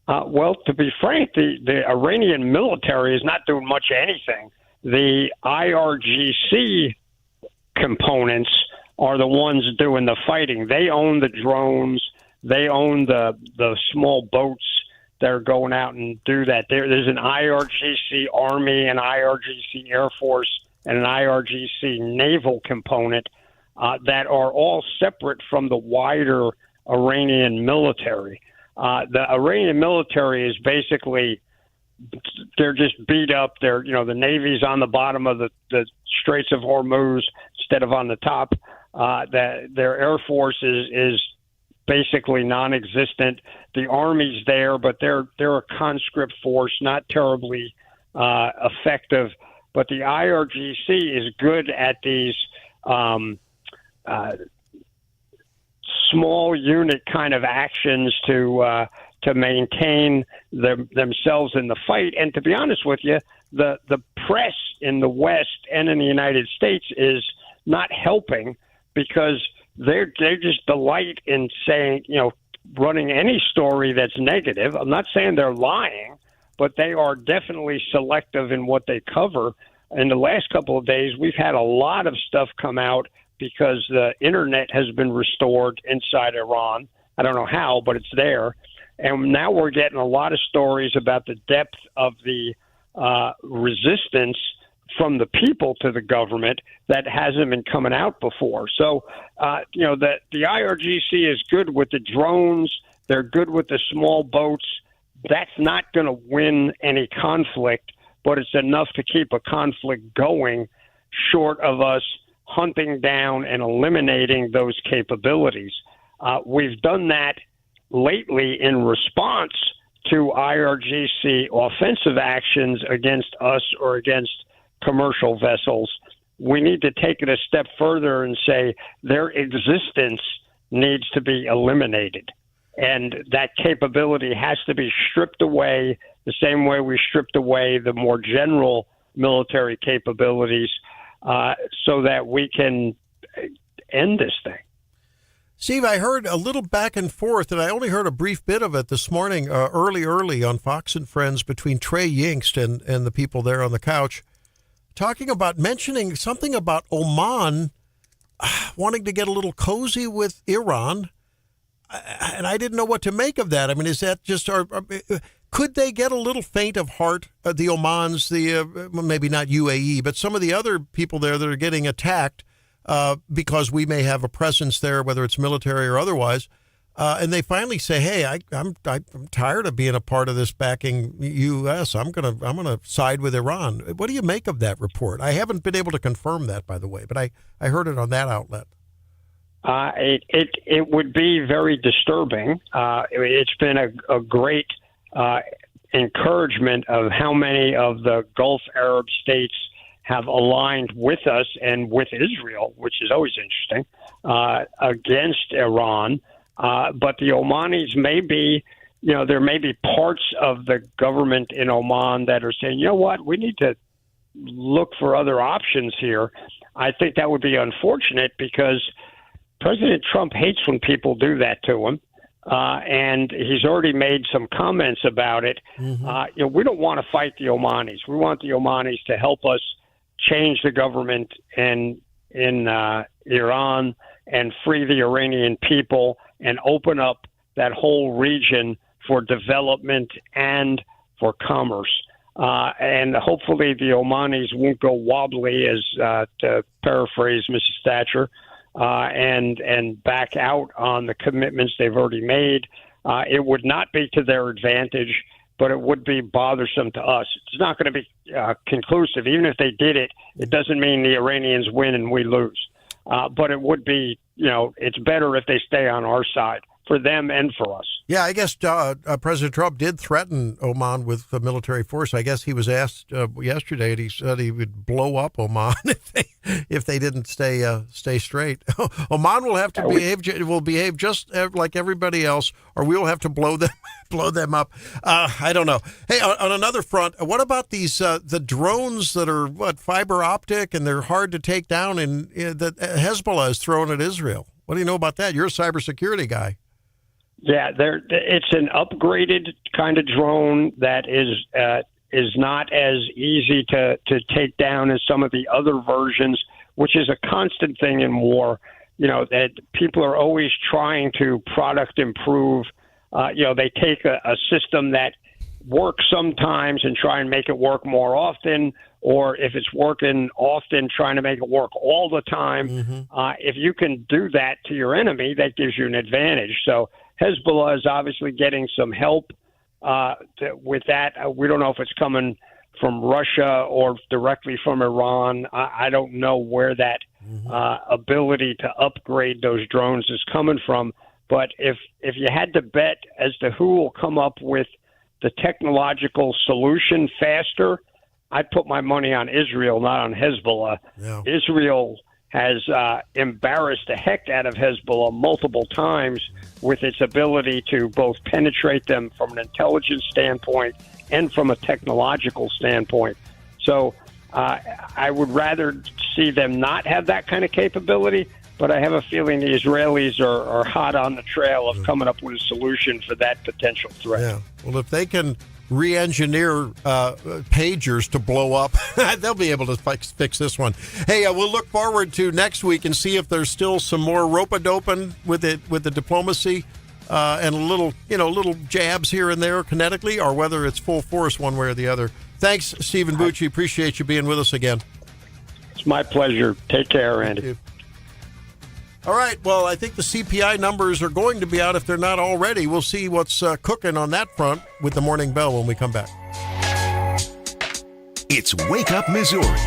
Well, to be frank, the Iranian military is not doing much of anything. The IRGC components are the ones doing the fighting. They own the drones. They own the small boats that are going out and do that. There's an IRGC Army, an IRGC Air Force, and an IRGC naval component that are all separate from the wider Iranian military. The Iranian military is basically, they're just beat up. The Navy's on the bottom of the Straits of Hormuz instead of on the top. Their Air Force is basically non-existent. The Army's there, but they're a conscript force, not terribly effective. But the IRGC is good at these small unit kind of actions to maintain themselves in the fight. And to be honest with you, the press in the West and in the United States is not helping, because they just delight in saying, running any story that's negative. I'm not saying they're lying, but they are definitely selective in what they cover. In the last couple of days, we've had a lot of stuff come out because the internet has been restored inside Iran. I don't know how, but it's there. And now we're getting a lot of stories about the depth of the resistance from the people to the government that hasn't been coming out before. So, the IRGC is good with the drones. They're good with the small boats. That's not going to win any conflict, but it's enough to keep a conflict going, short of us hunting down and eliminating those capabilities. We've done that lately in response to IRGC offensive actions against us or against commercial vessels. We need to take it a step further and say their existence needs to be eliminated. And that capability has to be stripped away the same way we stripped away the more general military capabilities so that we can end this thing. Steve, I heard a little back and forth, and I only heard a brief bit of it this morning, early on Fox and Friends, between Trey Yingst and the people there on the couch, mentioning something about Oman wanting to get a little cozy with Iran. And I didn't know what to make of that. I mean, is that just could they get a little faint of heart? The Omans, maybe not UAE, but some of the other people there that are getting attacked because we may have a presence there, whether it's military or otherwise. And they finally say, "Hey, I'm tired of being a part of this backing U.S. I'm gonna side with Iran." What do you make of that report? I haven't been able to confirm that, by the way, but I heard it on that outlet. It would be very disturbing. It's been a great encouragement of how many of the Gulf Arab states have aligned with us and with Israel, which is always interesting, against Iran. But the Omanis may be, there may be parts of the government in Oman that are saying, you know what, we need to look for other options here. I think that would be unfortunate because President Trump hates when people do that to him. And he's already made some comments about it. Mm-hmm. We don't want to fight the Omanis. We want the Omanis to help us change the government in Iran, and free the Iranian people and open up that whole region for development and for commerce. And hopefully the Omanis won't go wobbly, as to paraphrase Mrs. Thatcher, and back out on the commitments they've already made. It would not be to their advantage, but it would be bothersome to us. It's not going to be conclusive. Even if they did it, it doesn't mean the Iranians win and we lose. But it would be, it's better if they stay on our side, for them and for us. Yeah, I guess President Trump did threaten Oman with the military force. I guess he was asked yesterday, and he said he would blow up Oman if they didn't stay straight. Oman will have to behave just like everybody else, or we will have to blow them up. I don't know. Hey, on another front, what about these the drones that are fiber optic and they're hard to take down, and that Hezbollah is throwing at Israel? What do you know about that? You're a cybersecurity guy. Yeah, it's an upgraded kind of drone that is not as easy to take down as some of the other versions, which is a constant thing in war. That people are always trying to product improve. They take a system that works sometimes and try and make it work more often, or if it's working often, trying to make it work all the time. If you can do that to your enemy, that gives you an advantage. So Hezbollah is obviously getting some help with that. We don't know if it's coming from Russia or directly from Iran. I don't know where that ability to upgrade those drones is coming from. But if you had to bet as to who will come up with the technological solution faster, I'd put my money on Israel, not on Hezbollah. Yeah. Israel has embarrassed the heck out of Hezbollah multiple times with its ability to both penetrate them from an intelligence standpoint and from a technological standpoint. So I would rather see them not have that kind of capability, but I have a feeling the Israelis are hot on the trail of coming up with a solution for that potential threat. Yeah. Well, if they can re-engineer pagers to blow up, they'll be able to fix this one. Hey, we'll look forward to next week and see if there's still some more rope-a-doping with the diplomacy and little jabs here and there kinetically, or whether it's full force one way or the other. Thanks, Stephen Bucci. Appreciate you being with us again. It's my pleasure. Take care, Andy. All right. Well, I think the CPI numbers are going to be out if they're not already. We'll see what's cooking on that front with the Morning Bell when we come back. It's Wake Up Missouri.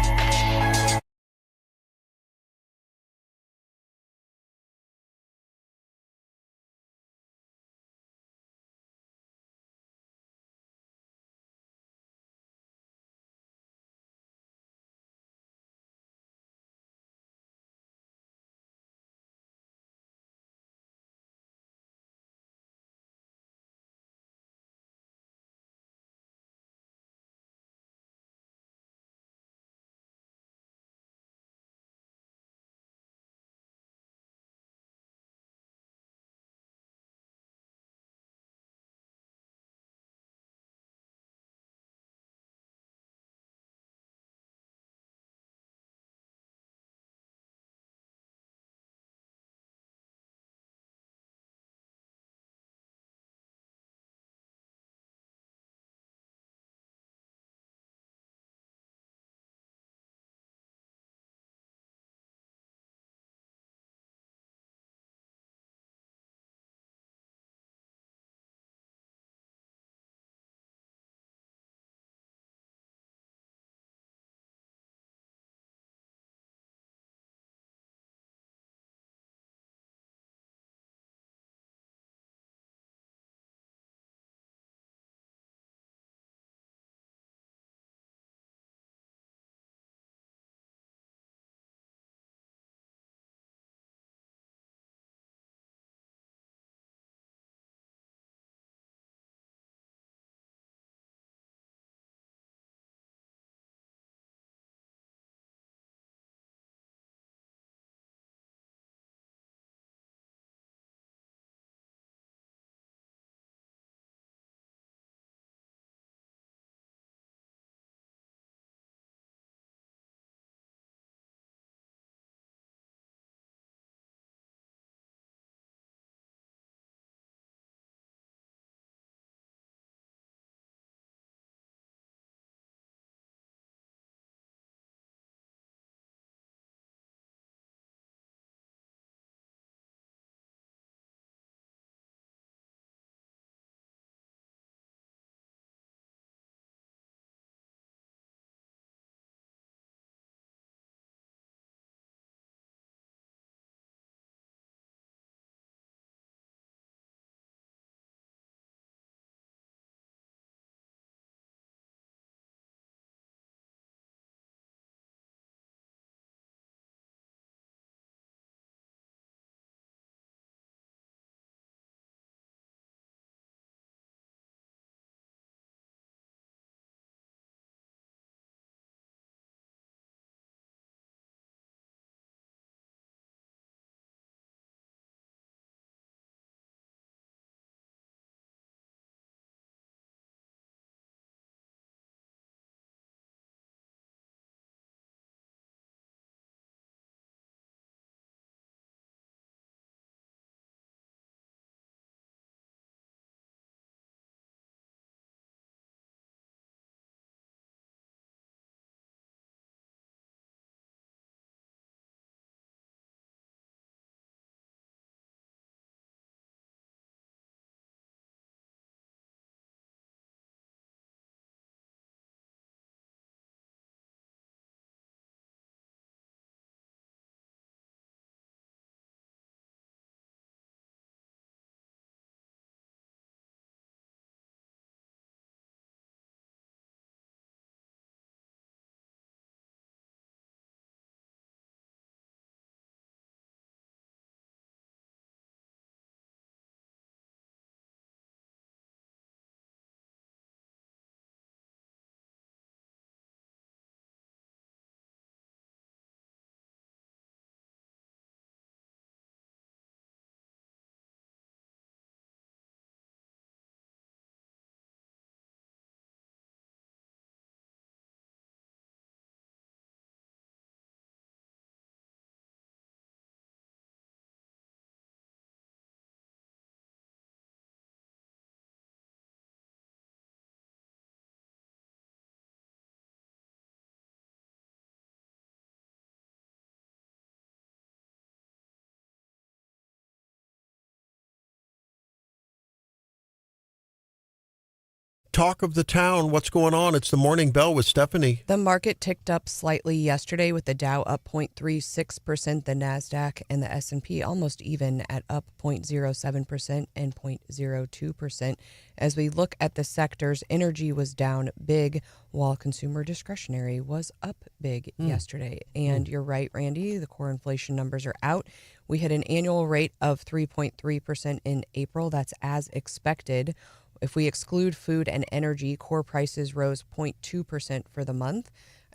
talk of the town. What's going on? It's the Morning Bell with Stephanie. The market ticked up slightly yesterday with the Dow up 0.36%, the NASDAQ and the S&P almost even at up 0.07% and 0.02%. As we look at the sectors, energy was down big while consumer discretionary was up big yesterday. And you're right, Randy, the core inflation numbers are out. We hit an annual rate of 3.3% in April. That's as expected. If we exclude food and energy, core prices rose 0.2% for the month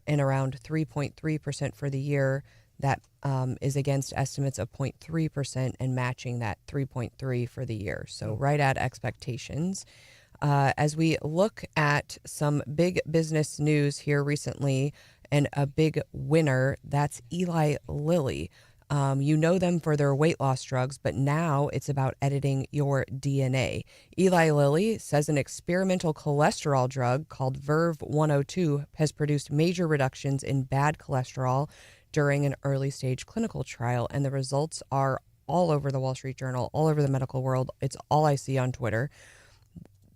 and around 3.3% for the year. That is against estimates of 0.3% and matching that 3.3 for the year. So right at expectations. As we look at some big business news here recently, and a big winner, that's Eli Lilly. You know them for their weight loss drugs, but now it's about editing your DNA. Eli Lilly says an experimental cholesterol drug called Verve 102 has produced major reductions in bad cholesterol during an early stage clinical trial. And the results are all over the Wall Street Journal, all over the medical world. It's all I see on Twitter.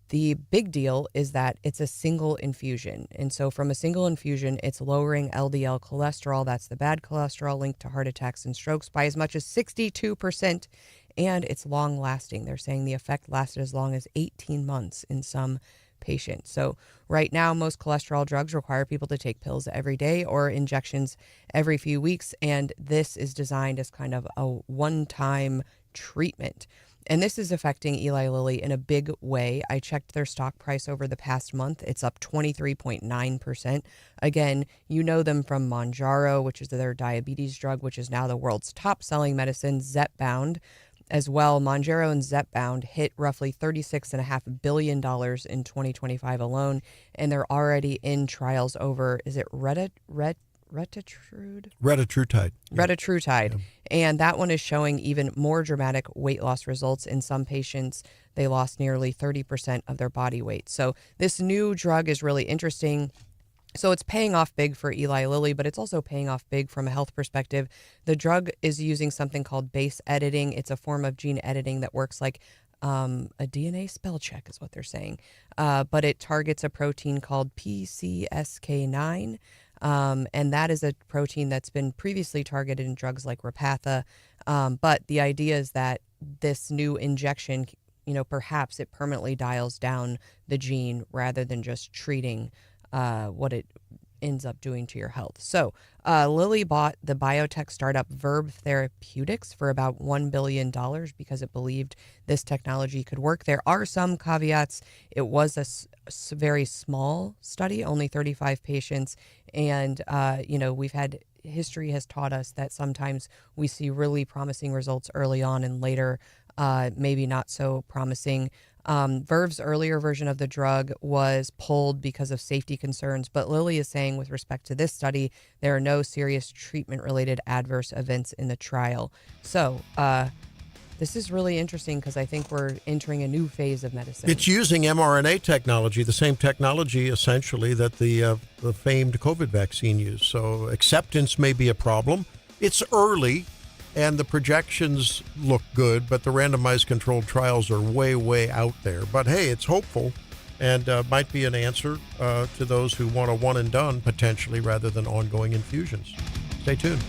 The big deal is that it's a single infusion. And so from a single infusion, it's lowering LDL cholesterol. That's the bad cholesterol linked to heart attacks and strokes by as much as 62%. And it's long lasting. They're saying the effect lasted as long as 18 months in some patients. So right now, most cholesterol drugs require people to take pills every day or injections every few weeks. And this is designed as kind of a one-time treatment. And this is affecting Eli Lilly in a big way. I checked their stock price over the past month. It's up 23.9%. Again, you know them from Mounjaro, which is their diabetes drug, which is now the world's top-selling medicine, Zepbound. As well, Mounjaro and Zepbound hit roughly $36.5 billion in 2025 alone, and they're already in trials over, is it Retatrutide? Retatrutide. Retatrutide. And that one is showing even more dramatic weight loss results. In some patients, they lost nearly 30% of their body weight. So this new drug is really interesting. So it's paying off big for Eli Lilly, but it's also paying off big from a health perspective. The drug is using something called base editing. It's a form of gene editing that works like a DNA spell check is what they're saying. But it targets a protein called PCSK9. And that is a protein that's been previously targeted in drugs like Repatha. But the idea is that this new injection, perhaps it permanently dials down the gene rather than just treating what it ends up doing to your health. So Lilly bought the biotech startup Verve Therapeutics for about $1 billion because it believed this technology could work. There are some caveats. It was a very small study, only 35 patients. And, history has taught us that sometimes we see really promising results early on and later maybe not so promising. Verve's earlier version of the drug was pulled because of safety concerns, but Lilly is saying with respect to this study, there are no serious treatment-related adverse events in the trial. So this is really interesting because I think we're entering a new phase of medicine. It's using mRNA technology, the same technology essentially that the famed COVID vaccine used. So acceptance may be a problem. It's early. And the projections look good, but the randomized controlled trials are way, way out there. But hey, it's hopeful and might be an answer to those who want a one and done potentially rather than ongoing infusions. Stay tuned.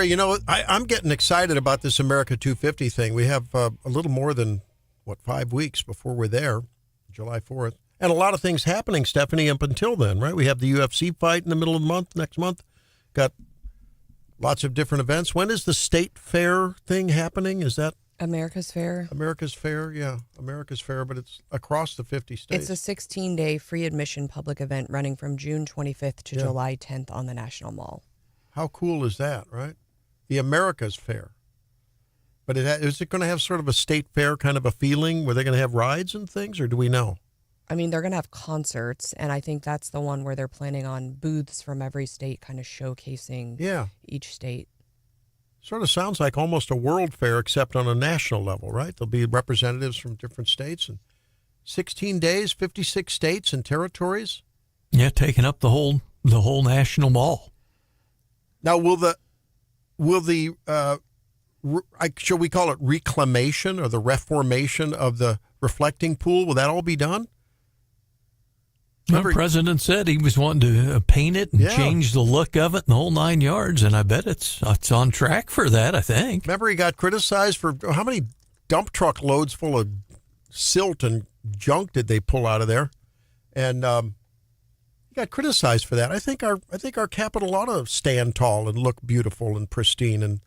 You know, I'm getting excited about this America 250 thing. We have a little more than, 5 weeks before we're there, July 4th. And a lot of things happening, Stephanie, up until then, right? We have the UFC fight in the middle of the month, next month. Got lots of different events. When is the state fair thing happening? Is that America's Fair? America's Fair, yeah. America's Fair, but it's across the 50 states. It's a 16-day free admission public event running from June 25th to July 10th on the National Mall. How cool is that, right? The America's Fair. But is it going to have sort of a state fair kind of a feeling? Were they going to have rides and things, or do we know? I mean, they're going to have concerts, and I think that's the one where they're planning on booths from every state kind of showcasing each state. Sort of sounds like almost a world fair, except on a national level, right? There'll be representatives from different states, and 16 days, 56 states and territories. Yeah, taking up the whole national mall. Now, will the shall we call it reclamation or the reformation of the reflecting pool? Will that all be done? The president said he was wanting to paint it and change the look of it and the whole 9 yards, and I bet it's on track for that, I think. Remember, he got criticized for how many dump truck loads full of silt and junk did they pull out of there? And he got criticized for that. I think our capital ought to stand tall and look beautiful and pristine and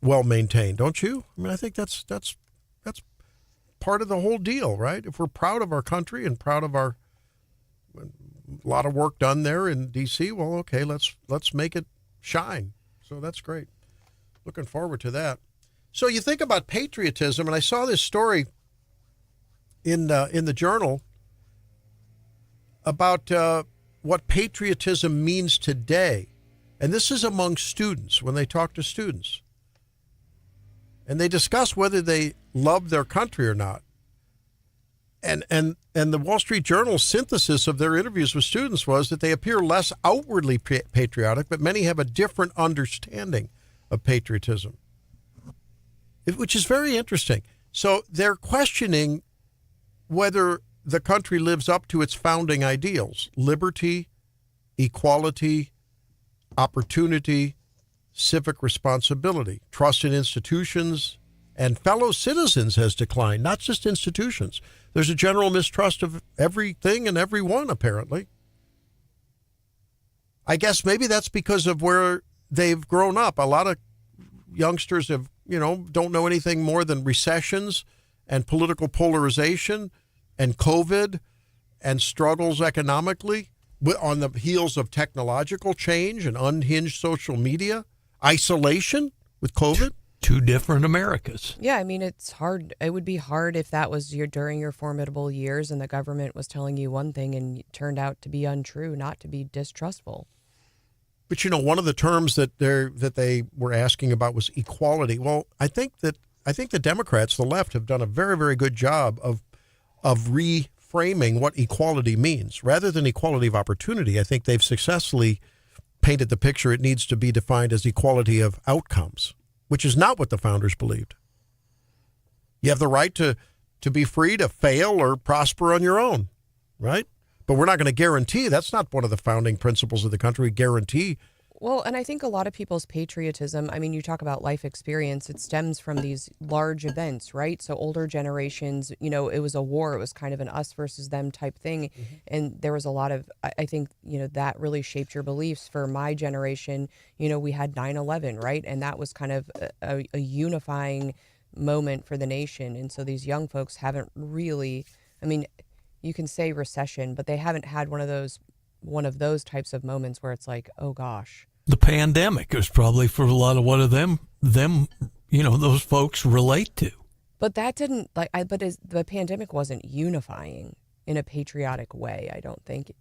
well maintained, don't you? I mean, I think that's part of the whole deal, right? If we're proud of our country and proud of a lot of work done there in D.C., well, okay, let's make it shine. So that's great. Looking forward to that. So you think about patriotism, and I saw this story in the Journal about what patriotism means today, and this is among students when they talk to students. And they discuss whether they love their country or not. And the Wall Street Journal's synthesis of their interviews with students was that they appear less outwardly patriotic, but many have a different understanding of patriotism, which is very interesting. So they're questioning whether the country lives up to its founding ideals: liberty, equality, opportunity, civic responsibility. Trust in institutions and fellow citizens has declined, not just institutions. There's a general mistrust of everything and everyone, apparently. I guess maybe that's because of where they've grown up. A lot of youngsters don't know anything more than recessions and political polarization and COVID and struggles economically on the heels of technological change and unhinged social media. Isolation with COVID? Two different Americas. Yeah, I mean, it's hard. It would be hard if that was during your formidable years and the government was telling you one thing and it turned out to be untrue, not to be distrustful. But, one of the terms that they were asking about was equality. Well, I think the Democrats, the left, have done a very, very good job of reframing what equality means. Rather than equality of opportunity, I think they've successfully painted the picture it needs to be defined as equality of outcomes, which is not what the founders believed. You have the right to be free to fail or prosper on your own, right? But we're not going to guarantee. That's not one of the founding principles of the country, guarantee. Well, and I think a lot of people's patriotism, I mean, you talk about life experience, it stems from these large events, right? So older generations, it was a war. It was kind of an us versus them type thing. Mm-hmm. And there was a lot of, I think, that really shaped your beliefs. For my generation, we had 9/11, right? And that was kind of a unifying moment for the nation. And so these young folks haven't really, I mean, you can say recession, but they haven't had one of those types of moments where it's like, oh gosh. The pandemic was probably for a lot of what of them, those folks relate to. But that didn't the pandemic wasn't unifying in a patriotic way, I don't think.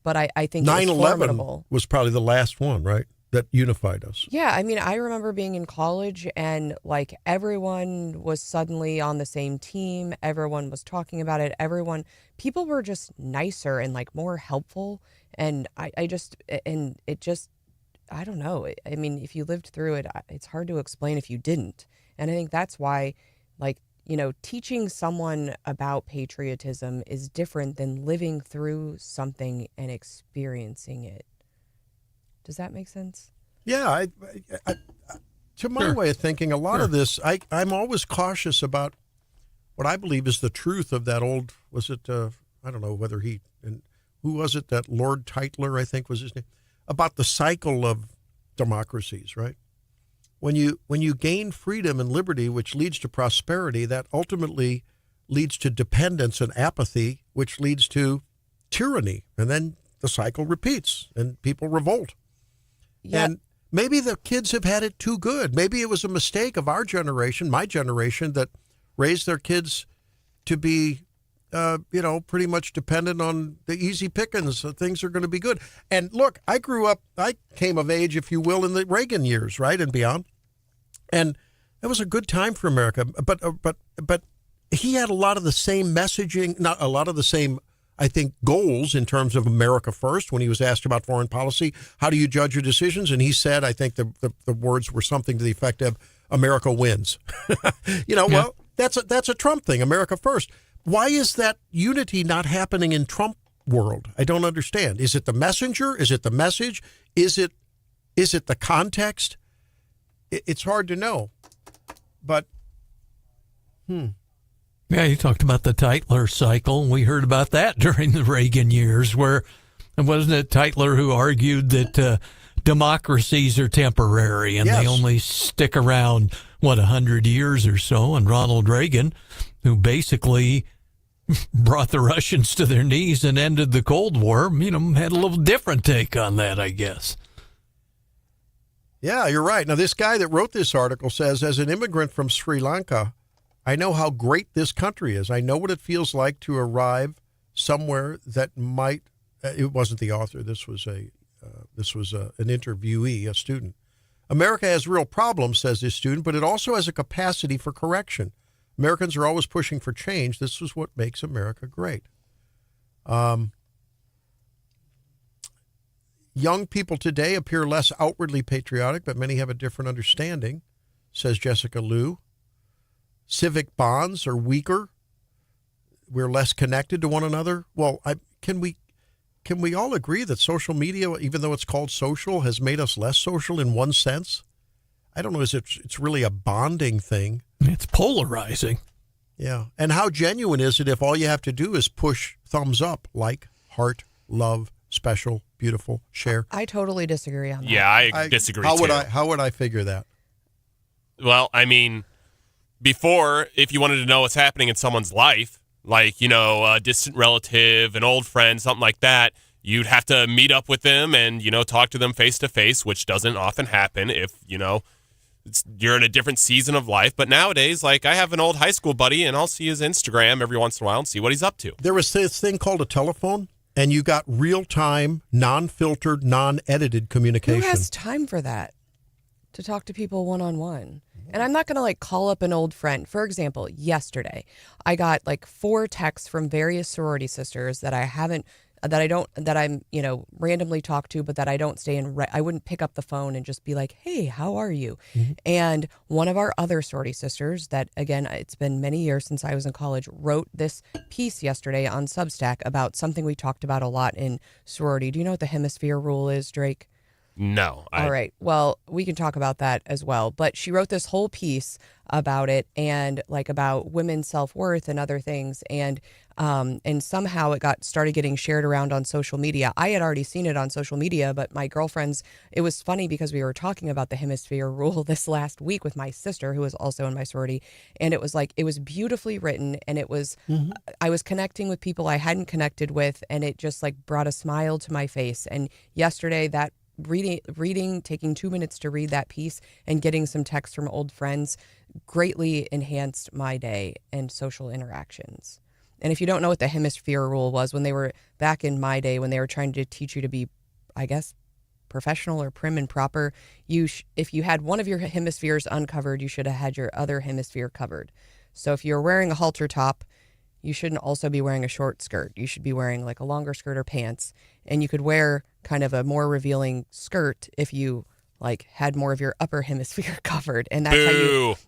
But I think 9/11 was probably the last one, right? That unified us. Yeah, I mean, I remember being in college and everyone was suddenly on the same team. Everyone was talking about it. People were just nicer and more helpful. And I don't know. I mean, if you lived through it, it's hard to explain if you didn't. And I think that's why, teaching someone about patriotism is different than living through something and experiencing it. Does that make sense? Yeah. to my way of thinking, a lot of this, I'm always cautious about what I believe is the truth of that old, was it, I don't know whether who was it, that Lord Titler, I think was his name, about the cycle of democracies, right? When you gain freedom and liberty, which leads to prosperity, that ultimately leads to dependence and apathy, which leads to tyranny. And then the cycle repeats and people revolt. Yeah. And maybe the kids have had it too good. Maybe it was a mistake of our generation, my generation, that raised their kids to be, pretty much dependent on the easy pickings. So things are going to be good. And look, I came of age, if you will, in the Reagan years, right, and beyond. And it was a good time for America. But he had a lot of the same messaging, not a lot of the same, I think, goals in terms of America first. When he was asked about foreign policy, how do you judge your decisions? And he said, I think the words were something to the effect of, America wins. Well, that's a Trump thing, America first. Why is that unity not happening in Trump world? I don't understand. Is it the messenger? Is it the message? Is it the context? It's hard to know. But, Yeah, you talked about the Titler cycle. We heard about that during the Reagan years, where, wasn't it Titler who argued that democracies are temporary and they only stick around, 100 years or so? And Ronald Reagan, who basically brought the Russians to their knees and ended the Cold War, had a little different take on that, I guess. Yeah, you're right. Now, this guy that wrote this article says, as an immigrant from Sri Lanka, I know how great this country is. I know what it feels like to arrive somewhere that might, it wasn't the author, this was an interviewee, a student. America has real problems, says this student, but it also has a capacity for correction. Americans are always pushing for change. This is what makes America great. Young people today appear less outwardly patriotic, but many have a different understanding, says Jessica Liu. Civic bonds are weaker. We're less connected to one another. Well, can we all agree that social media, even though it's called social, has made us less social in one sense? I don't know. It's really a bonding thing. It's polarizing. Yeah. And how genuine is it if all you have to do is push thumbs up, like, heart, love, special, beautiful, share? I totally disagree on that. Yeah, I disagree too. How would I figure that? Well, I mean, before, if you wanted to know what's happening in someone's life, like, a distant relative, an old friend, something like that, you'd have to meet up with them and, talk to them face to face, which doesn't often happen if, you're in a different season of life. But nowadays, like, I have an old high school buddy and I'll see his Instagram every once in a while and see what he's up to. There was this thing called a telephone, and you got real-time, non-filtered, non-edited communication. Who has time for that? To talk to people one-on-one? And I'm not going to call up an old friend. For example, yesterday, I got 4 texts from various sorority sisters that I'm randomly talk to, but that I don't stay in. I wouldn't pick up the phone and just be like, hey, how are you? Mm-hmm. And one of our other sorority sisters that, again, it's been many years since I was in college, wrote this piece yesterday on Substack about something we talked about a lot in sorority. Do you know what the hemisphere rule is, Drake? No. All right. Well, we can talk about that as well. But she wrote this whole piece about it and about women's self-worth and other things. And somehow it started getting shared around on social media. I had already seen it on social media, but my girlfriends, it was funny because we were talking about the hemisphere rule this last week with my sister, who was also in my sorority. And it was it was beautifully written. And it was, I was connecting with people I hadn't connected with. And it just brought a smile to my face. And yesterday that reading, taking 2 minutes to read that piece and getting some text from old friends greatly enhanced my day and social interactions. And if you don't know what the hemisphere rule was, when they were back in my day, when they were trying to teach you to be, I guess, professional or prim and proper, if you had one of your hemispheres uncovered, you should have had your other hemisphere covered. So if you're wearing a halter top, you shouldn't also be wearing a short skirt. You should be wearing a longer skirt or pants. And you could wear kind of a more revealing skirt if you had more of your upper hemisphere covered. And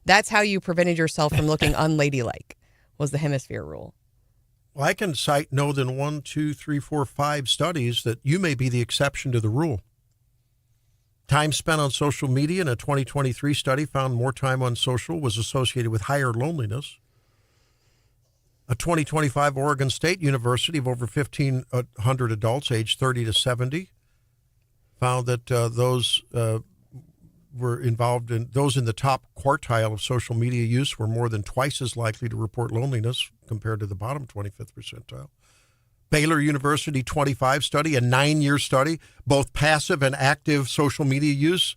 that's how you prevented yourself from looking unladylike, was the hemisphere rule. Well, I can cite no than 1, 2, 3, 4, 5 studies that you may be the exception to the rule. Time spent on social media in a 2023 study found more time on social was associated with higher loneliness. A 2025 Oregon State University of over 1,500 adults aged 30 to 70 found that those were involved in those in the top quartile of social media use were more than twice as likely to report loneliness compared to the bottom 25th percentile. Baylor University 25 study, a 9-year study, both passive and active social media use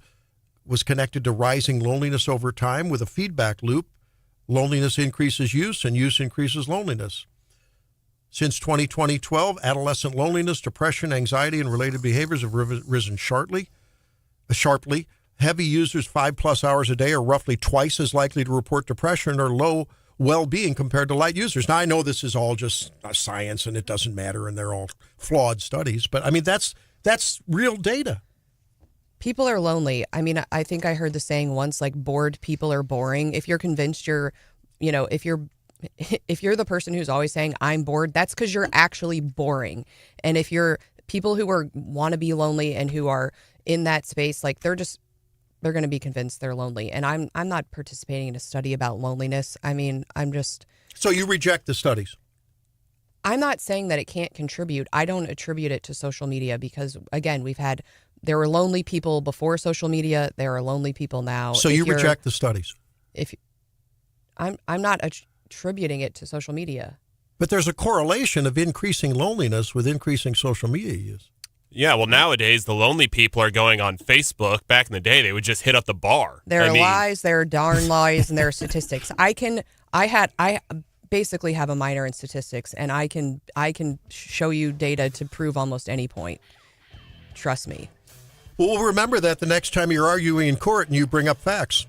was connected to rising loneliness over time with a feedback loop. Loneliness increases use and use increases loneliness. Since 2012, adolescent loneliness, depression, anxiety, and related behaviors have risen sharply. Heavy users 5+ hours a day are roughly twice as likely to report depression or low well-being compared to light users. Now, I know this is all just science and it doesn't matter and they're all flawed studies, but I mean, that's real data. People are lonely. I mean, I think I heard the saying once, like, bored people are boring. If you're convinced if you're the person who's always saying I'm bored, that's because you're actually boring. And if you're people who want to be lonely and who are in that space, like, they're going to be convinced they're lonely. And I'm not participating in a study about loneliness. I mean, So you reject the studies? I'm not saying that it can't contribute. I don't attribute it to social media because, again, there were lonely people before social media. There are lonely people now. So you reject the studies? I'm not attributing it to social media. But there's a correlation of increasing loneliness with increasing social media use. Yeah, well, nowadays the lonely people are going on Facebook. Back in the day, they would just hit up the bar. There are lies, there are darn lies, and there are statistics. I basically have a minor in statistics, and I can show you data to prove almost any point. Trust me. Well, remember that the next time you're arguing in court and you bring up facts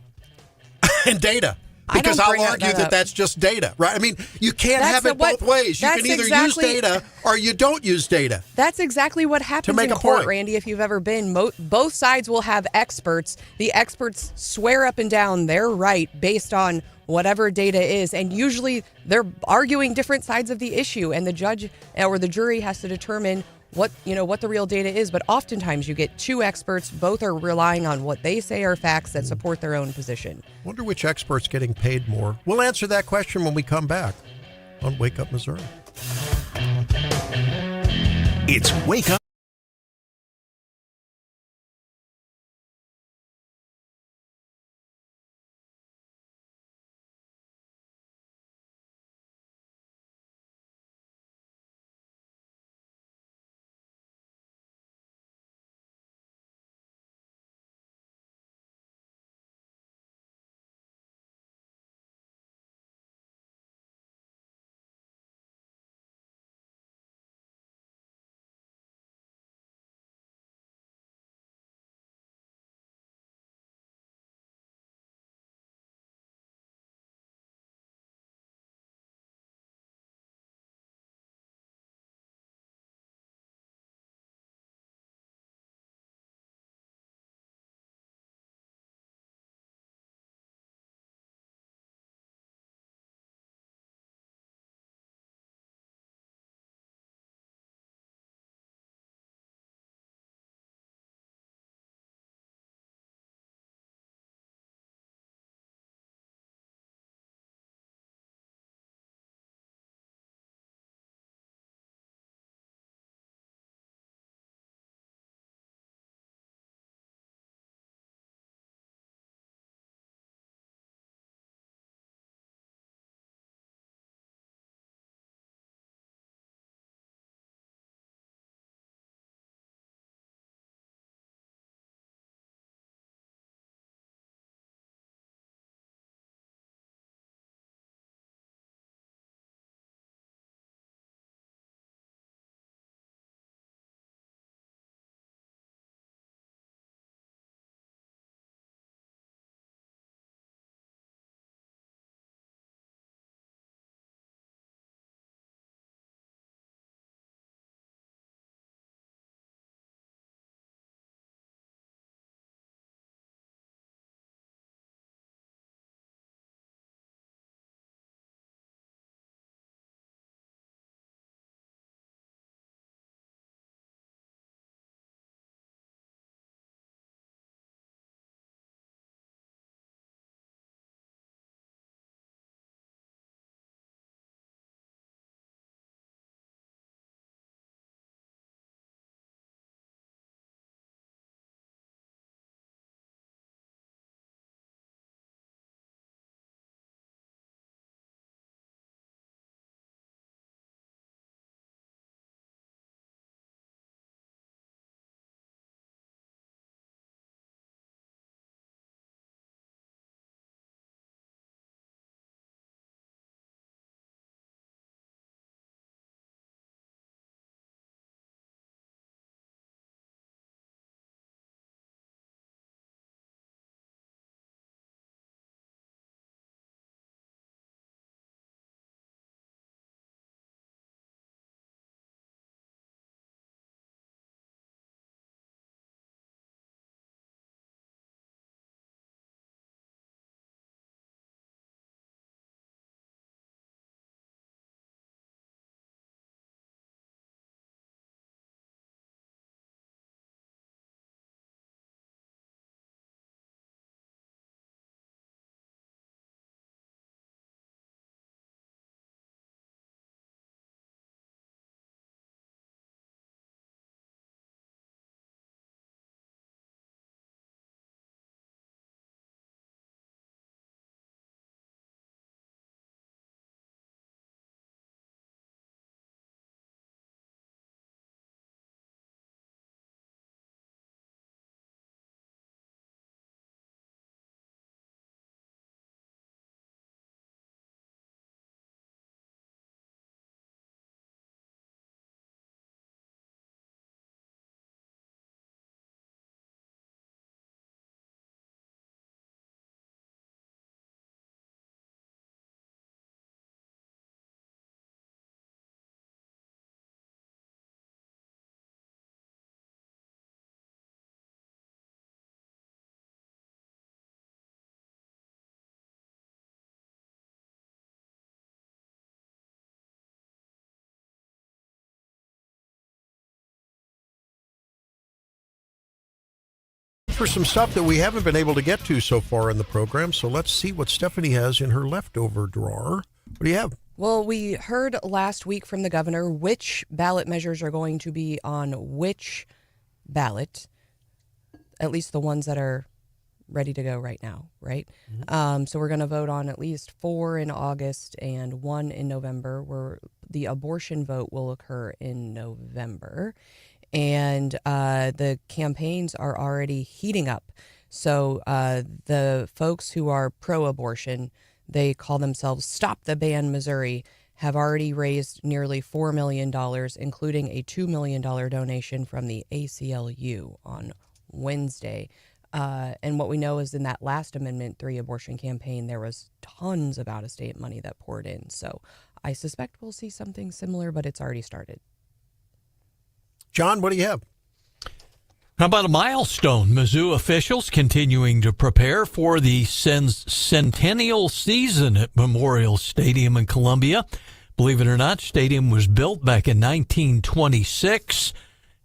and data. Because I'll argue that that's just data, right? I mean, you can't have it both ways. You can either use data or you don't use data. That's exactly what happens in court, Randy, if you've ever been. Both sides will have experts. The experts swear up and down they're right based on whatever data is. And usually they're arguing different sides of the issue. And the judge or the jury has to determine what the real data is. But oftentimes you get two experts. Both are relying on what they say are facts that support their own position. Wonder which expert's getting paid more. We'll answer that question when we come back on Wake Up Missouri. It's Wake Up. for some stuff that we haven't been able to get to so far in the program. So let's see what Stephanie has in her leftover drawer. What do you have? Well, we heard last week from the governor which ballot measures are going to be on which ballot, at least the ones that are ready to go right now, right? Mm-hmm. So we're going to vote on at least 4 in August and 1 in November, where the abortion vote will occur in November. And the campaigns are already heating up. So the folks who are pro-abortion, they call themselves Stop the Ban Missouri, have already raised nearly $4 million, including a $2 million donation from the ACLU on Wednesday. And what we know is in that last Amendment 3 abortion campaign, there was tons of out-of-state money that poured in. So I suspect we'll see something similar, but it's already started. John, what do you have? How about a milestone? Mizzou officials continuing to prepare for the centennial season at Memorial Stadium in Columbia. Believe it or not, stadium was built back in 1926,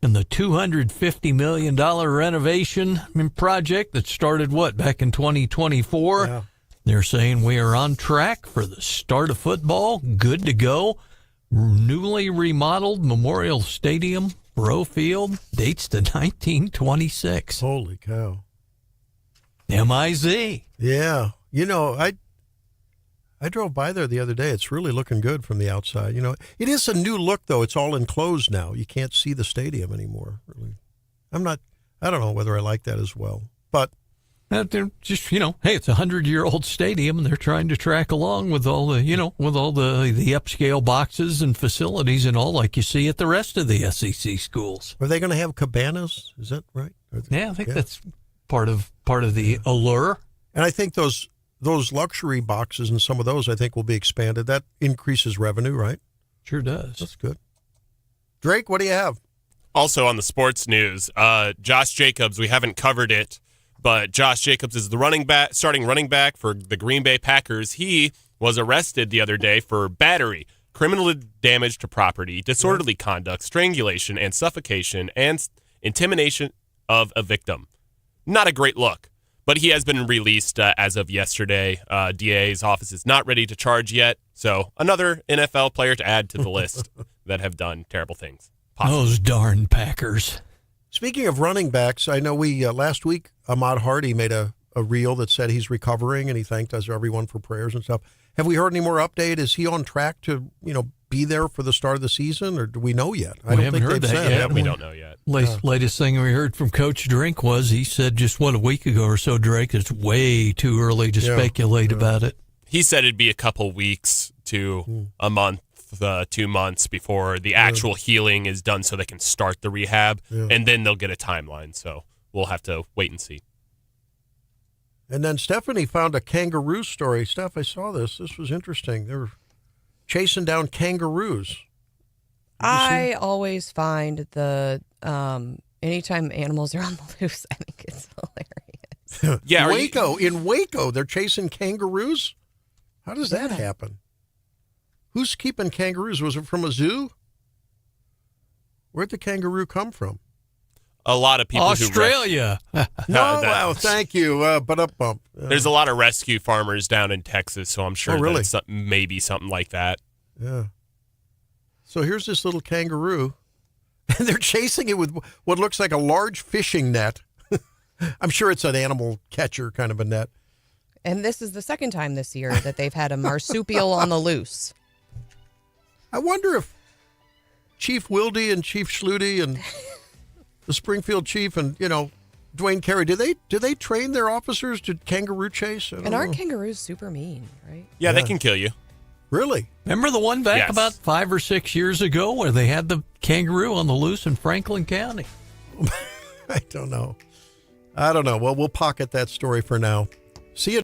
and the $250 million renovation project that started, back in 2024? Yeah. They're saying we are on track for the start of football. Good to go. Newly remodeled Memorial Stadium, Rowe Field, dates to 1926. Holy cow. MIZ. Yeah. I drove by there the other day. It's really looking good from the outside. It is a new look, though. It's all enclosed now. You can't see the stadium anymore, really. I don't know whether I like that as well. But they're just, hey, it's a 100-year-old stadium, and they're trying to track along with all the, the upscale boxes and facilities and all like you see at the rest of the SEC schools. Are they going to have cabanas? Is that right? Yeah, I think that's part of the allure. And I think those luxury boxes and some of those, I think, will be expanded. That increases revenue, right? Sure does. That's good. Drake, what do you have? Also on the sports news, Josh Jacobs, we haven't covered it, but Josh Jacobs is the starting running back for the Green Bay Packers. He was arrested the other day for battery, criminal damage to property, disorderly conduct, strangulation, and suffocation, and intimidation of a victim. Not a great look, but he has been released as of yesterday. DA's office is not ready to charge yet, so another NFL player to add to the list that have done terrible things. Possibly. Those darn Packers. Speaking of running backs, I know we last week, Ahmad Hardy made a reel that said he's recovering, and he thanked us, everyone, for prayers and stuff. Have we heard any more update? Is he on track to, be there for the start of the season, or do we know yet? I don't think they've said. Yeah, we don't know yet. Latest thing we heard from Coach Drink was he said just a week ago or so, Drake, it's way too early to speculate about it. He said it'd be a couple weeks to a month, 2 months before the actual healing is done so they can start the rehab, and then they'll get a timeline. So we'll have to wait and see. And then Stephanie found a kangaroo story. Steph, I saw this. This was interesting. They were chasing down kangaroos. I always find anytime animals are on the loose, I think it's hilarious. Yeah, in Waco, they're chasing kangaroos? How does that happen? Who's keeping kangaroos? Was it from a zoo? Where'd the kangaroo come from? A lot of people. Australia. Thank you. Bump. There's a lot of rescue farmers down in Texas, so I'm sure that it's maybe something like that. Yeah. So here's this little kangaroo, and they're chasing it with what looks like a large fishing net. I'm sure it's an animal catcher kind of a net. And this is the second time this year that they've had a marsupial on the loose. I wonder if Chief Wilde and Chief Schluty and the Springfield chief and, Dwayne Carey, do they train their officers to kangaroo chase? And aren't kangaroos super mean, right? Yeah, they can kill you. Really? Remember the one back about 5 or 6 years ago where they had the kangaroo on the loose in Franklin County? I don't know. Well, we'll pocket that story for now. See you.